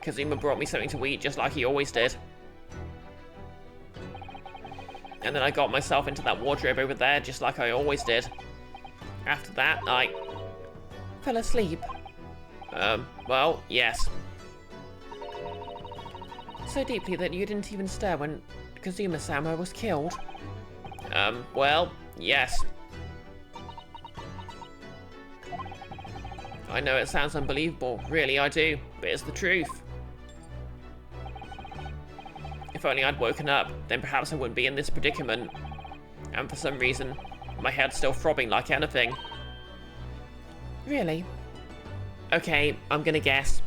Kazuma brought me something to eat just like he always did. And then I got myself into that wardrobe over there just like I always did. After that, I Fell asleep. Well, yes. So deeply that you didn't even stir when Kazuma-sama was killed. Well, yes. I know it sounds unbelievable, really I do, but it's the truth. If only I'd woken up, then perhaps I wouldn't be in this predicament. And for some reason, my head's still throbbing like anything. Really? Okay, I'm gonna guess.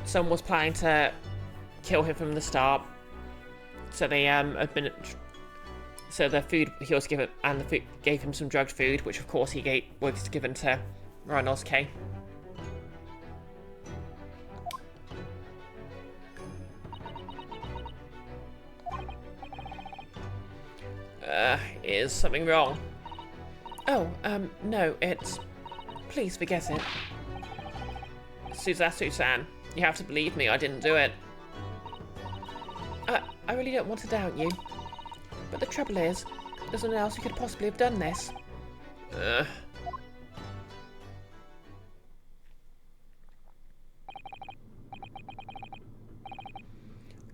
Someone was planning to kill him from the start. So they so the food he was given, and the food gave him some drugged food, which of course he was given to Rinosuke. Is something wrong? Oh, no, it's... Please forget it. Suzasu-san, you have to believe me, I didn't do it. I really don't want to doubt you. But the trouble is, there's no one else who could possibly have done this.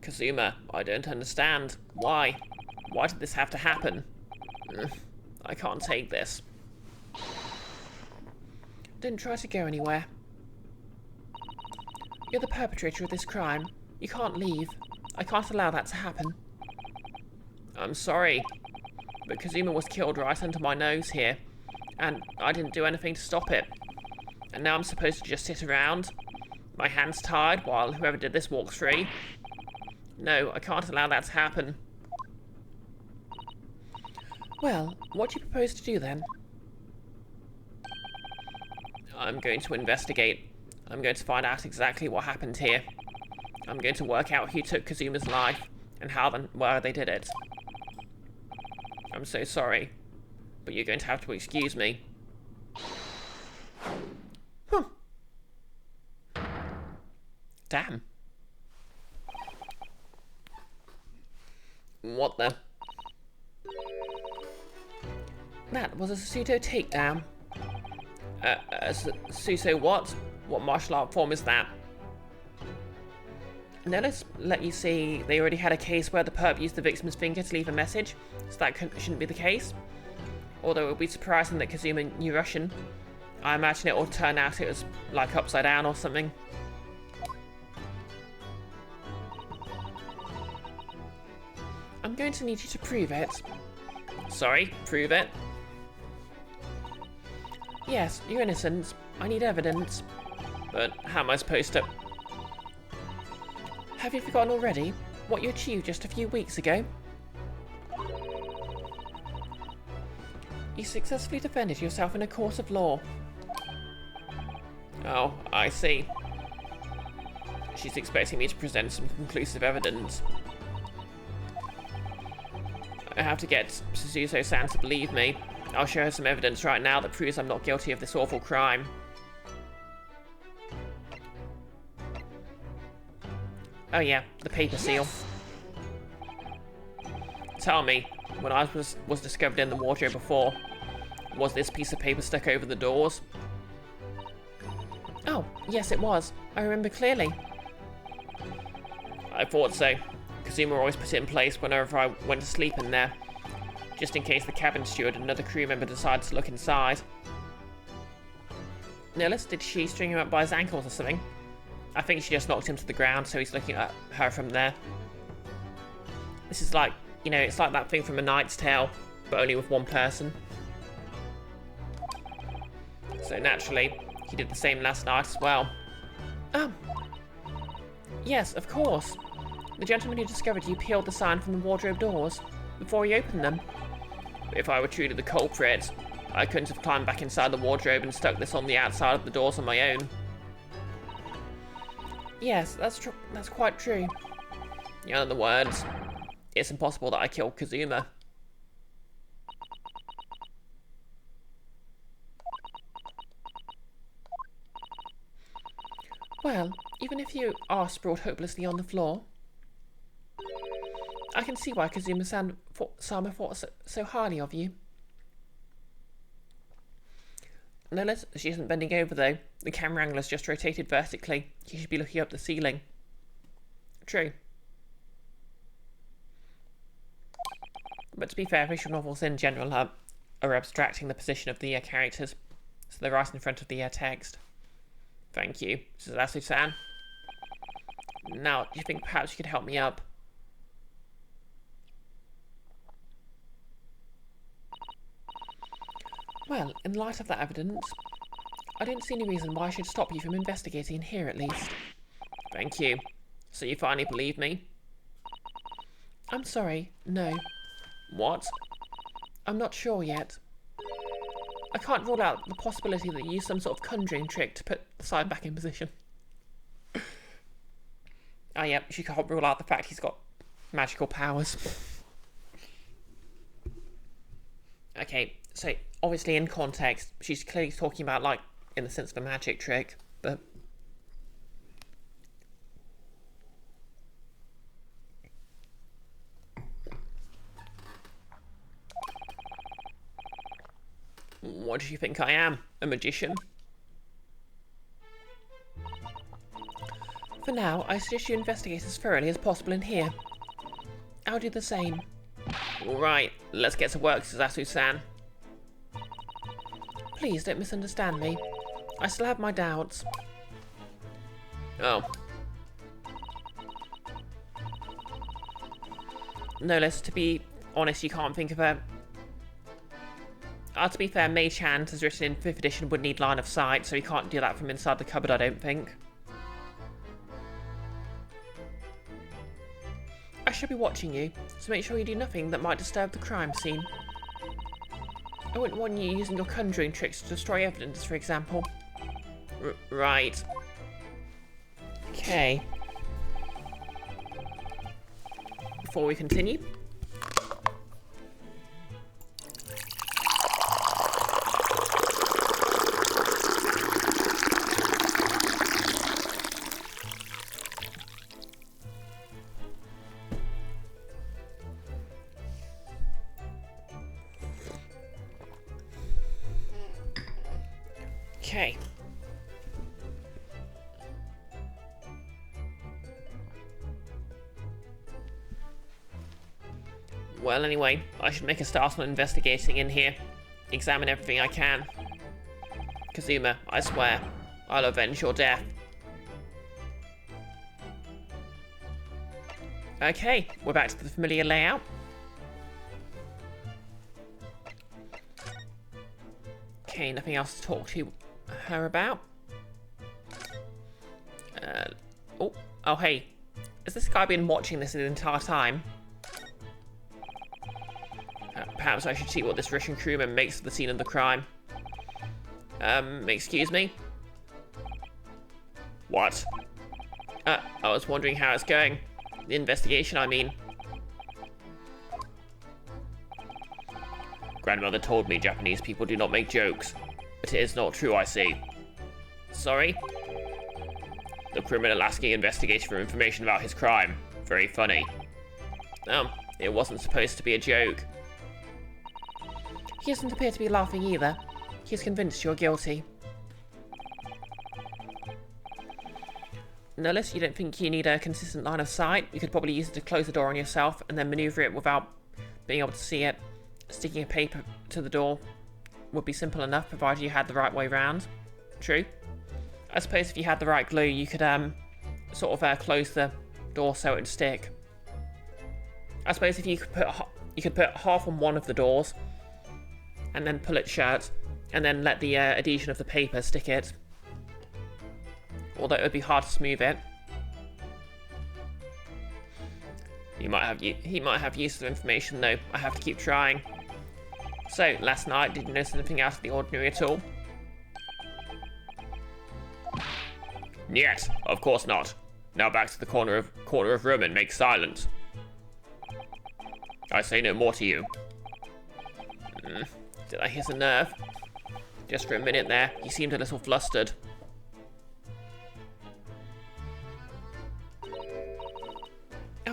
Kazuma, I don't understand. Why? Why did this have to happen? I can't take this. Don't try to go anywhere. You're the perpetrator of this crime. You can't leave. I can't allow that to happen. I'm sorry, but Kazuma was killed right under my nose here, and I didn't do anything to stop it. And now I'm supposed to just sit around? My hands tied while whoever did this walks free? No, I can't allow that to happen. Well, what do you propose to do then? I'm going to investigate. I'm going to find out exactly what happened here. I'm going to work out who took Kazuma's life and how and where they did it. I'm so sorry, but you're going to have to excuse me. Damn. What the? That was a Susuto takedown. Suso what? What martial art form is that? Now let's let you see they already had a case where the perp used the victim's finger to leave a message, so that shouldn't be the case. Although it would be surprising that Kazuma knew Russian. I imagine it will turn out it was like upside down or something. I'm going to need you to prove it. Sorry, prove it? Yes, you're innocent. I need evidence. But how am I supposed to... Have you forgotten already what you achieved just a few weeks ago? You successfully defended yourself in a court of law. Oh, I see. She's expecting me to present some conclusive evidence. I have to get Suzuso-san to believe me. I'll show her some evidence right now that proves I'm not guilty of this awful crime. Oh yeah, the paper seal. Tell me, when I was discovered in the wardrobe before, was this piece of paper stuck over the doors? Oh, yes it was. I remember clearly. I thought so. Kazuma always put it in place whenever I went to sleep in there, just in case the cabin steward and another crew member decided to look inside. Nillis, did she string him up by his ankles or something? I think she just knocked him to the ground, so he's looking at her from there. This is like, you know, it's like that thing from A Knight's Tale, but only with one person. So naturally, he did the same last night as well. Oh. Yes, of course. The gentleman who discovered you peeled the sign from the wardrobe doors before he opened them. If I were truly the culprit, I couldn't have climbed back inside the wardrobe and stuck this on the outside of the doors on my own. Yes, that's true. That's quite true. In other words, it's impossible that I killed Kazuma. Well, Even if you are sprawled hopelessly on the floor, I can see why Kazuma-sama thought so highly of you. No, she isn't bending over though. The camera angle has just rotated vertically. She should be looking up the ceiling. True. But to be fair, visual novels in general are abstracting the position of the characters, so they're right in front of the text. Thank you, Suzasu-san. Now, do you think perhaps you could help me up? Well, in light of that evidence, I don't see any reason why I should stop you from investigating in here, at least. Thank you. So you finally believe me? I'm sorry, no. What? I'm not sure yet. I can't rule out the possibility that you used some sort of conjuring trick to put the sign back in position. Oh yeah, she can't rule out the fact he's got magical powers. Okay, so obviously in context, she's clearly talking about, like, in the sense of a magic trick, but... What do you think I am? A magician? For now, I suggest you investigate as thoroughly as possible in here. I'll do the same. Alright, let's get to work, Suzasu-san. Please don't misunderstand me. I still have my doubts. Oh. No less, to be honest, you can't think of a... to be fair, Mage Hand, as written in 5th edition, would need line of sight, so you can't do that from inside the cupboard, I don't think. I shall be watching you, so make sure you do nothing that might disturb the crime scene. I wouldn't want you using your conjuring tricks to destroy evidence, for example. Right. Okay. Before we continue... Okay. Well, anyway, I should make a start on investigating in here. Examine everything I can. Kazuma, I swear, I'll avenge your death. Okay, we're back to the familiar layout. Okay, nothing else to talk to her about. Oh, hey. Has this guy been watching this the entire time? Perhaps I should see what this Russian crewman makes of the scene of the crime. Excuse me? What? I was wondering how it's going. The investigation, I mean. Grandmother told me Japanese people do not make jokes, but it is not true, I see. Sorry? The criminal asking investigator for information about his crime. Very funny. It wasn't supposed to be a joke. He doesn't appear to be laughing either. He's convinced you're guilty. Nullis, you don't think you need a consistent line of sight? You could probably use it to close the door on yourself and then maneuver it without being able to see it. Sticking a paper to the door would be simple enough, provided you had the right way round. True. I suppose if you had the right glue, you could sort of close the door so it would stick. I suppose if you could put half on one of the doors, and then pull it shut, and then let the adhesion of the paper stick it. Although it would be hard to smooth it. He might have useful information though. I have to keep trying. So, last night, did you notice anything out of the ordinary at all? Yes, of course not. Now back to the corner of room and make silence. I say no more to you. Did I hit a nerve? Just for a minute there, he seemed a little flustered.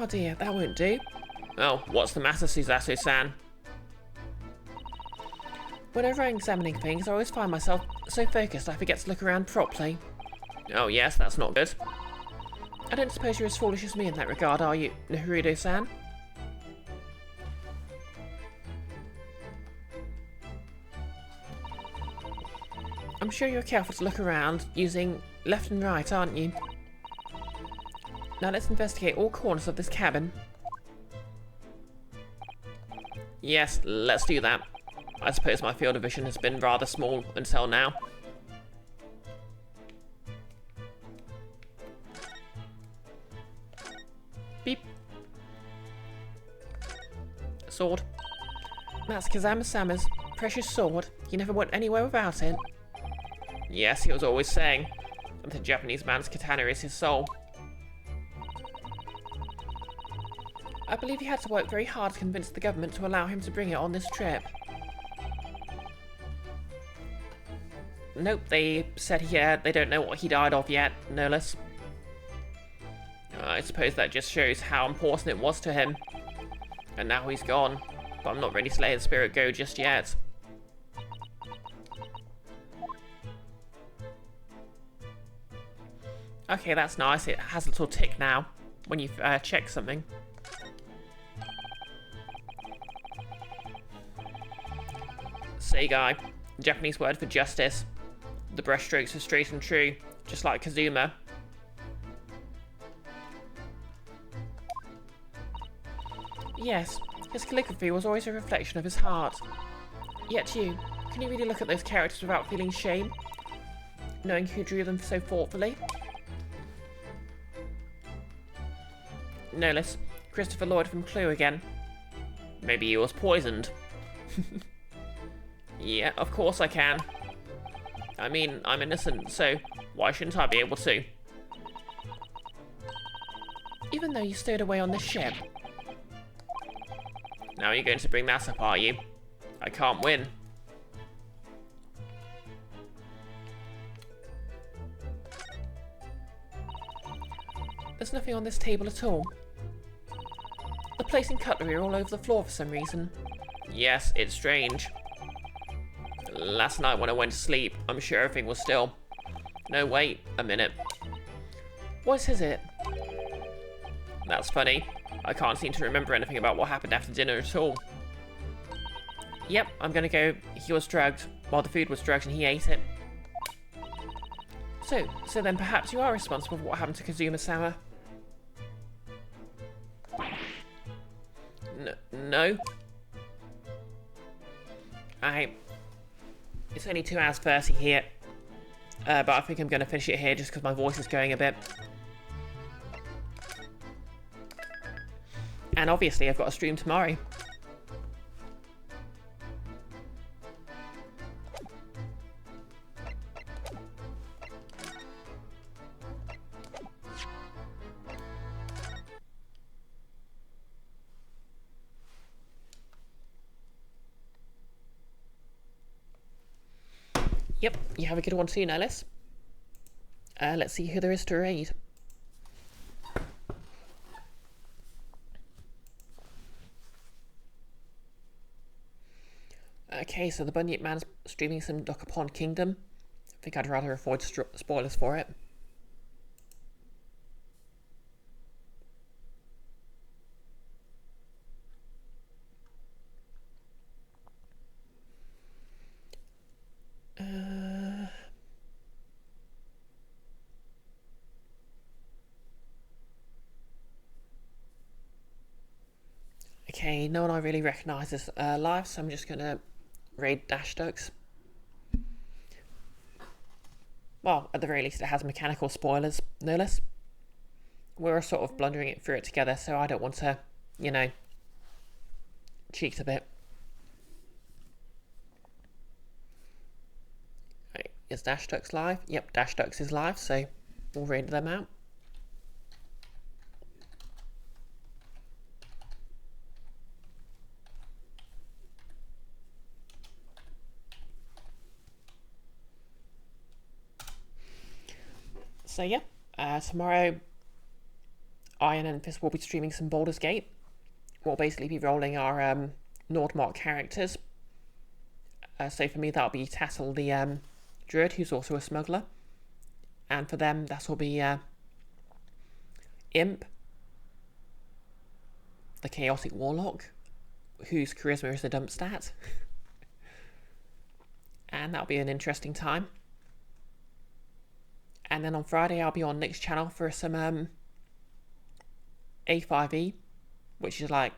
Oh dear, that won't do. Oh, what's the matter, Suzato-san? Whenever I'm examining things, I always find myself so focused I forget to look around properly. Oh yes, that's not good. I don't suppose you're as foolish as me in that regard, are you, Naruto-san? I'm sure you're careful to look around, using left and right, aren't you? Now let's investigate all corners of this cabin. Yes, let's do that. I suppose my field of vision has been rather small until now. Beep. Sword. That's Kazama-sama's precious sword. You never went anywhere without it. Yes, he was always saying that the Japanese man's katana is his soul. I believe he had to work very hard to convince the government to allow him to bring it on this trip. Nope, they said they don't know what he died of yet, no less. I suppose that just shows how important it was to him. And now he's gone, but I'm not ready to let his spirit go just yet. Okay, that's nice. It has a little tick now when you check something. Seigai, Japanese word for justice. The brushstrokes are straight and true, just like Kazuma. Yes, his calligraphy was always a reflection of his heart. Yet you, can you really look at those characters without feeling shame? Knowing who drew them so thoughtfully? No less, Christopher Lloyd from Clue again. Maybe he was poisoned. Yeah, of course I can. I mean, I'm innocent, so why shouldn't I be able to? Even though you stowed away on this ship. Now you're going to bring that up, are you? I can't win. There's nothing on this table at all. The plates and cutlery are all over the floor for some reason. Yes, it's strange. Last night when I went to sleep, I'm sure everything was still. No, wait a minute. What is it? That's funny. I can't seem to remember anything about what happened after dinner at all. Yep, I'm gonna go. He was drugged. Well, the food was drugged and he ate it. So then perhaps you are responsible for what happened to Kazuma-sama. No. It's only 2 hours 30 here. But I think I'm going to finish it here just because my voice is going a bit. And obviously I've got a stream tomorrow. Yep, you have a good one too, Nellis. Let's see who there is to raid. Okay, so the Bunyip Man's streaming some Duck Upon Kingdom. I think I'd rather avoid spoilers for it. Okay, no one I really recognise is live, so I'm just going to raid Dash Ducks. Well, at the very least it has mechanical spoilers, no less. We're sort of blundering it through it together, so I don't want to, you know, cheat a bit. Right, is Dash Ducks live? Yep, Dash Ducks is live, so we'll raid them out. So yeah, tomorrow Iron and Fist will be streaming some Baldur's Gate. We'll basically be rolling our Nordmark characters. So for me, that'll be Tassel the druid, who's also a smuggler. And for them, that will be Imp, the chaotic warlock, whose charisma is a dump stat. And that'll be an interesting time. And then on Friday, I'll be on Nick's channel for some A5E, which is like,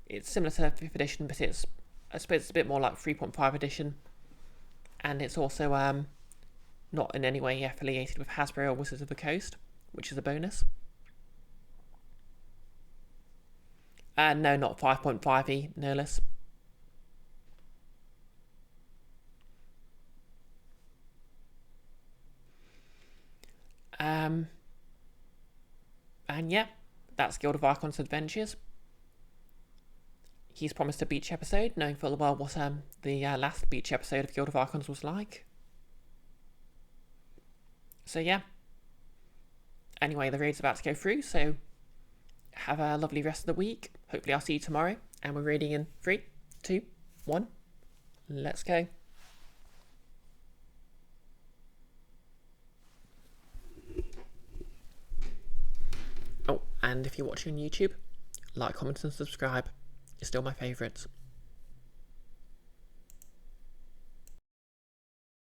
it's similar to 5th edition, but it's, I suppose it's a bit more like 3.5 edition. And it's also not in any way affiliated with Hasbro or Wizards of the Coast, which is a bonus. No, not 5.5e, no less. And yeah, that's Guild of Archon's Adventures. He's promised a beach episode, knowing full well what the last beach episode of Guild of Archons was like. So yeah. Anyway, the raid's about to go through, so have a lovely rest of the week. Hopefully I'll see you tomorrow, and we're raiding in 3, 2, 1. Let's go. Oh, and if you're watching on YouTube, like, comment and subscribe. You're still my favourites.